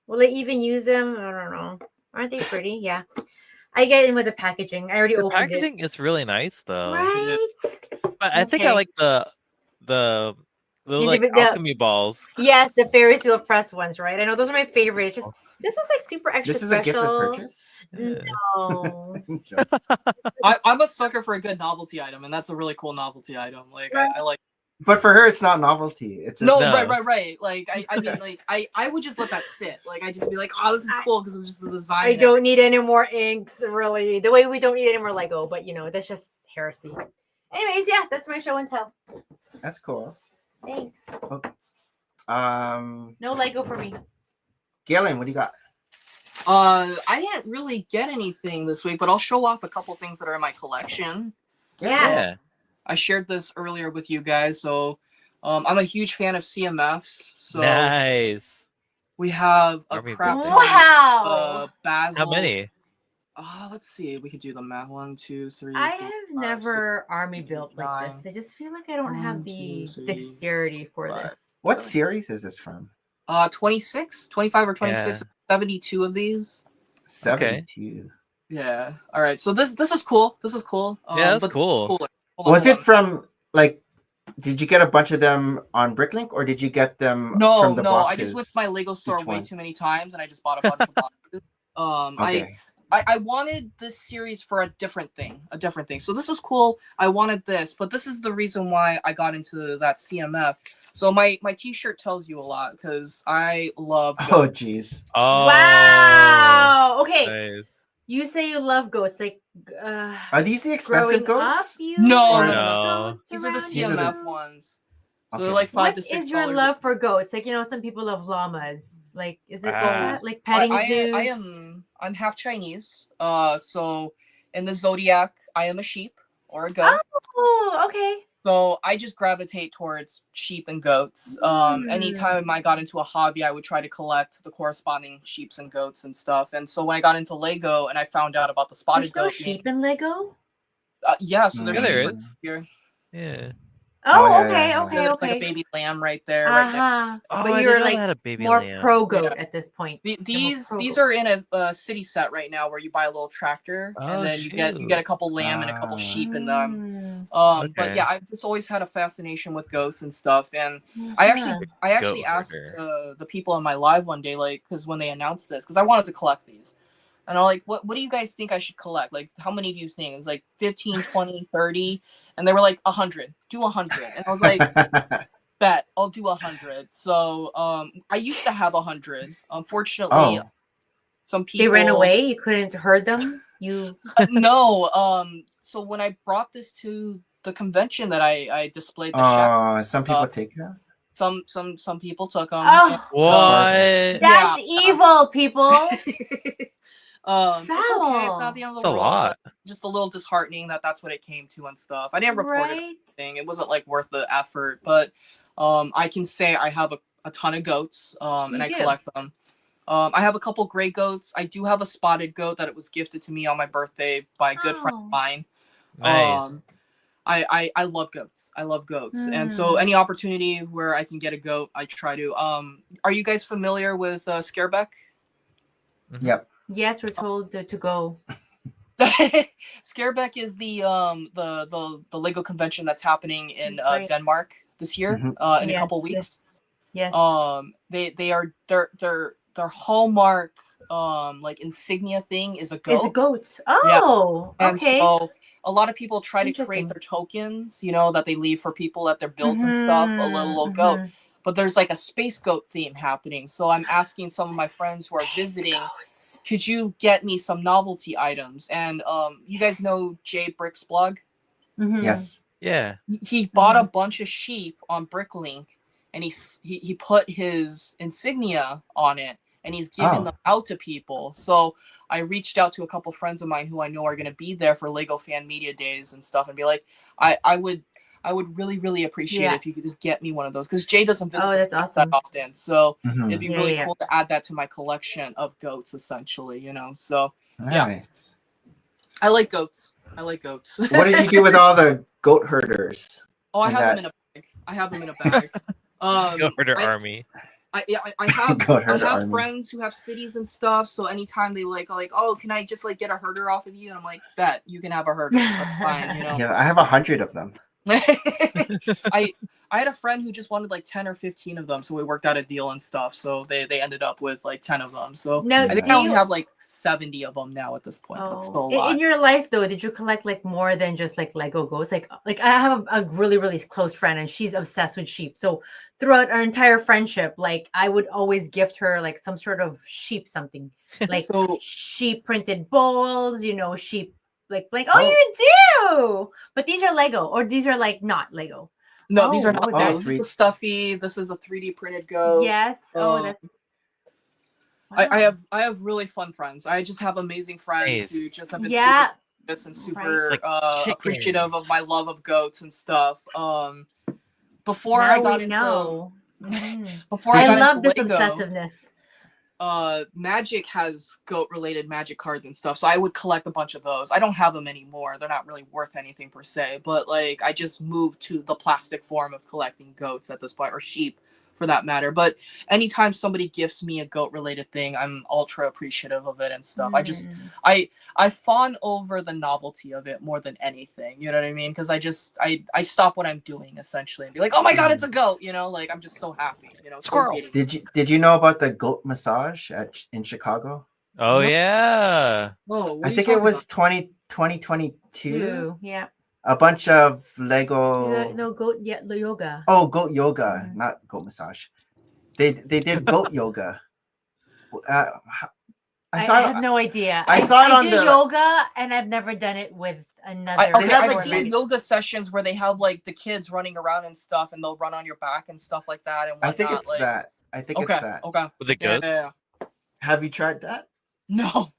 will they even use them? I don't know. Aren't they pretty? Yeah. I get in with the packaging. I already opened it. The packaging is really nice though. Right? But I think I like the like alchemy balls. Yes, the Ferris wheel press ones, right? I know those are my favorite. It's just this was like super extra special. This is a gift of purchase? No. I'm a sucker for a good novelty item, and that's a really cool novelty item. Like I like. But for her, it's not novelty. It's right. Like I mean, like I would just let that sit. Like I just be like, oh, this is cool because it's just the design. I don't need any more inks, really. The way we don't need any more Lego, but that's just heresy. Anyways, that's my show and tell. That's cool. Thanks. Okay. No Lego for me. Galen, what do you got? I didn't really get anything this week, but I'll show off a couple things that are in my collection. Yeah. I shared this earlier with you guys, so I'm a huge fan of CMFs. So nice. We have a crap ton Basil. How many? Let's see. We could do the math. 1, 2, 3. I have never army built like this. I just feel like I don't have the dexterity for this. What series is this from? 26, 25 or 26. 72 of these. 72. Yeah. All right. So this is cool. This is cool. Yeah, that's cool. Was it from like? Did you get a bunch of them on Bricklink, or did you get them from the boxes? I just went to my Lego store way too many times, and I just bought a bunch of boxes. I wanted this series for a different thing. So this is cool. I wanted this, but this is the reason why I got into that CMF. So my T-shirt tells you a lot because I love goats. Oh, jeez. Oh, wow. Okay. Nice. You say you love goats. Like, are these the expensive goats? No. These are the CMF ones. So they're like $5 to $6. What is your love for goats? Like, some people love llamas. Like, is it like petting zoos? I'm half Chinese. So in the zodiac, I am a sheep or a goat. Oh, okay. So I just gravitate towards sheep and goats. Anytime I got into a hobby, I would try to collect the corresponding sheeps and goats and stuff. And so when I got into Lego and I found out about the spotted goat, sheep in Lego. Yeah, so there's there sheep is. here. Yeah. Oh, yeah, okay. Like a baby lamb right there, right there. Oh, But I you're didn't know like they had a baby more lamb. pro goat at this point. These are in a city set right now where you buy a little tractor and then you get a couple lamb and a couple sheep in them. But yeah, I've just always had a fascination with goats and stuff. And I actually asked the people in my live one day, like, because when they announced this, because I wanted to collect these. And I'm like, what do you guys think I should collect? Like, how many do you think? It was like 15, 20, 30. And they were like, 100. Do 100. And I was like, bet, I'll do 100. So I used to have 100. Unfortunately, some people... They ran away? You couldn't herd them? No. So when I brought this to the convention that I displayed the shack... some people take them? Some people took them. Oh, what? That's evil, people. It's okay. It's not the end of the world. A lot. Just a little disheartening that's what it came to and stuff. I didn't report anything. It wasn't like worth the effort, but I can say I have a ton of goats, and I collect them. I have a couple gray goats. I do have a spotted goat that it was gifted to me on my birthday by a good friend of mine. Nice. I love goats. I love goats. And so any opportunity where I can get a goat, I try to. Are you guys familiar with Scarebeck? Yep. Yes, we're told to go. Scarebeck is the Lego convention that's happening in Denmark this year in a couple weeks. Yes. Their hallmark like insignia thing is a goat. It's a goat. Oh, yeah. And okay. so a lot of people try to create their tokens, that they leave for people at their builds and stuff, a little goat. But there's like a space goat theme happening. So I'm asking some of my friends who are visiting, could you get me some novelty items? And you guys know Jay Brick's blog? Yes. Yeah. He bought a bunch of sheep on Bricklink, and he put his insignia on it, and he's giving them out to people. So I reached out to a couple friends of mine who I know are going to be there for Lego Fan Media Days and stuff, and be like, I would really, really appreciate it if you could just get me one of those, because Jay doesn't visit that often. So it'd be really cool to add that to my collection of goats, essentially, So nice. I like goats. What did you do with all the goat herders? Oh, I have them in a bag. Goat herder army. I have friends who have cities and stuff. So anytime they like, oh, can I just like get a herder off of you? And I'm like, bet you can have a herder. That's fine, Yeah, I have 100 of them. I had a friend who just wanted like 10 or 15 of them, so we worked out a deal and stuff. So they ended up with like 10 of them. So I think I only have like 70 of them now at this point. That's still a lot. In your life, though, did you collect like more than just like Lego goats? Like I have a really, really close friend, and she's obsessed with sheep. So throughout our entire friendship, like I would always gift her like some sort of sheep something, like sheep printed bowls, sheep. Like, you do, but these are Lego, or these are like not Lego. No, these are not Lego. This is the stuffy. This is a 3D printed goat. Yes. That's. Wow. I have really fun friends. I just have amazing friends who just have been super appreciative of my love of goats and stuff. Before I got into this Lego, obsessiveness. Magic has goat related magic cards and stuff, so I would collect a bunch of those. I don't have them anymore. They're not really worth anything per se, but like I just moved to the plastic form of collecting goats at this point, or sheep for that matter. But anytime somebody gifts me a goat related thing, I'm ultra appreciative of it and stuff. I fawn over the novelty of it more than anything, you know what I mean? Because I stop what I'm doing essentially and be like, oh my god, it's a goat, like I'm just so happy, Squirrel. Did you know about the goat massage in Chicago? Oh yeah. Oh, I think it was 2022. Yeah. A bunch of Lego. No goat. Yeah, the yoga. Oh, goat yoga, not goat massage. They did goat yoga. I have no idea. I saw it on the yoga, and I've never done it with another. I've seen yoga sessions where they have like the kids running around and stuff, and they'll run on your back and stuff like that. And whatnot. I think it's that. It's that. Okay. With the goats. Have you tried that? No.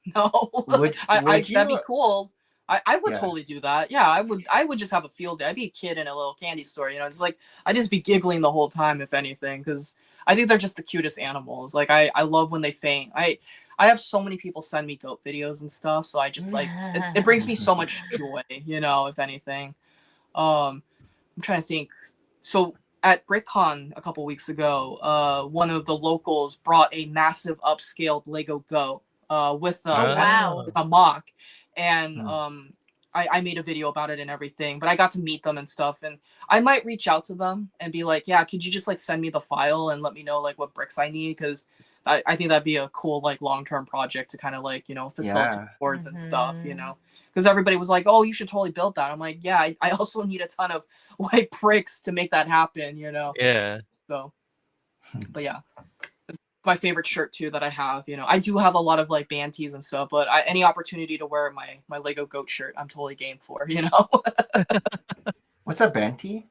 Would that'd be cool. I would totally do that. Yeah, I would just have a field day. I'd be a kid in a little candy store, you know. It's like I'd just be giggling the whole time, if anything, because I think they're just the cutest animals. Like I love when they faint. I have so many people send me goat videos and stuff, so I just like it brings me so much joy, you know, if anything. I'm trying to think. So at BrickCon a couple weeks ago, one of the locals brought a massive upscaled Lego goat with a mock, and I made a video about it and everything. But I got to meet them and stuff, and I might reach out to them and be like, yeah, could you just like send me the file and let me know like what bricks I need, because I think that'd be a cool like long-term project to kind of like, you know, facilitate boards and stuff, you know. Because everybody was like, oh, you should totally build that. I'm like, yeah, I also need a ton of like bricks to make that happen, you know. Yeah. So, but yeah, it's my favorite shirt too that I have. You know, I do have a lot of like band tees and stuff, but any opportunity to wear my Lego goat shirt, I'm totally game for. You know. What's a band tee?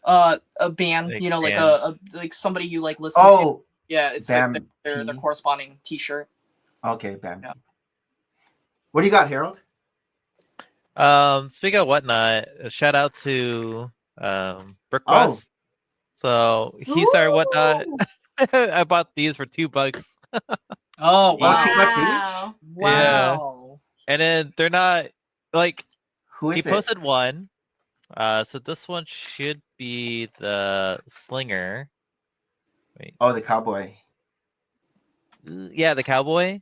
A band, like you know, like band. a like somebody you like listen to. Yeah, it's Bam like their corresponding T-shirt. Okay, bam. Yeah. What do you got, Harold? Speaking of whatnot, a shout out to BrickQuest. So he started whatnot. I bought these for $2. Oh wow! $2 each. Wow. Yeah. And then they're not like Who is he posted one. So this one should be the Slinger. Wait. Oh, the cowboy. Yeah, the cowboy.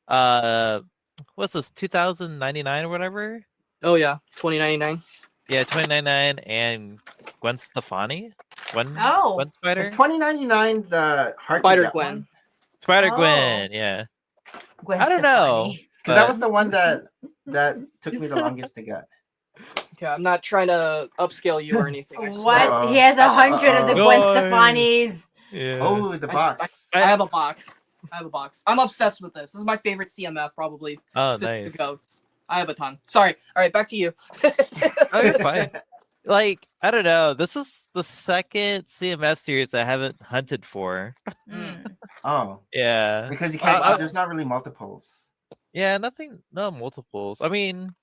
What's this? 2099 or whatever. Oh yeah, 2099. Yeah, 2099 and Gwen Stefani. Gwen Spider. Is 2099 the Heart Spider Gwen? Spider Gwen, yeah. Gwen I don't know. Because that was the one that took me the longest to get. Okay, I'm not trying to upscale you or anything. I swear. What? He has 100 of the Gwen Stefani's. Yeah. Oh, the box. I have a box. I'm obsessed with this. This is my favorite CMF, probably. Oh, nice. Goats. I have a ton. Sorry. All right, back to you. Oh, you're fine. Like, I don't know. This is the second CMF series I haven't hunted for. Oh. Yeah. Because you can't. There's not really multiples. Yeah, no multiples. I mean,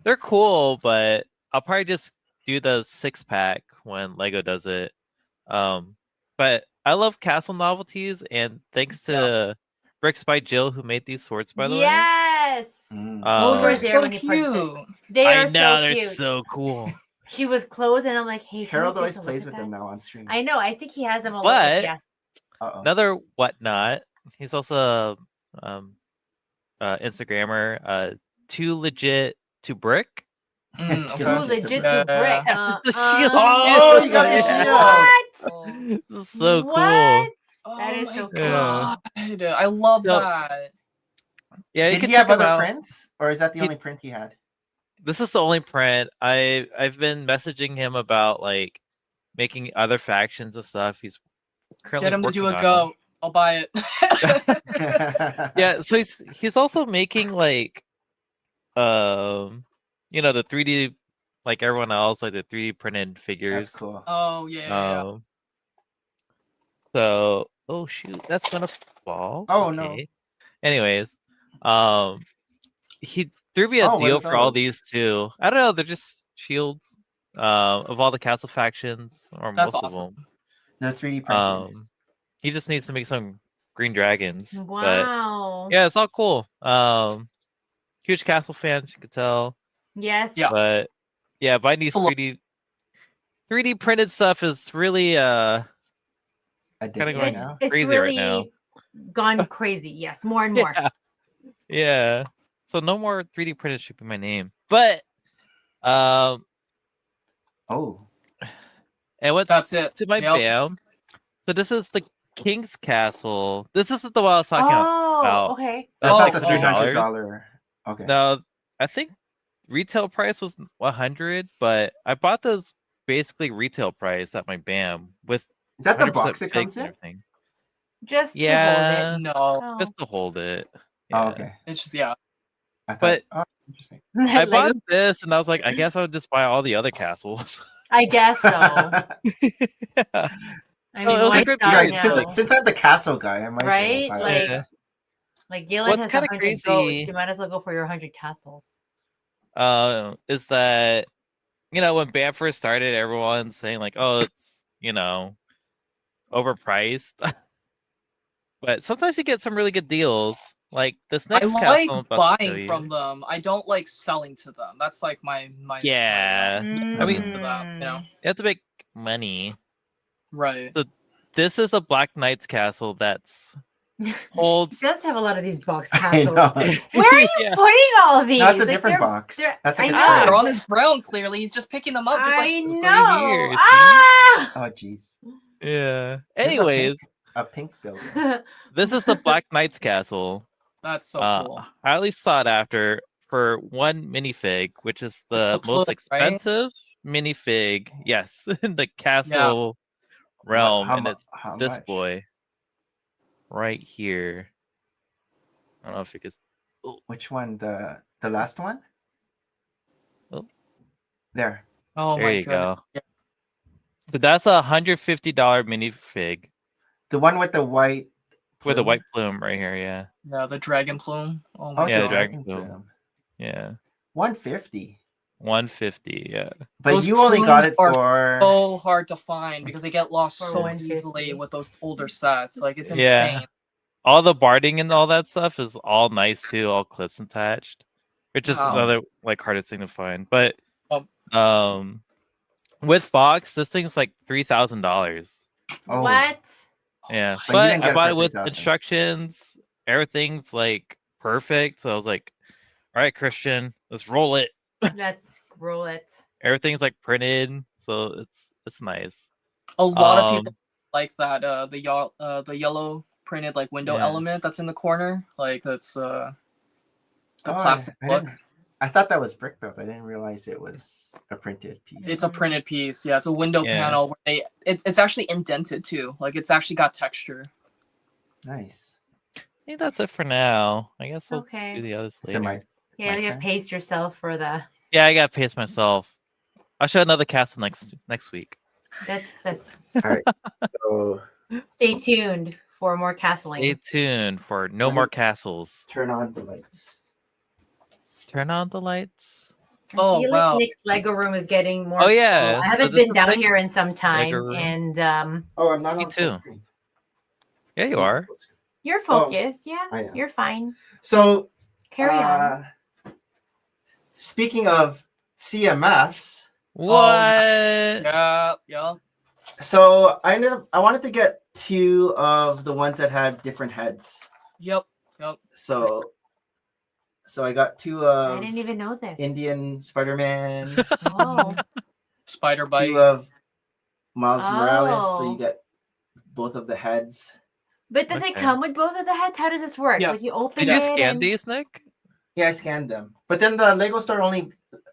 they're cool, but I'll probably just do the 6-pack when Lego does it. But I love castle novelties, and thanks to Bricks by Jill, who made these swords, by the way. Yes. Those are so cute. They are they're cute. so cool. She was closed, and I'm like, hey. Harold always plays with them now on stream. I know. I think he has them all. But Yeah. another whatnot. He's also Instagrammer. Too legit to brick. Too legit to brick. The shield. Oh, you got the shield. What? This is so cool. That is so cool. I love that. Yeah, Did he have other prints, or is that the only print he had? This is the only print. I've been messaging him about like making other factions and stuff. He's currently get him to do a working go. on I'll buy it. Yeah, so he's also making like you know, the 3D like everyone else, like the 3D printed figures. That's cool. Oh yeah. So oh shoot, that's gonna fall. Oh okay. no. Anyways, he threw me a deal for all these too. I don't know, they're just shields of all the castle factions, or That's most awesome. of them. No 3D printed. He just needs to make some green dragons. Wow. But, yeah, it's all cool. Huge castle fans, you could tell. Yes. Yeah. But yeah, buying these 3D printed stuff is really kind of going crazy really right now. Gone crazy. Yes, more and more. Yeah. So no more 3D printed should be my name. But and what that's it. To my bam. So this is the King's Castle. This isn't the one I was talking about. Okay. That's like the $300. Okay. No, I think retail price was 100, but I bought this basically retail price at my BAM with. Is that the box it comes in? Just to hold it. No. Just to hold it. Yeah. Oh, okay. It's just I thought, interesting. I bought this and I was like, I guess I would just buy all the other castles. I guess so. Yeah. I mean, since I'm the castle guy, I might like Galen has 100 goats. You might as well go for your 100 castles. is that when BAM first started, everyone's saying like, oh, it's overpriced. But sometimes you get some really good deals. Like this next I castle like I'm about to show buying you. from them. I don't like selling to them. That's like my Yeah. I mean, to that, you have to make money. right? So this is a Black Knight's castle that's holds. He does have a lot of these box I castles. know. Where are you putting all of these? That's a Like, different they're- box. they're- That's like I a know. tray. They're on his ground. Clearly, he's just picking them up. Just I like know. right here, Ah! Oh, jeez. Yeah. There's Anyways, a pink building. this is the Black Knight's castle. that's so cool. Highly sought after for one minifig, which is the The most hood, right? expensive minifig. Yes, in the castle realm, and it's how this much? boy right here. I don't know if you could. Which one? The last one? Oh. There. Oh There my you god. go. So that's a $150 minifig The one with the white with a plume? white plume right here. Yeah, Yeah, the dragon plume. Oh Oh, my it's Yeah, a the god. dragon dragon plume. plume. yeah, 150. 150. Yeah, But Those you only got plumes it are for so hard to find because they get lost For so 150. easily with those older sets. Like it's Yeah. insane. all the barding and all that stuff is all nice too, all clips attached, which is Wow. another like hardest thing to find. But Oh. with box, this thing's like $3,000. Oh. What? Yeah, But you but didn't I get it bought for it with 3,000. instructions. Everything's like perfect, so I was like, "All right, Christian, let's roll it." Let's roll it. Everything's like printed, so it's nice. A lot of people Um, like that the yellow printed like window Yeah. element that's in the corner. Like that's the Oh, plastic I look. didn't- I thought that was brick built. I didn't realize it was a printed piece. It's a printed piece. Yeah, it's a window Yeah. panel where it's actually indented too. Like it's actually got texture. Nice. I think that's it for now. I guess I'll Okay. do the others Is it later. Yeah, you Okay. gotta pace yourself for the. Yeah, I gotta pace myself. I'll show another castle next week. That's. All right. So Stay tuned for more castling. Stay tuned for No More Castles. turn on the lights. Turn on the lights. Oh, I feel wow. like Nick's Lego room is getting more. Oh, yeah. full. I So haven't this been is down Nick's here in some time, Lego room. and Oh, I'm not Me on full too. screen. Yeah, you are. you're focused. I Yeah, am. you're fine. So Carry on. Speaking of CMFs, What? Yeah. so I wanted to get 2 of the ones that had different heads. Yep. So I got 2 I of didn't even know this. Indian Spider-Man, Oh, Spider bite. 2 of Miles Morales. So Oh. you get both of the heads. but does it Okay. come with both of the heads? How does this work? Yes. Like you open Did you it. scan and- these, Nick? Yeah, I scanned them. But then the Lego store only.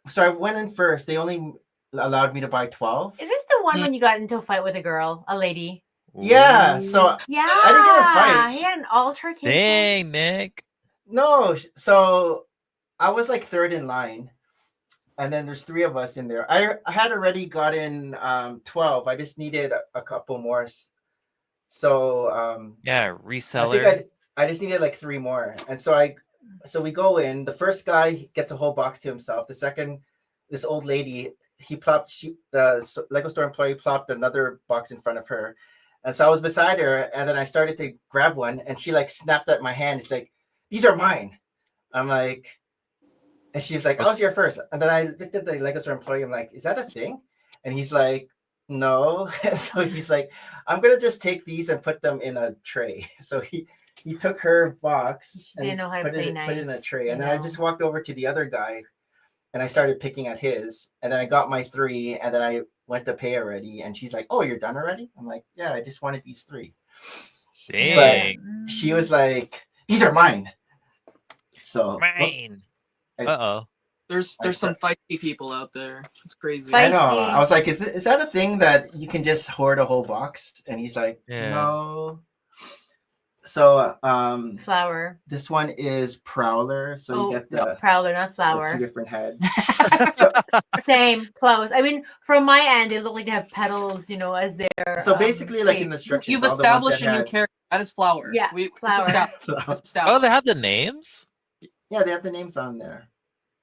So I went in first. They only allowed me to buy 12. Is this the one Mm. when you got into a fight with a girl, a lady? Yeah. Ooh. So Yeah, didn't get a fight. He had an altercation. Dang, Nick. no. So I was like third in line, and then there's 3 of us in there. I had already gotten 12. I just needed a couple more. So Yeah, I reseller. think I just needed like 3 more, and so we go in. The first guy gets a whole box to himself. The second, this old lady, the Lego store employee plopped another box in front of her, and so I was beside her, and then I started to grab one, and she like snapped at my hand. It's like, "These are mine." I'm like, and she's like, "Oh, it's your first." And then I looked at the Lego store employee. I'm like, "Is that a thing?" And he's like, "No." So he's like, "I'm gonna just take these and put them in a tray." So he took her box She didn't know how to put it play in a nice, tray, you and then I know. just walked over to the other guy, and I started picking at his, and then I got my 3, and then I went to pay already, and she's like, "Oh, you're done already?" I'm like, "Yeah, I just wanted these 3." Dang. She was like, "These are mine." So Mine. Uh-oh. There's some feisty people out there. It's crazy. Fight- I know. Spicy. I was like, is that a thing that you can just hoard a whole box? And he's like, Yeah. no. So Flower. this one is Prowler. So you get the Prowler, not the 2 flower. different heads. Same, close. I mean, from my end, it looked like they have petals, as their. So basically, like in the shapes. instructions, You've all the ones established that a new had- character. That is Flower. Yeah, It's Flower. established. So- It's Oh, they established. have the names? yeah, they have the names on there.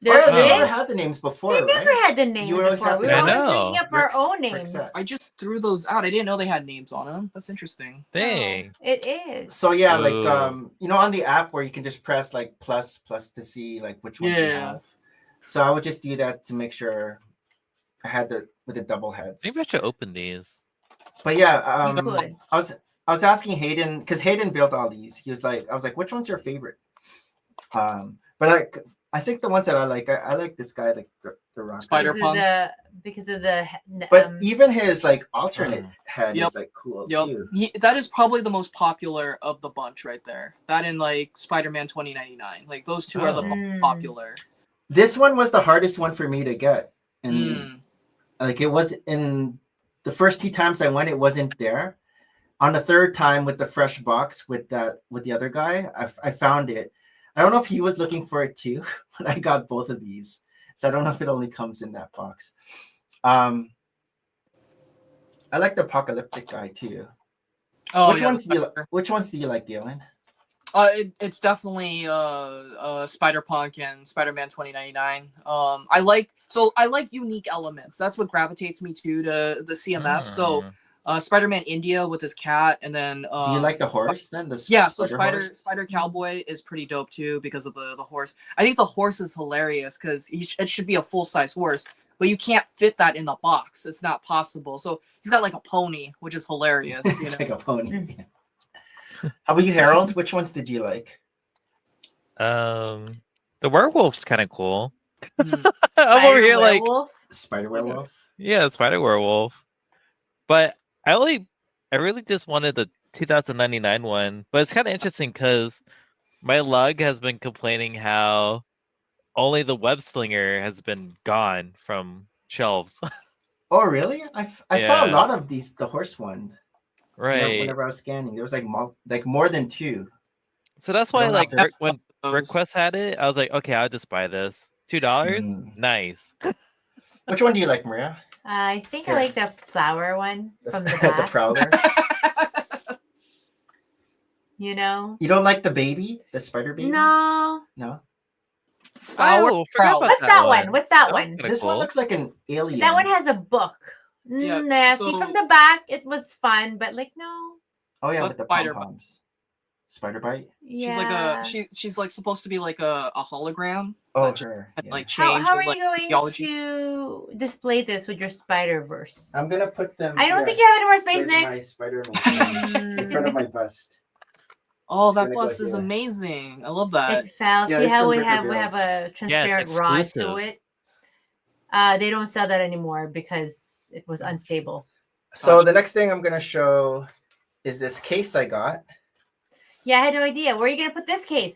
There they is? never had the names before, They never right? had the names You would always before. have We to were I always know. making up our Bricks- own Bricks names. set. I just threw those out. I didn't know they had names on them. That's interesting. Dang. No, it is. So yeah, like Ooh. you know, on the app where you can just press like plus to see like which ones you Yeah. have. So I would just do that to make sure I had with the double heads. Maybe I should open these. But yeah, You could. I was asking Hayden because Hayden built all these. He was like, I was like, which one's your favorite? But I think the ones that I like this guy, like the rock. Spider-Punk. Because of the But even his like alternate head Yep. is like cool Yep. too. That is probably the most popular of the bunch right there. That and like Spider-Man 2099. Like those two are the most popular. This one was the hardest one for me to get. And Mm. like it was in the first 2 times I went, it wasn't there. On the third time with the fresh box with the other guy, I found it. I don't know if he was looking for it too, but I got both of these. So I don't know if it only comes in that box. I like the apocalyptic guy too. Oh, Which ones do you like, Galen? It's definitely Spider-Punk and Spider-Man 2099. I like unique elements. That's what gravitates me to the CMF. So Spider-Man India with his cat, and then do you like the horse then? Spider Cowboy is pretty dope too because of the horse. I think the horse is hilarious because it should be a full-size horse, but you can't fit that in the box. It's not possible. So he's got like a pony, which is hilarious. You It's know? like a pony. How about you, Harold? Which ones did you like? The werewolf's kind of cool. Mm. I'm over here like Spider Werewolf. Yeah, Spider Werewolf. But I really just wanted the 2099 one. But it's kind of interesting because my lug has been complaining how only the web slinger has been gone from shelves. Oh, really? I saw a lot of the horse one. Right. Whenever I was scanning, there was like more than 2. So that's why when Request had it, I was like, okay, I'll just buy this. $2? Nice. Which one do you like, Maria? I think I like the flower one from the back. The Prowler. You know? You don't like the baby? The spider baby? No. No? Oh, forgot about What's that one? What's that one? This one looks like an alien. That one has a book. Yeah, Nah, see from the back, it was fun, but like no. Oh yeah, So with the spider pom-poms. Spider bite. Yeah. She's like supposed to be like a hologram. Oh, that her. just, Yeah. like changed. How are like, you going theology. to display this with your Spider-Verse? I'm gonna put them. I don't here. think you have any more space, Where's Nick. my Spider-Man in front of my bust. Oh, It's that gonna go bust is here. amazing. I love that. It fell. Yeah, See it's how from we Bricker have Bills. a transparent rod to exclusive. it. They don't sell that anymore because it was unstable. So the next thing I'm gonna show is this case I got. Yeah, I had no idea. Where are you gonna put this case?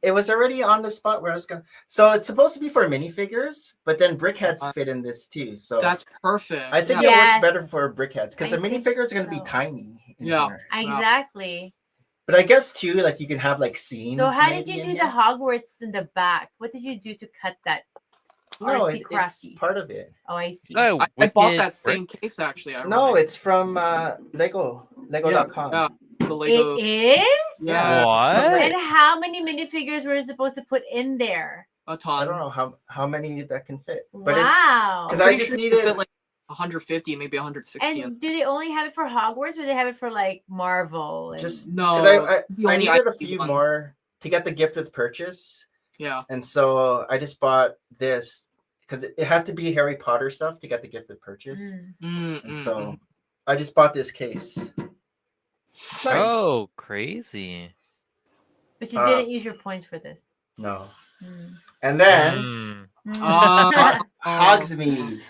It was already on the spot where I was gonna. So it's supposed to be for minifigures, but then brickheads fit in this too. So That's perfect. I think yeah. it Yes. works better for brickheads because the I think minifigures are gonna be so. tiny. in Yeah. here. Exactly. But I guess too, like you can have like scenes. So how did maybe you in do here. the Hogwarts in the back? What did you do to cut that? No, Artsy it's crafty. part of it. Oh, I see. Oh, I bought Wicked that same Brick. case actually. I No, remember. it's from Lego.com. Yeah, the Lego. It is? Yeah. What? And how many minifigures were you supposed to put in there? A ton. I don't know how many that can fit, but Wow. because I Pretty just sure you needed. fit like 150, maybe 160. And do they only have it for Hogwarts, or they have it for like Marvel? And... Just No, because it's the I only needed a IP few one. more to get the gift with purchase, Yeah. and so I just bought this because it had to be Harry Potter stuff to get the gift with purchase, and so I just bought this case. Nice. Oh, crazy. But you didn't use your points for this. No, Mm. and then Hogsmeade.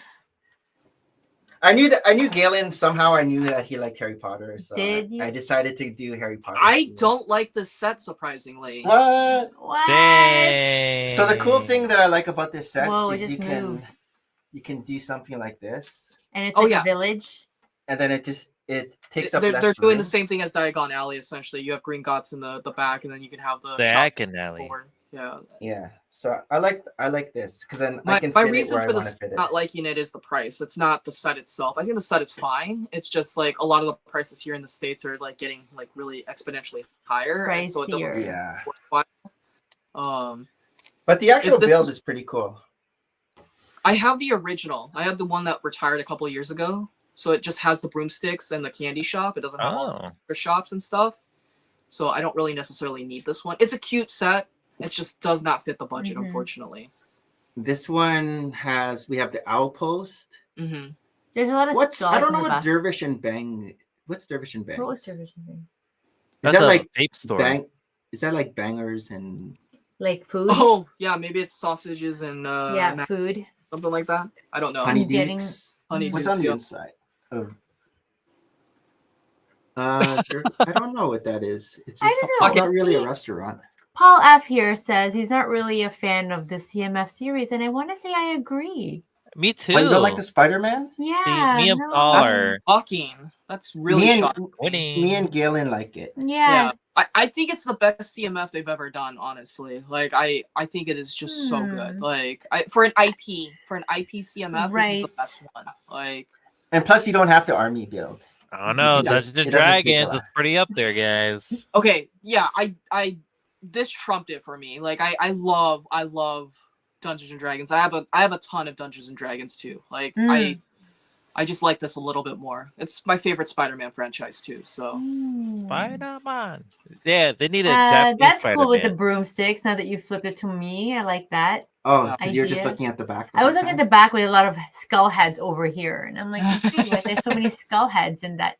I knew Galen somehow. I knew that he liked Harry Potter, so Did you? I decided to do Harry Potter. I too. don't like this set, surprisingly. What? What? Dang. So the cool thing that I like about this set Whoa, it is just moved. you can do something like this, And it's Oh, like yeah. a village. and then it takes up They're less doing room. the same thing as Diagon Alley, essentially. You have Green Gots in the back, and then you can have the shop Diagon Alley. forward. Yeah. Yeah, so I like this because then I My can fit reason it where for I want this to fit it. not liking it is the price. It's not the set itself. I think the set is fine. It's just like a lot of the prices here in the States are like getting like really exponentially higher. And so it doesn't Pricier. Yeah. work. But the actual build is pretty cool. I have the original. I have the one that retired a couple of years ago. So it just has the broomsticks and the candy shop. It doesn't have all the shops and stuff. So I don't really necessarily need this one. It's a cute set. It just does not fit the budget, unfortunately. This one we have the owl post. There's a lot of I don't know what Dervish and Bang. What's Dervish and Bang? What was Dervish and Bang? Is that like vape store? Is that like bangers and like food? Oh yeah, maybe it's sausages and food, something like that. I don't know. Honey Dukes. What's on the inside? Oh. I don't know what that is. It's not really a restaurant. Paul F here says he's not really a fan of the CMF series, and I want to say I agree. Me too. Oh, you don't like the Spider-Man? Yeah. Me and Paul are talking. That's really shocking. Me and Galen like it. Yes. Yeah. I think it's the best CMF they've ever done, honestly. Like I think it is just so good. Like for an IP CMF, this is the best one. Like, and plus you don't have to army build. I don't know. Dungeons and Dragons is pretty up there, guys. Okay, yeah, this trumped it for me. Like I love Dungeons and Dragons. I have a ton of Dungeons and Dragons too. Like I just like this a little bit more. It's my favorite Spider-Man franchise too. So Spider-Man. Yeah, they need a Japanese that's Spider-Man. cool with the broomsticks. Now that you flipped it to me, I like that. Oh, because you're just looking at the back. I was looking at the back with a lot of skull heads over here, and I'm like, there's so many skull heads in that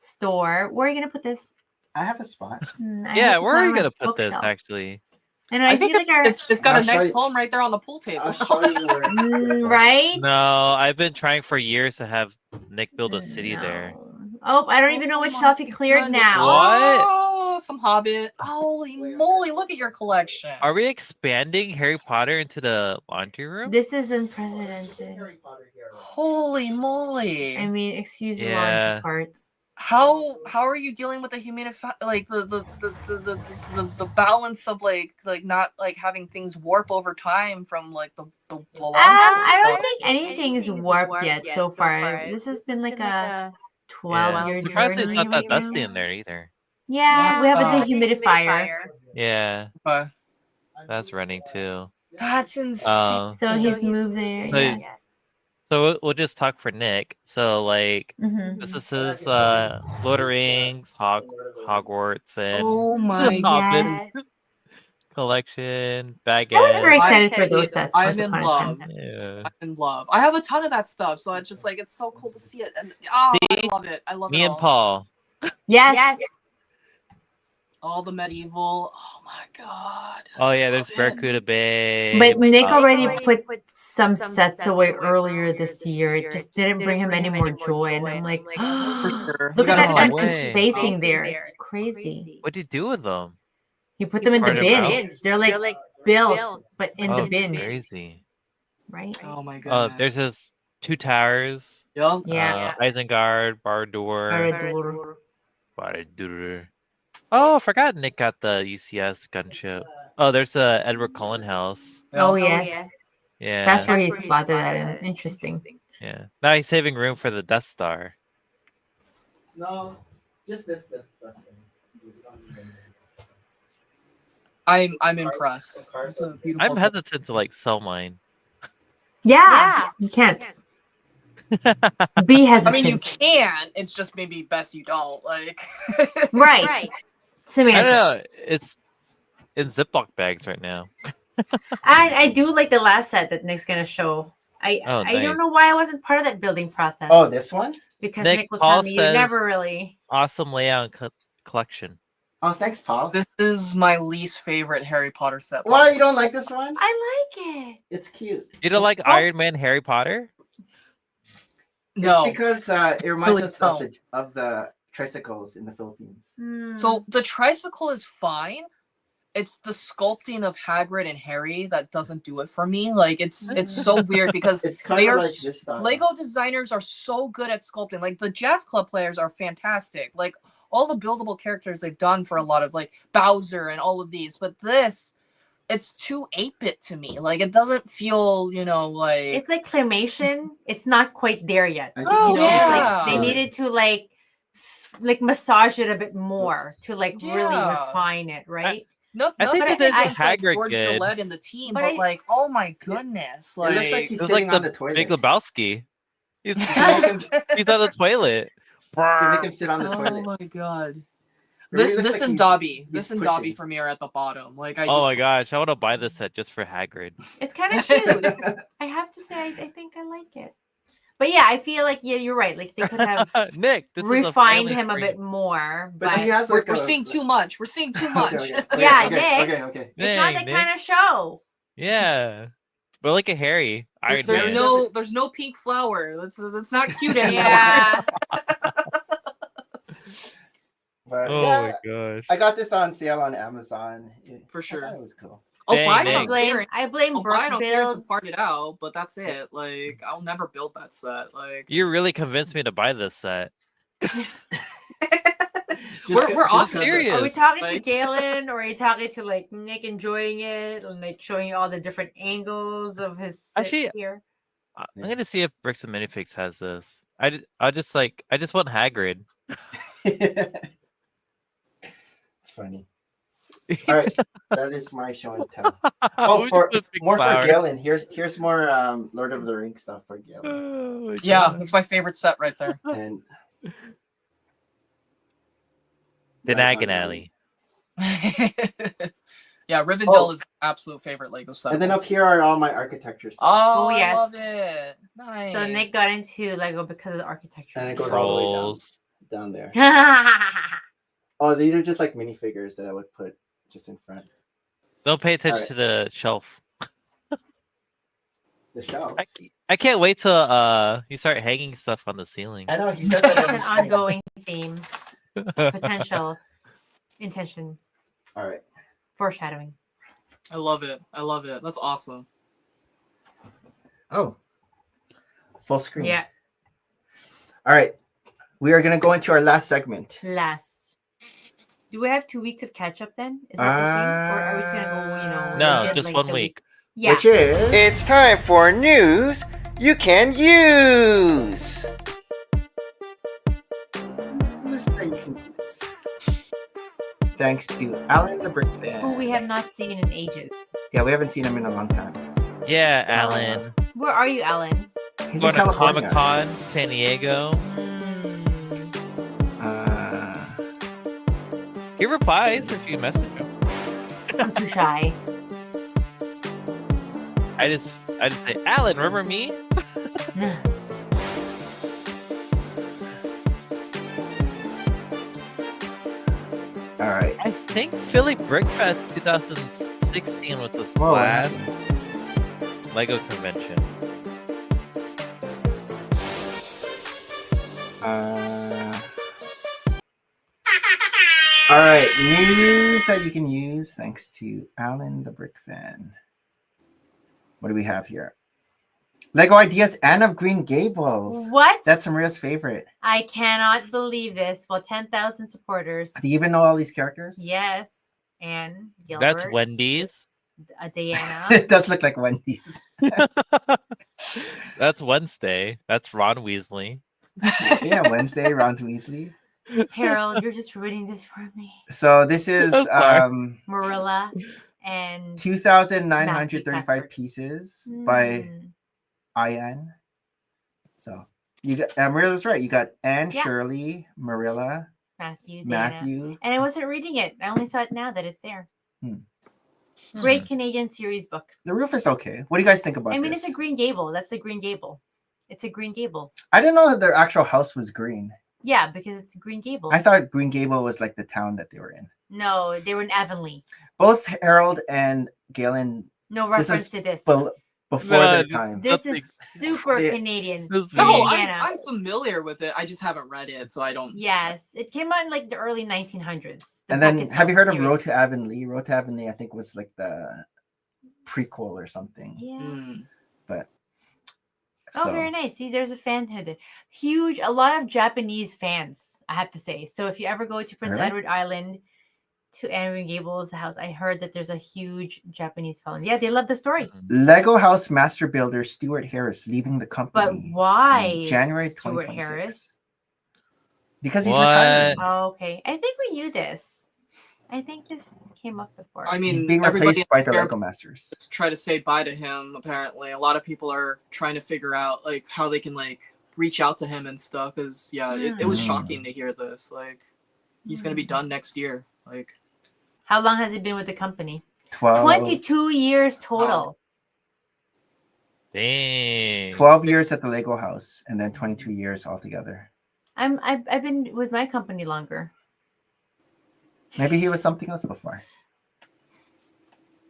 store. Where are you gonna put this? I have a spot. Yeah, where are you gonna put this actually? And I think it's got a nice home right there on the pool table. Right? No, I've been trying for years to have Nick build a city there. Oh, I don't even know which shelf he cleared now. What? Oh, some Hobbit. Holy moly, look at your collection. Are we expanding Harry Potter into the laundry room? This is unprecedented. Holy moly. I mean, excuse the laundry parts. How are you dealing with the the balance of like not like having things warp over time from like the laundry? I don't think anything's warped yet so far. This has been like a 12-year journey. Surprised it's not that dusty in there either. Yeah, we have a dehumidifier. Yeah, that's running too. That's insane. So he's moved there. So we'll just talk for Nick. So like, this is his Lord of the Rings, Hogwarts, and oh my god, collection. Baguette. I was very excited for those sets. I'm in love. Yeah. I'm in love. I have a ton of that stuff, so it's just like it's so cool to see it. And I love it. I love it. Me and Paul. Yes. All the medieval. Oh my god. Oh yeah, there's Barracuda Bay. But Nick already put some sets away earlier this year. It just didn't bring him any more joy. And I'm like, for sure. Look at that empty spacing there. It's crazy. What did you do with them? He put them in the bins. They're like built, but in the bins. Crazy. Right? Oh my god. There's his 2 towers. Yeah. Isengard, Barad-dûr. Oh, I forgot Nick got the UCS gunship. Oh, there's a Edward Cullen house. Oh, yes. Yeah. That's where he slotted that in. Interesting. Yeah. Now he's saving room for the Death Star. No, just this. I'm impressed. It's a beautiful. I'm hesitant to like sell mine. Yeah. You can't. Be hesitant. I mean, you can. It's just maybe best you don't. Like. Right. Samantha. I don't know. It's in Ziploc bags right now. I do like the last set that Nick's gonna show. I don't know why I wasn't part of that building process. Oh, this one? Because Nick will tell me you never really. Awesome layout and collection. Oh, thanks, Paul. This is my least favorite Harry Potter set. Why you don't like this one? I like it. It's cute. You don't like Iron Man Harry Potter? No, it's because it reminds us of the tricycles in the Philippines. So the tricycle is fine. It's the sculpting of Hagrid and Harry that doesn't do it for me. Like it's so weird because they are Lego designers are so good at sculpting. Like the Jazz Club players are fantastic. Like all the buildable characters they've done for a lot of like Bowser and all of these, but this. It's too 8-bit to me. Like it doesn't feel, like it's like claymation. It's not quite there yet. Oh, yeah. Like they needed to like massage it a bit more to really refine it, right? I think they did Hagrid George good. Gillette in the team, but like, oh my goodness, like it looks like he's it was sitting like on the the toilet. Big Lebowski. He's You can make him, he's on the toilet. you can make him sit on the oh toilet. my god. It really looks This like and he's- Dobby, he's this and Dobby pushing. for me are at the bottom. Like I Oh my just, gosh, I want to buy this set just for Hagrid. It's kind of cute. I have to say, I think I like it. But yeah, I feel like you're right. Like they could have Nick, this refined is him a bit more. But But he has we're, like we're seeing too much. We're seeing too much. Yeah, okay, Nick. okay. it's not that kind of show. Yeah, but like a Harry. Iron There's Man. there's no pink flower. That's not cute anymore. Yeah. But Oh yeah, my gosh. I got this on sale on Amazon. For sure. I thought it was cool. Oh, Dang, Brian Nick. don't care. I blame Brian Brooke don't care to builds. part it out, but that's it. Like I'll never build that set. Like You really convinced me to buy this set. we're off serious. Are we talking Like- to Galen, or are you talking to like Nick enjoying it and like showing you all the different angles of his Actually, here? I'm gonna see if Bricks and Minifigs has this. I just want Hagrid. It's funny. All right, that is my show and tell. Oh, Who's for the big more flower? for Galen. Here's more Lord of the Rings stuff for Galen. Oh my Yeah, God. that's my favorite set right there. And Diagon Alley. Yeah, Rivendell Oh. is my absolute favorite Lego set. And then up here are all my architecture stuff. Oh, Oh, I yes. love it. Nice. So Nick got into Lego because of the architecture. And it goes all the way down. Trolls. Down there. yeah, Oh, these are just like minifigures that I would put just in front. Don't pay attention Alright. to the shelf. The shelf. I can't wait till you start hanging stuff on the ceiling. I know he says that it's every an stream. ongoing theme, potential, intention, All right. foreshadowing. I love it. I love it. That's awesome. Oh. Full screen. Yeah, All right. We are gonna go into our last segment. last. Do we have 2 weeks of catch up then? Is that the thing? Or are we just gonna go, No, legit, just like, 1 the week. Yeah. Which is it's time for news you can use. News that you can use. Thanks to Alan the Brick Fan. Who we have not seen in ages. Yeah, we haven't seen him in a long time. Yeah, Alan. Where are you, Alan? He's Going in to California. Comic-Con, San Diego. He replies if you message him. I'm too shy. I just say, Alan, remember me? All right. I think Philly Brick Fest 2016 was the Whoa. last Lego convention. All right, news that you can use thanks to Alan the Brick Fan. What do we have here? Lego Ideas Anne of Green Gables. What? That's Maria's favorite. I cannot believe this. Well, 10,000 supporters. Do you even know all these characters? Yes. And Gilbert. That's Wendy's. Diana. It does look like Wendy's. That's Wednesday. That's Ron Weasley. Yeah, Wednesday, Ron Weasley. Harold, you're just ruining this for me. So this is Sorry. Marilla and 2,935 Matthew pieces by Ian. So you got Marilla was right. You got Anne, Yeah. Shirley, Marilla, Matthew. Diana. Matthew. And I wasn't reading it. I only saw it now that it's there. Hmm. Great Canadian series book. The roof is okay. What do you guys think about I mean, this? it's a Green Gable. That's the Green Gable. It's a Green Gable. I didn't know that their actual house was green. Yeah, because it's a Green Gable. I thought Green Gable was like the town that they were in. No, they were in Avonlea. Both Harold and Galen No This reference is to this. before No, their just- time. This Nothing. is super Yeah. Canadian. This No, week. Indiana. I'm familiar with it. I just haven't read it, so I don't. Yes, it came out in like the early 1900s. The And then Beckett have you heard of series. Road to Avonlea? Road to Avonlea, I think, was like the prequel or something. Yeah. Mm. But Oh, so very nice. See, there's a fan there. Huge, a lot of Japanese fans, I have to say. So if you ever go to Prince Really? Edward Island to Henry Gable's house, I heard that there's a huge Japanese fan. Yeah, they love the story. Lego House master builder Stuart Harris leaving the But company why in January Stuart 2026. Harris? Because he's What? retiring. Oh, okay. I think we knew this. I think this came up before. I mean, he's being everybody replaced by the there Lego Masters. try to say bye to him. Apparently, a lot of people are trying to figure out like how they can like reach out to him and stuff. Because it was shocking to hear this. Like, he's gonna be done next year. Like, how long has he been with the company? 12. 22 years total. Dang. 12 years at the Lego house, and then 22 years altogether. I've been with my company longer. Maybe he was something else before.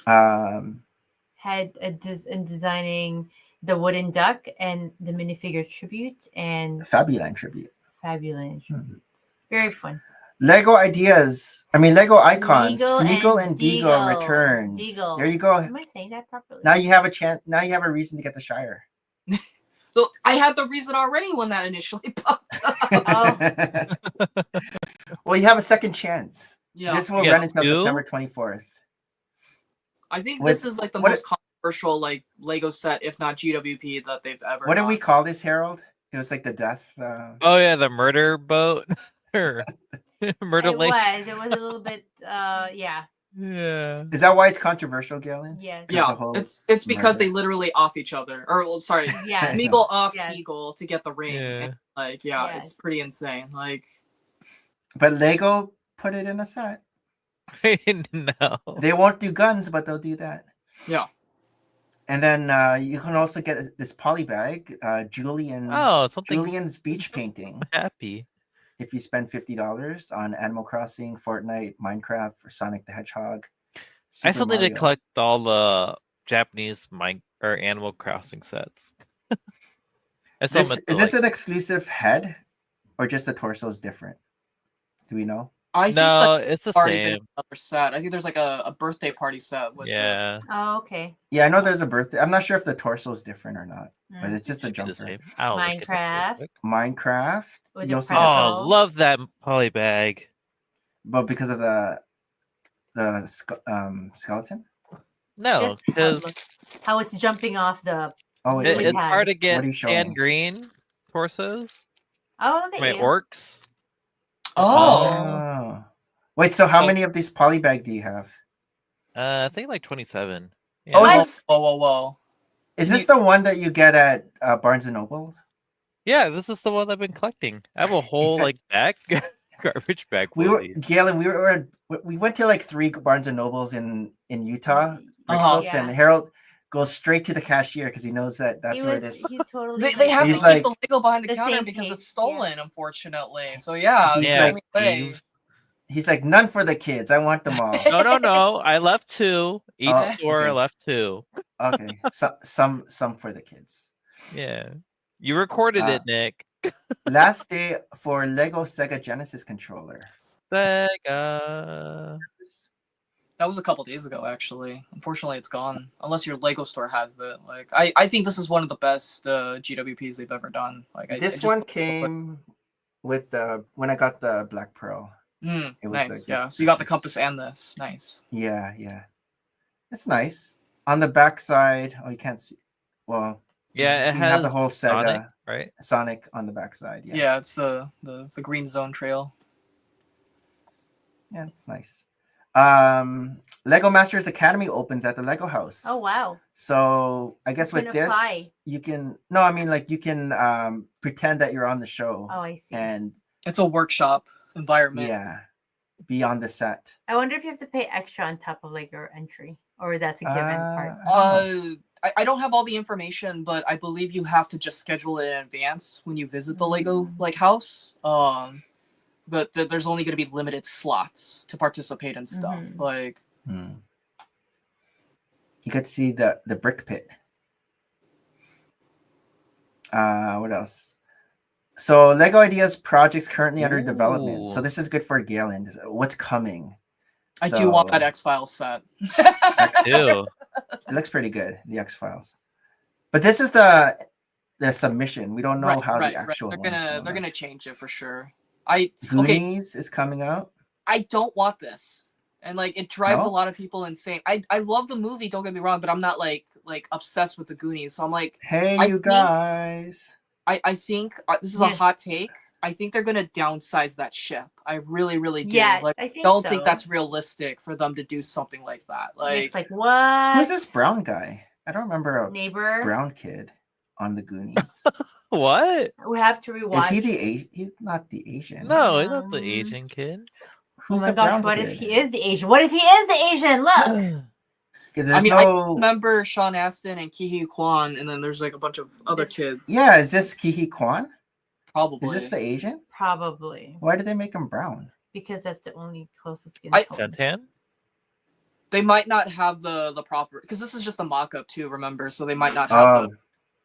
Had in designing the wooden duck and the minifigure tribute and Fabuland tribute. Very fun. Lego ideas. I mean, Lego icons. Smeagol and Deagle returns. Deagle. There you go. Am I saying that properly? Now you have a chance. Now you have a reason to get the Shire. so I had the reason already when that initially popped up. Well, you have a second chance. Yeah. This will run until September 24th. I think this is like the most controversial like Lego set, if not GWP, that they've ever. What did we call this, Harold? It was like the death. Oh yeah, the murder boat. Or murder lake. It was a little bit. Yeah. Yeah. Is that why it's controversial, Galen? Yes. Yeah. It's because they literally off each other. Or well, sorry, yeah. Smeagol off Deagle to get the ring. Yeah. And, like it's pretty insane. Like. But Lego put it in a set. No. They won't do guns, but they'll do that. Yeah. And then you can also get this poly bag, Julian's beach painting. Happy. If you spend $50 on Animal Crossing, Fortnite, Minecraft, or Sonic the Hedgehog. I still need to collect all the Japanese Animal Crossing sets. Is this an exclusive head, or just the torso is different? Do we know? I think it's the same. Another set. I think there's like a birthday party set. Yeah. Oh, okay. Yeah, I know there's a birthday. I'm not sure if the torso is different or not, but it's just a jumper. Minecraft. Oh, love that poly bag. But because of the skeleton? No, because how it's jumping off the. Oh, it's hard to get sand green torsos. Oh, my orcs. Oh. Wait, so how many of these polybag do you have? I think like 27. Yeah. Oh, whoa. Is this the one that you get at Barnes & Noble? Yeah, this is the one I've been collecting. I have a whole like bag, garbage bag. Galen, we went to like 3 Barnes & Nobles in Utah, and Harold goes straight to the cashier because he knows that's where this. They have to keep the Lego behind the counter because it's stolen, unfortunately. So he's like, none for the kids. I want them all. No. I left 2. Each store I left 2. Okay, some for the kids. Yeah, you recorded it, Nick. Last day for Lego Sega Genesis controller. Sega. That was a couple days ago, actually. Unfortunately, it's gone. Unless your Lego store has it. Like, I think this is one of the best GWPs they've ever done. Like, this one came with when I got the Black Pearl. It was nice. Yeah. So you got the compass and this. Nice. Yeah. It's nice. On the back side, you can't see. Well, yeah, it has have the whole Sega, Sonic, right? Sonic on the back side. Yeah, it's the green zone trail. Yeah, it's nice. Lego Masters Academy opens at the Lego house. Oh wow. So I guess with this you can you can pretend that you're on the show. Oh, I see. And it's a workshop environment. Yeah. Be on the set. I wonder if you have to pay extra on top of like your entry, or that's a given part. I don't have all the information, but I believe you have to just schedule it in advance when you visit the Lego house. But there's only going to be limited slots to participate in stuff. Like, you could see the brick pit. What else? So Lego Ideas projects currently under development. So this is good for Galen. What's coming? I do want that X-Files set. Too. It looks pretty good, the X-Files. But this is the submission. We don't know how the actual they're gonna change it for sure. Goonies is coming out. I don't want this, and like it drives a lot of people insane. I love the movie, don't get me wrong, but I'm not like obsessed with the Goonies. So I'm like, hey, you guys. I think this is a hot take. I think they're gonna downsize that ship. I really, really do. Yeah, like, I think don't so. think that's realistic for them to do something like that. Like, it's like, what? Who's this brown guy? I don't remember a neighbor? brown kid on the Goonies. What? We have to rewatch. Is he the Asian? He's not the Asian. No, he's not the Asian kid. Who's oh my the gosh, brown what kid? if he is the Asian? What if he is the Asian? Look. Because I there's mean, I no. remember Sean Astin and Ki Hee Kwan, and then there's like a bunch of other kids. Yeah, is this Ki Hee Kwan? Probably. Is this the Asian? Probably. Why did they make him brown? Because that's the only closest skin tone. Santan? They might not have the proper, because this is just a mock-up too, remember? So they might not have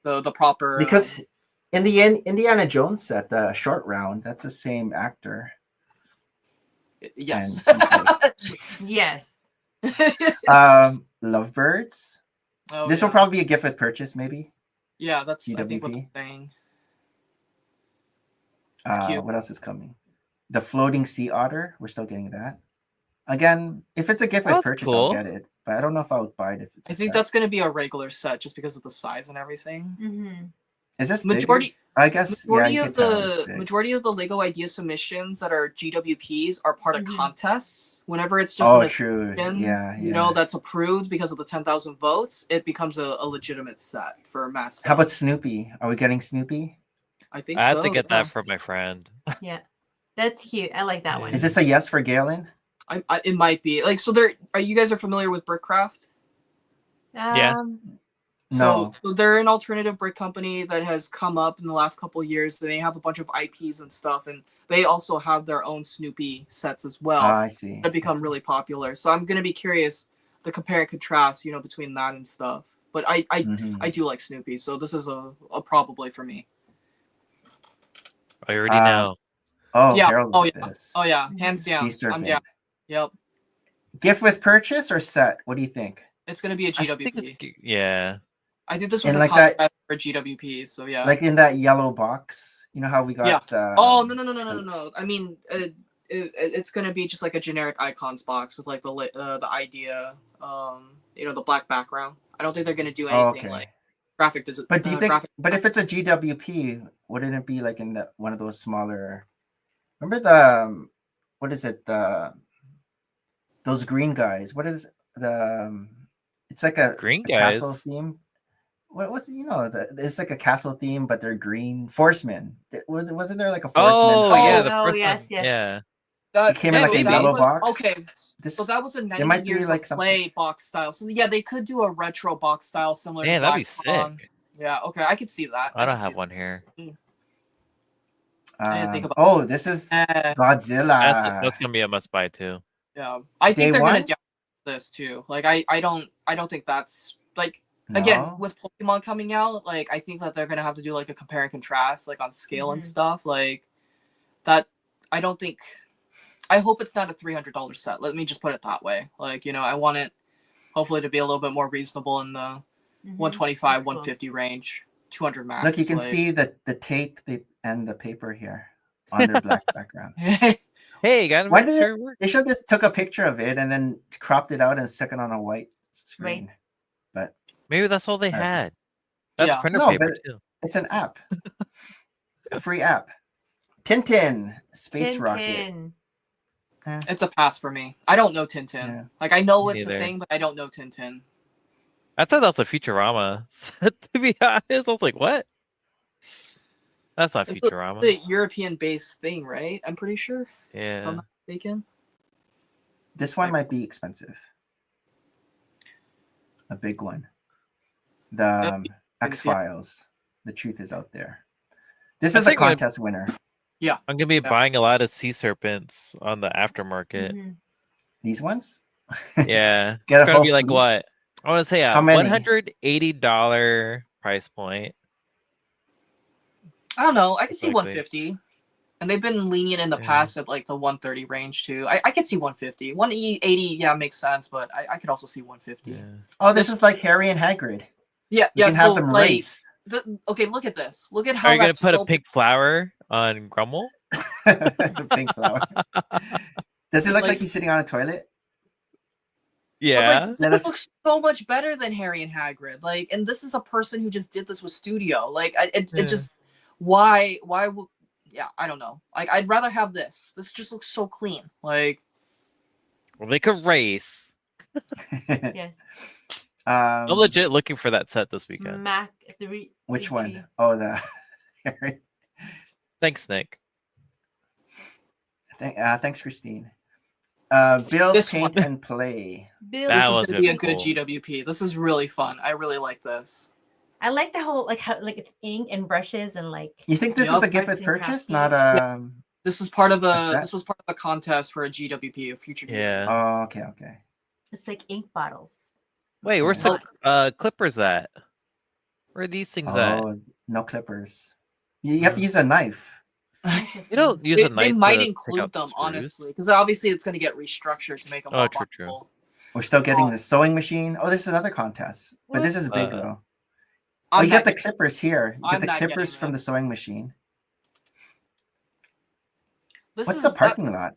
the proper. Because in the Indiana Jones set, the short round, that's the same actor. Yes. Like, yes. Lovebirds. Oh, This will probably be a gift with purchase, maybe. Yeah, that's I think what GWP. they're saying. It's cute. What else is coming? The floating sea otter. We're still getting that. Again, if it's a gift with purchase, cool. I'll get it. But I don't know if I would buy it if it's. I think that's going to be a regular set just because of the size and everything. Mm-hmm. Is this majority? Bigger? I guess majority yeah, of the majority of the Lego idea submissions that are GWPs are part of contests. Whenever it's just true. Yeah, you know, that's approved because of the 10,000 votes, it becomes a legitimate set for mass set. How about Snoopy? Are we getting Snoopy? I think I so. have to get that for my friend. Yeah, that's cute. I like that one. Is this a yes for Galen? It might be like so. You guys are familiar with Brickcraft? Yeah. No. So they're an alternative brick company that has come up in the last couple of years. And they have a bunch of IPs and stuff, and they also have their own Snoopy sets as well. I see. That become really popular. So I'm gonna be curious to compare and contrast, you know, between that and stuff. But I do like Snoopy, so this is a probably for me. I already know. Oh yeah. Harold, Oh yeah. this. Oh yeah. Hands down. I'm down. Yep. Gift with purchase or set? What do you think? It's gonna be a GWP. Yeah. I think this was like contest for GWP, so yeah. Like in that yellow box, you know how we got the. Oh no! I mean, it's gonna be just like a generic icons box with like the idea, you know, the black background. I don't think they're gonna do anything like graphic design. But do you think? But if it's a GWP, wouldn't it be like in one of those smaller? Remember the what is it? Those green guys. What is the? It's like a green castle theme. What's it's like a castle theme, but they're green. Forcemen. Wasn't there like a Forcemen? Oh yeah, the first yes. Yeah. It came in like a yellow box. Okay, so that was a 90 might be years like of play box style. So yeah, they could do a retro box style similar. Yeah, to that'd be sick. Yeah, okay, I could see that. I don't have one here. I didn't think about this is Godzilla. That's gonna be a must buy too. Yeah, I think they're gonna do this too. Like I don't think that's like. Again, with Pokemon coming out, like I think that they're gonna have to do like a compare and contrast, like on scale and stuff, like that. I don't think. I hope it's not a $300 set. Let me just put it that way. Like, you know, I want it hopefully to be a little bit more reasonable in the 125, 150 range, 200 max. Look, you can see the tape and the paper here on their black background. Hey, why did they should have just took a picture of it and then cropped it out and stuck it on a white screen? Right. But maybe that's all they had. That's printer paper too. It's an app. A free app. Tintin, Space Rocket. It's a pass for me. I don't know Tintin. Yeah. Like I know it's a thing, but I don't know Tintin. I thought that was a Futurama. To be honest, I was like, what? That's not Futurama. It's a European-based thing, right? I'm pretty sure. Yeah. If I'm not mistaken. This one might be expensive. A big one. The X-Files. The truth is out there. This is a contest winner. Yeah. I'm going to be buying a lot of sea serpents on the aftermarket. These ones? Yeah. It's going to be like what? I want to say a $180 price point. I don't know. I could see 150. And they've been lenient in the past at like the 130 range too. I could see 150. 180, makes sense, but I could also see 150. Yeah. Oh, this is like Harry and Hagrid. Yeah, you can have them race. Okay, look at this. Look at how. Are you gonna put a pink flower on Grumble? Pink flower. Does it look like he's sitting on a toilet? Yeah. This looks so much better than Harry and Hagrid. Like, and this is a person who just did this with Studio. Like, it just why would yeah, I don't know. Like, I'd rather have this. This just looks so clean. Like, Well, they could race. Yes. I'm legit looking for that set this weekend. Mac 3. Which 3G. one? Oh, the. Thanks, Nick. Thanks, Christine. Build, This paint, one. and play. Build. That this is was going to be a really good cool. GWP. This is really fun. I really like this. I like the whole, like, how, like, it's ink and brushes and, like. You think this Yup. is a gift Arts with and purchase, crafties. not This was part of set? this was part of a contest for a GWP, a future GWP. Yeah. Oh, okay. It's like ink bottles. Wait, where's Okay. the clippers at? Where are these things at? Oh, no clippers. You have to use a knife. You don't use a knife. They might to pick include out the them, screws? honestly, because obviously it's going to get restructured to make them Oh, more true. bondable. We're still getting Oh. the sewing machine. Oh, this is another contest, but this is big though. Oh, I'm you got not the clippers here. You I'm get the not clippers getting from that. the sewing machine. This What's is the parking lot?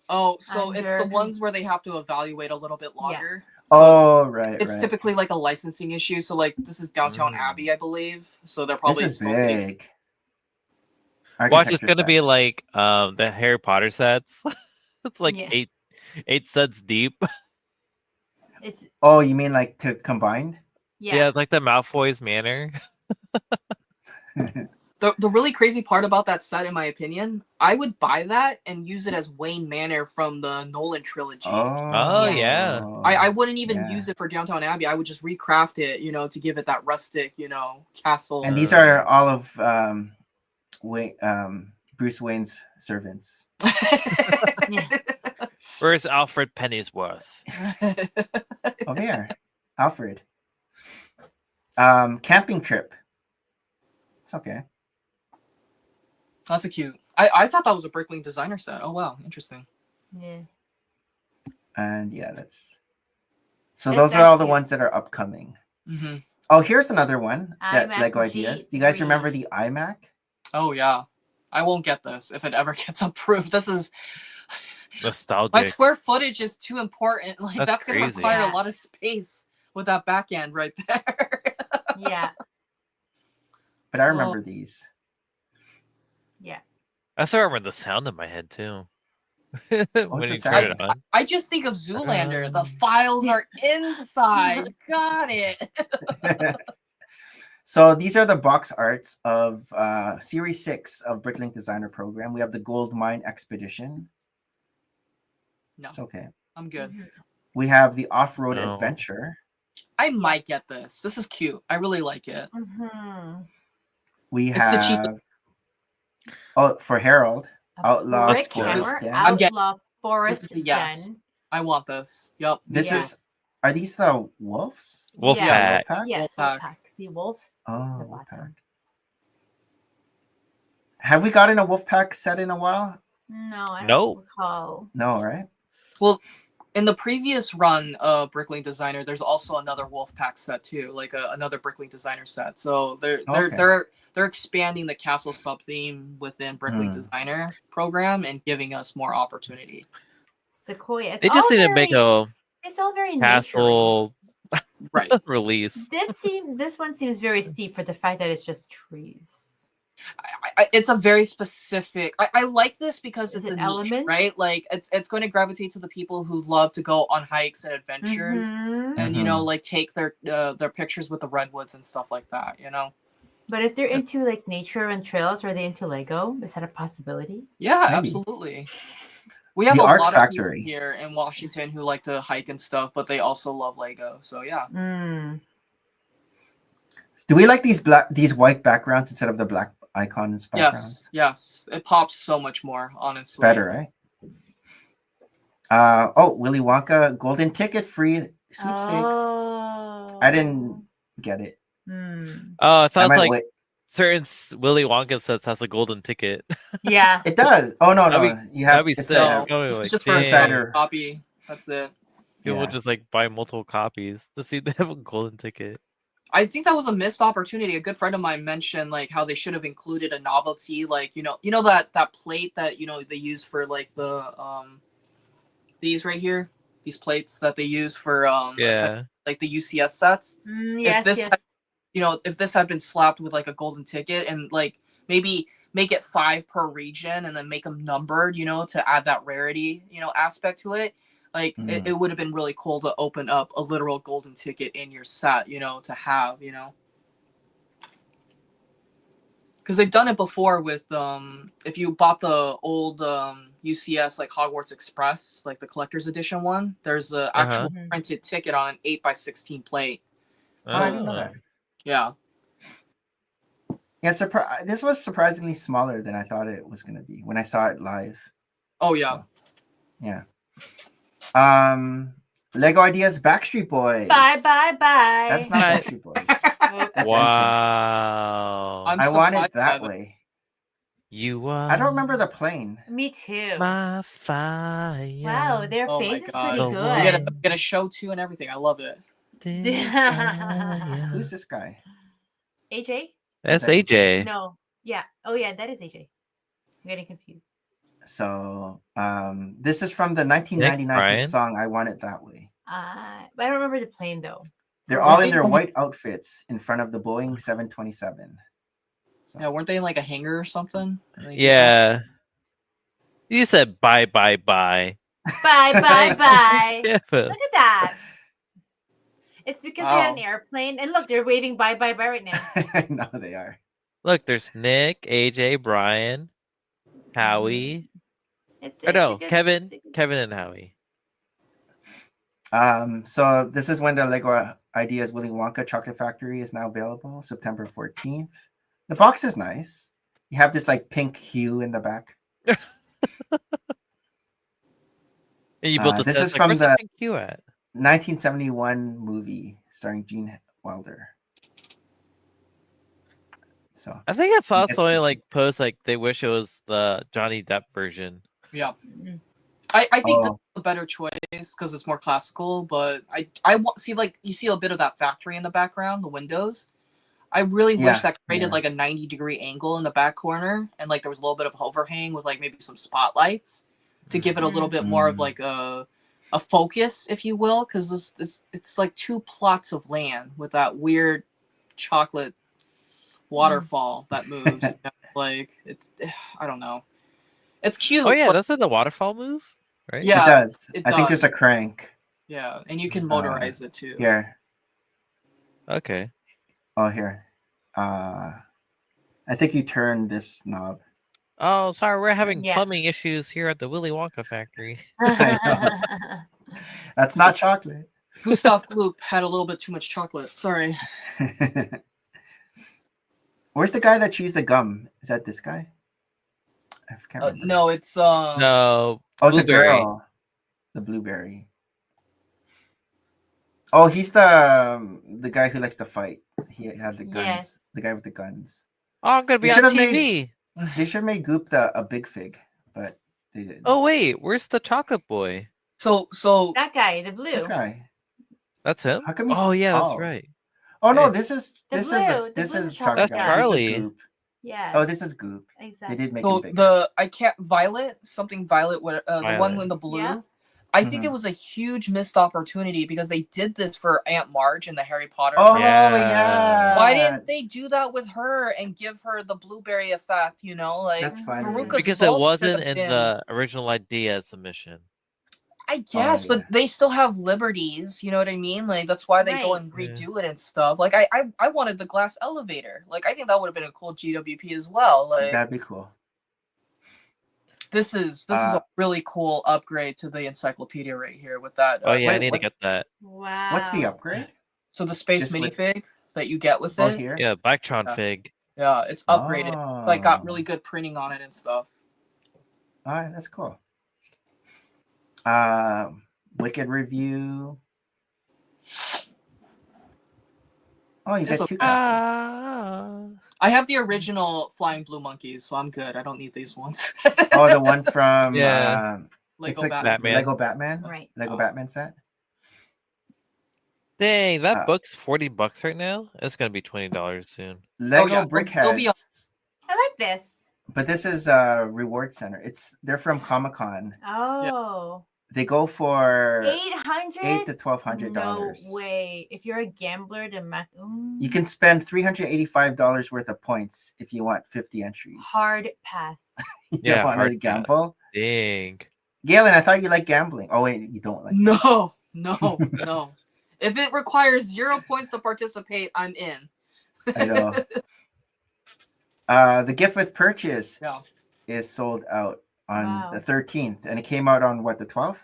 Oh, so it's the Under- ones where they have to evaluate a little bit longer. So Oh, right, it's right. typically like a licensing issue. So like this is Downtown Mm. Abbey, I believe. So they're This probably is still big. Watch, it's Architecture gonna set. be like the Harry Potter sets. It's like Yeah. eight sets deep. It's Oh, you mean like to combine? Yeah, it's like the Malfoy's Manor. The really crazy part about that set, in my opinion, I would buy that and use it as Wayne Manor from the Nolan trilogy. Oh, yeah. I wouldn't even yeah. use it for Downtown Abbey. I would just recraft it, to give it that rustic, castle. And these are all of Bruce Wayne's servants. yeah. Where's Alfred Pennyworth? Over here, Alfred. Camping trip. It's okay. That's a cute. I thought that was a Bricklink designer set. Oh wow, interesting. Yeah. And yeah, that's. So It's those are all the actually- ones that are upcoming. Mm-hmm. Oh, here's another one that iMac Lego ideas. Do you guys G3. remember the iMac? Oh yeah, I won't get this if it ever gets approved. This is Nostalgic. my square footage is too important. Like That's that's gonna crazy. require Yeah. a lot of space with that back end right there. Yeah. But I remember these. Yeah. I still remember the sound in my head too. What's when the you sound? turn it on. I just think of Zoolander. The files are inside. Got it. So these are the box arts of Series 6 of Bricklink Designer Program. We have the Gold Mine Expedition. No, It's okay. I'm good. Mhm. We have the Off-Road No. Adventure. I might get this. This is cute. I really like it. Mhm. We It's the have cheapest. for Harold, A Outlaw brick Forest hammer, Den. I'm getting- Outlaw Forest This is a yes. Den. I want this. Yep. This Yeah. is. Are these the wolves? Wolfpack. Yeah. Wolfpack? Yes, Wolfpack. Wolfpack. See wolves. Oh, The Wolfpack. bottom. Have we gotten a Wolfpack set in a while? No, I No. don't recall. No, right? Well, in the previous run of Bricklink Designer, there's also another Wolfpack set too, like another Bricklink Designer set. So they're expanding the castle sub theme within Bricklink Designer program and giving us more opportunity. Sequoia. They just need to make a It's all very castle Right. release. This one seems very steep for the fact that it's just trees. It's a very specific. I like this because Is it's it a niche, elements? right? Like it's going to gravitate to the people who love to go on hikes and adventures, Mhm. and Mhm. like take their pictures with the redwoods and stuff like that. But if they're into like nature and trails, are they into Lego? Is that a possibility? Yeah, Maybe. absolutely. We have The a Art lot Factory. of people here in Washington who like to hike and stuff, but they also love Lego. So yeah. Mm. Do we like these white backgrounds instead of the black icons backgrounds? Yes. It pops so much more, honestly. Better, right? Willy Wonka golden ticket free sweepstakes. Oh. I didn't get it. Mm. Oh, it I sounds might like wait. certain Willy Wonka sets has a golden ticket. Yeah. It does. Oh no, That'd no. You have that'd be it's sick. a, Probably This like, is just for a dang, Insider. copy. That's it. people yeah. just like buy multiple copies to see they have a golden ticket. I think that was a missed opportunity. A good friend of mine mentioned like how they should have included a novelty, like that plate that they use for like the these right here, these plates that they use for Yeah. like the UCS sets. Yes. If this had been slapped with like a golden ticket and like maybe make it 5 per region and then make them numbered, you know, to add that rarity, you know, aspect to it. Like it would have been really cool to open up a literal golden ticket in your set, you know, to have, you know. Because they've done it before with if you bought the old UCS like Hogwarts Express, like the collector's edition one, there's an actual printed ticket on an 8x16 plate. Oh, I didn't know that. Yeah. Yeah, this was surprisingly smaller than I thought it was going to be when I saw it live. Oh yeah. So, yeah. Lego Ideas Backstreet Boys. Bye. That's not Backstreet Boys. That's wow. I want it that way. You I don't remember the plane. Me too. My fire. Wow, their Oh face my is God. pretty The good. We get a show too and everything. I love it. Who's this guy? AJ? That's AJ. No. Yeah. Oh yeah, that is AJ. I'm getting confused. So this is from the 1999 song I Want It That Way. I don't remember the plane though. They're all in their white outfits in front of the Boeing 727. So. Yeah, weren't they in like a hangar or something? Yeah. You said bye. Bye. Yeah, Look at that. It's because they're on an airplane. And look, they're waving bye right now. I know they are. Look, there's Nick, AJ, Brian, Howie. Kevin and Howie. So this is when the Lego Ideas Willy Wonka Chocolate Factory is now available, September 14th. The box is nice. You have this like pink hue in the back. And you built this is from the 1971 movie starring Gene Wilder. So I think I saw someone like post like they wish it was the Johnny Depp version. Yeah. I think that's a better choice because it's more classical, but I want see like you see a bit of that factory in the background, the windows. I really wish that created like a 90-degree angle in the back corner and like there was a little bit of overhang with like maybe some spotlights to give it a little bit more of like a focus, if you will, because it's like 2 plots of land with that weird chocolate waterfall that moves. Like it's I don't know. It's cute. Oh yeah, doesn't the waterfall move? Right? Yeah, it does. I think there's a crank. Yeah, and you can motorize it too. Here. Okay. Oh, here. I think you turn this knob. Oh, sorry, we're having plumbing issues here at the Willy Wonka factory. That's not chocolate. Gustav Gloop had a little bit too much chocolate. Sorry. Where's the guy that chews the gum? Is that this guy? I can't remember. No, it's no. Oh, it's a girl. The blueberry. Oh, he's the guy who likes to fight. He had the guns. Yes. The guy with the guns. Oh, I'm gonna be on TV. They should have made Goop a big fig, but they didn't. Oh wait, where's the chocolate boy? So that guy, the blue. This guy. That's him. How come that's right. Oh no, this is chocolate chocolate. That's Charlie. This is Goop. Yeah. Oh, this is Goop. Exactly. They did make him big. Violet, something Violet, the one in the blue. Yeah. I think it was a huge missed opportunity because they did this for Aunt Marge in the Harry Potter. Oh yeah. Why didn't they do that with her and give her the blueberry effect? You know, like that's fine. Because it wasn't in the original idea submission. I guess, but they still have liberties. You know what I mean? Like that's why they go and redo it and stuff. Like I wanted the glass elevator. Like I think that would have been a cool GWP as well. Like that'd be cool. This is a really cool upgrade to the encyclopedia right here with that. Oh yeah, I need to get that. Wow. What's the upgrade? So the space minifig that you get with it. Here? Yeah, Blacktron fig. Yeah, it's upgraded. Like got really good printing on it and stuff. All right, that's cool. Wicked review. Oh, you got 2 copies. I have the original Flying Blue Monkeys, so I'm good. I don't need these ones. Oh, the one from Lego Batman. Lego Batman, right? Lego Batman set. Dang, that book's $40 right now. It's gonna be $20 soon. Lego Brickheads. I like this. But this is a reward center. They're from Comic-Con. Oh. They go for $800 to $1,200. No way. If you're a gambler, the math. You can spend $385 worth of points if you want 50 entries. Hard pass. You Yeah, want to hard pass. gamble? Dang. Galen, I thought you liked gambling. Oh wait, you don't like. No. If it requires 0 points to participate, I'm in. I know. The gift with purchase is sold out on the 13th, and it came out on what, the 12th?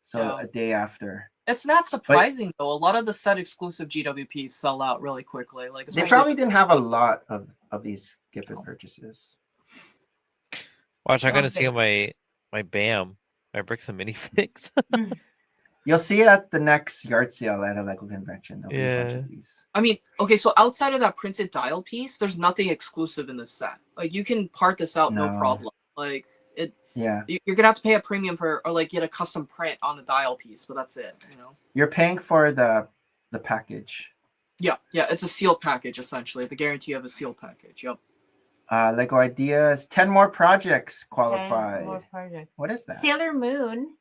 So a day after. It's not surprising though. A lot of the set exclusive GWPs sell out really quickly. Like they probably didn't have a lot of these gift with purchases. Watch, I'm gonna see my BAM, my bricks and minifigs. You'll see it at the next yard sale at a Lego convention. There'll be a bunch of these. I mean, okay, so outside of that printed dial piece, there's nothing exclusive in this set. Like you can part this out, no problem. Like it. Yeah. You're gonna have to pay a premium for, or like get a custom print on the dial piece, but that's it. You know. You're paying for the package. Yeah, it's a sealed package essentially. The guarantee of a sealed package. Yep. Lego Ideas, 10 more projects qualified. 10 more projects. What is that? Sailor Moon.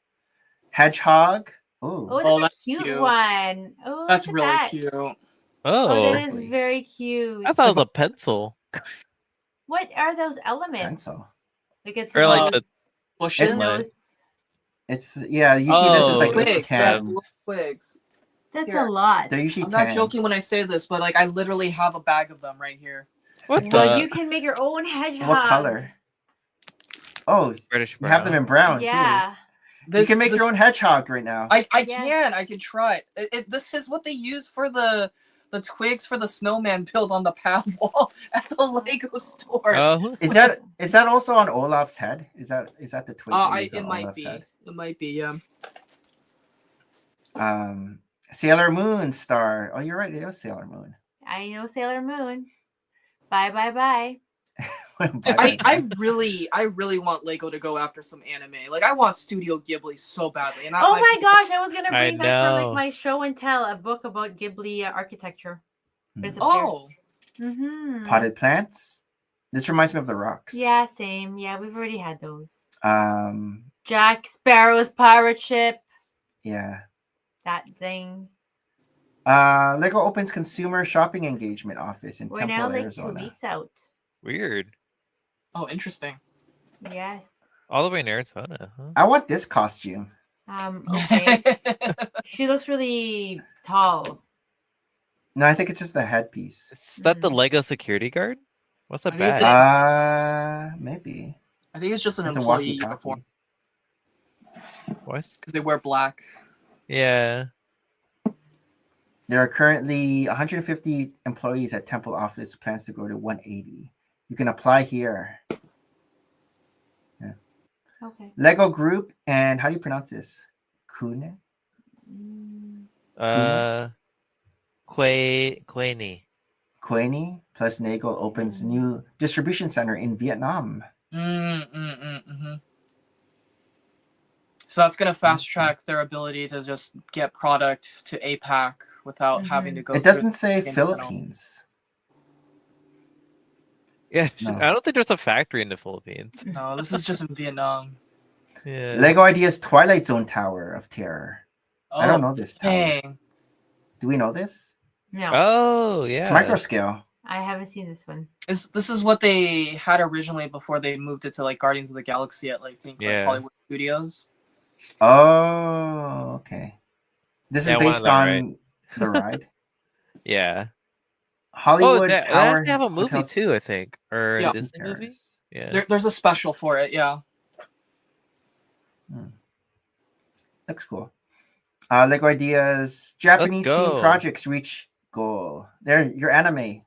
Hedgehog. Ooh. Oh, that's a cute one. Oh, that's really cute. Oh, that is very cute. I thought it was a pencil. What are those elements? Pencil. Like it's or like the bushes. It's usually this is like twigs. 10. Twigs. That's a lot. They're usually I'm 10. not joking when I say this, but like I literally have a bag of them right here. What well, you can make your own hedgehog. What color? Oh, British brown. You have them in brown too. You can make your own hedgehog right now. I can try it. This is what they use for the twigs for the snowman build on the path wall at the Lego store. Is that also on Olaf's head? Is that the twig? It might be. Head? It might be. Yeah. Sailor Moon star. Oh, you're right. It was Sailor Moon. I know Sailor Moon. Bye. I really want Lego to go after some anime. Like I want Studio Ghibli so badly. And oh my gosh, I was gonna bring that for like my show and tell, a book about Ghibli architecture. Potted plants. This reminds me of the rocks. Yeah, same. Yeah, we've already had those. Jack Sparrow's pirate ship. Yeah. That thing. Lego opens consumer shopping engagement office in Temple, We're now like Arizona. 2 weeks out. Weird. Oh, interesting. Yes. All the way in Arizona, huh? I want this costume. Okay. She looks really tall. No, I think it's just the headpiece. Is that the Lego security guard? What's that badge? Maybe. I think it's just an employee uniform. What? Because they wear black. Yeah. There are currently 150 employees at Temple office. Plans to grow to 180. You can apply here. Yeah. Okay. Lego Group and how do you pronounce this? Kune? Queni plus Nagel opens new distribution center in Vietnam. So that's going to fast track their ability to just get product to APAC without having to go. It doesn't say Philippines. Yeah, no. I don't think there's a factory in the Philippines. No, this is just in Vietnam. Yeah. Lego Ideas Twilight Zone Tower of Terror. I don't know this tower. Dang. Do we know this? No. Oh, yeah. It's micro scale. I haven't seen this one. This is what they had originally before they moved it to like Guardians of the Galaxy at like Hollywood Studios. Oh, okay. This is based on the ride. Yeah. Hollywood Tower. They have a movie too, I think, or a Disney movie. Yeah. There's a special for it. Yeah. Looks cool. Lego Ideas Japanese themed projects reach goal. There, your anime.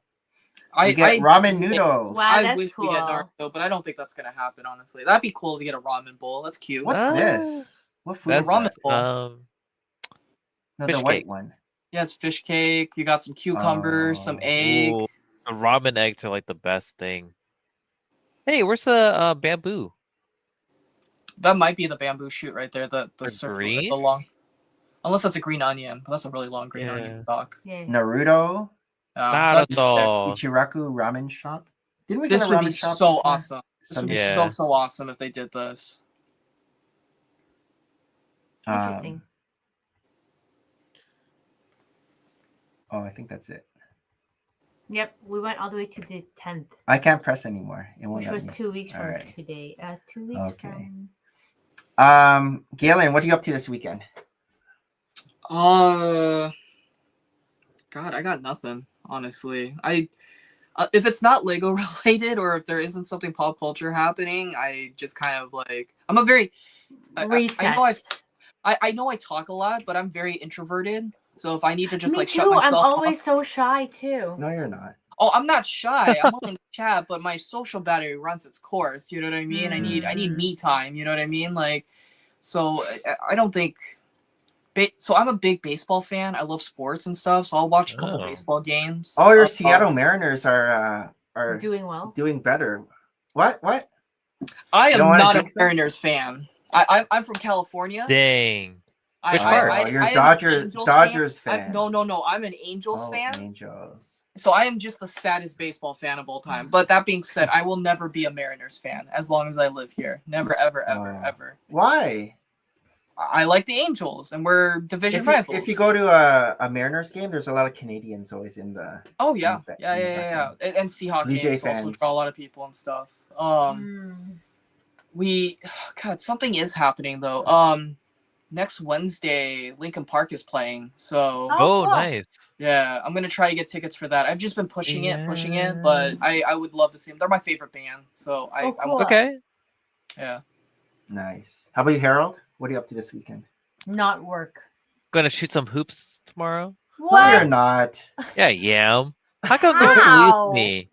You get ramen noodles. Wow, that's I wish we get Naruto, but I don't think that's gonna happen. Honestly, that'd be cool to get a ramen bowl. That's cute. What's this? What food is ramen bowl? No, the white one. Yeah, it's fish cake. You got some cucumbers, some egg. Ooh, the ramen eggs are like the best thing. Hey, where's the bamboo? That might be the bamboo shoot right there. The circle, green? the long. Unless that's a green onion, but that's a really long green onion stock. Yeah. Naruto. Naruto. Ichiraku ramen shop. Didn't we this get a ramen would be shop? So awesome. This would be so awesome if they did this. Interesting. I think that's it. Yep, we went all the way to the 10th. I can't press anymore. It won't which let was me. 2 weeks All from right. today. 2 weeks Okay. from. Galen, what are you up to this weekend? God, I got nothing, honestly. If it's not Lego related or if there isn't something pop culture happening, I just kind of like, I'm a very, Reset. I know I talk a lot, but I'm very introverted. So if I need to just Me like too. shut myself I'm off. always so shy too. No, you're not. Oh, I'm not shy. I'm willing to chat, but my social battery runs its course. You know what I mean? I need me time. You know what I mean? Like, so I don't think. So I'm a big baseball fan. I love sports and stuff. So I'll watch a couple baseball games. Oh, your Seattle Mariners are doing well, doing better. What? I am not a Mariners fan. I'm from California. Dang. Which part? You're Dodgers fan. No. I'm an Angels fan. Angels. So I am just the saddest baseball fan of all time. But that being said, I will never be a Mariners fan as long as I live here. Never, ever, ever. Why? I like the Angels, and we're division rivals. If you go to a Mariners game, there's a lot of Canadians always in the. Oh yeah, yeah. And Seahawks games also draw a lot of people and stuff. Something is happening though. Next Wednesday, Lincoln Park is playing. So cool. Nice. Yeah, I'm gonna try to get tickets for that. I've just been pushing it, but I would love to see them. They're my favorite band, so okay. Yeah. Nice. How about you, Harold? What are you up to this weekend? Not work. Gonna shoot some hoops tomorrow. What? No, you're not. Yeah, yeah. How come no one believes me?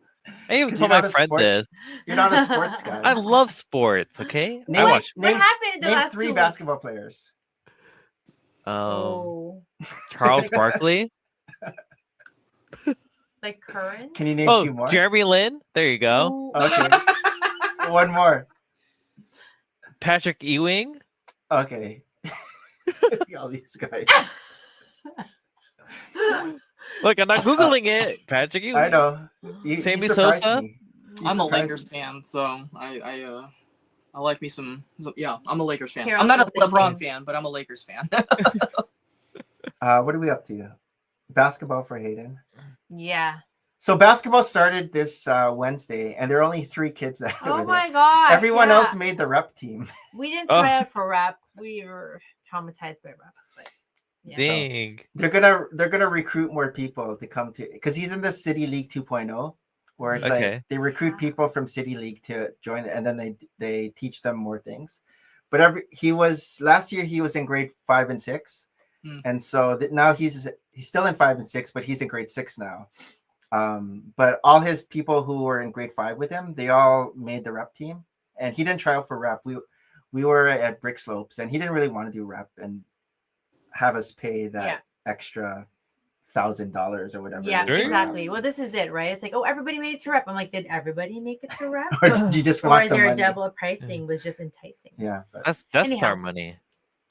I even told my friend this. You're not a sports guy. I love sports. Okay. What happened in the last 3 2 basketball players. Charles Barkley. Like current? Can you name 2 more? Jeremy Lin. There you go. Ooh. Okay. 1 more. Patrick Ewing. Okay. All these guys. Look, I'm not Googling it. Patrick Ewing. I know. Sammy Sosa. I'm a Lakers fan, so I like me some. Yeah, I'm a Lakers fan. Here, I'm not a LeBron fan, but I'm a Lakers fan. What are we up to? Basketball for Hayden. Yeah. So basketball started this Wednesday, and there are only 3 kids that. Oh my god! Everyone else made the rep team. We didn't try out for rep. We were traumatized by rep. But yeah. Dang. So they're gonna recruit more people to come to, because he's in the City League 2.0, where it's like they recruit people from City League to join, and then they teach them more things. But last year he was in grade 5 and 6, and so now he's still in 5 and 6, but he's in grade 6 now. But all his people who were in grade 5 with him, they all made the rep team, and he didn't try out for rep. We were at Brick Slopes, and he didn't really want to do rep and have us pay that extra $1,000 or whatever. Yeah, exactly. Well, this is it, right? It's like, everybody made it to rep. I'm like, did everybody make it to rep? Or did you just want the their money? double pricing was just enticing? Yeah, that's our money.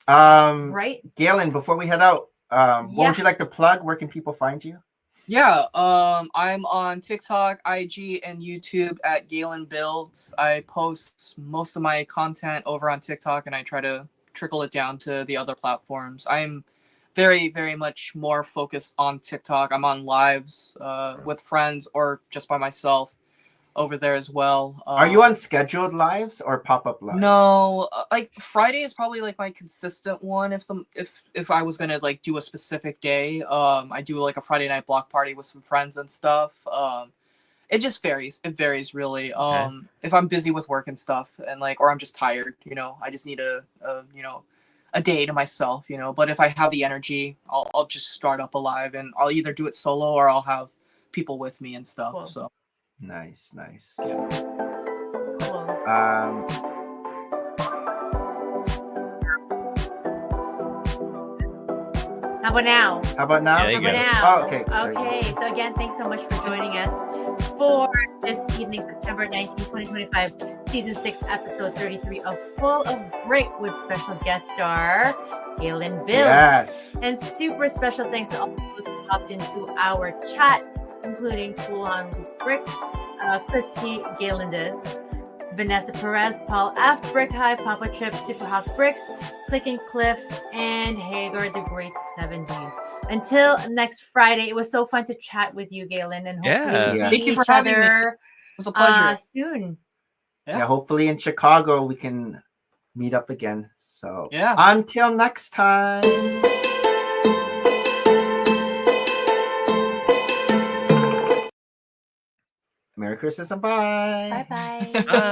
Right, Galen, before we head out, what would you like to plug? Where can people find you? Yeah, I'm on TikTok, IG, and YouTube at galenbuilds. I post most of my content over on TikTok, and I try to trickle it down to the other platforms. I'm very, very much more focused on TikTok. I'm on lives with friends or just by myself over there as well. Are you on scheduled lives or pop-up lives? No, like Friday is probably like my consistent one. If I was gonna like do a specific day, I do like a Friday night block party with some friends and stuff. It just varies. It varies really. If I'm busy with work and stuff, and or I'm just tired, I just need a day to myself, But if I have the energy, I'll just start up a live, and I'll either do it solo or I'll have people with me and stuff. Cool. So. Nice. Cool. How about now? How about now? Oh, okay. Okay. So again, thanks so much for joining us for this evening, September 19th, 2025, season 6, episode 33 of Full of Brick with special guest star galenbuilds. Yes. And super special thanks to all those who popped into our chat, including Full on Bricks, Christy Galendes, Vanessa Perez, Paul F. Brick High, Papa Trip, Super Hawk Bricks, Click and Cliff, and Hagar the Great 17. Until next Friday, it was so fun to chat with you, Galen, and hopefully we Thank see you for each having me. other It was a pleasure. soon. Yeah, hopefully in Chicago we can meet up again. So yeah, until next time. Merry Christmas and bye. Bye-bye.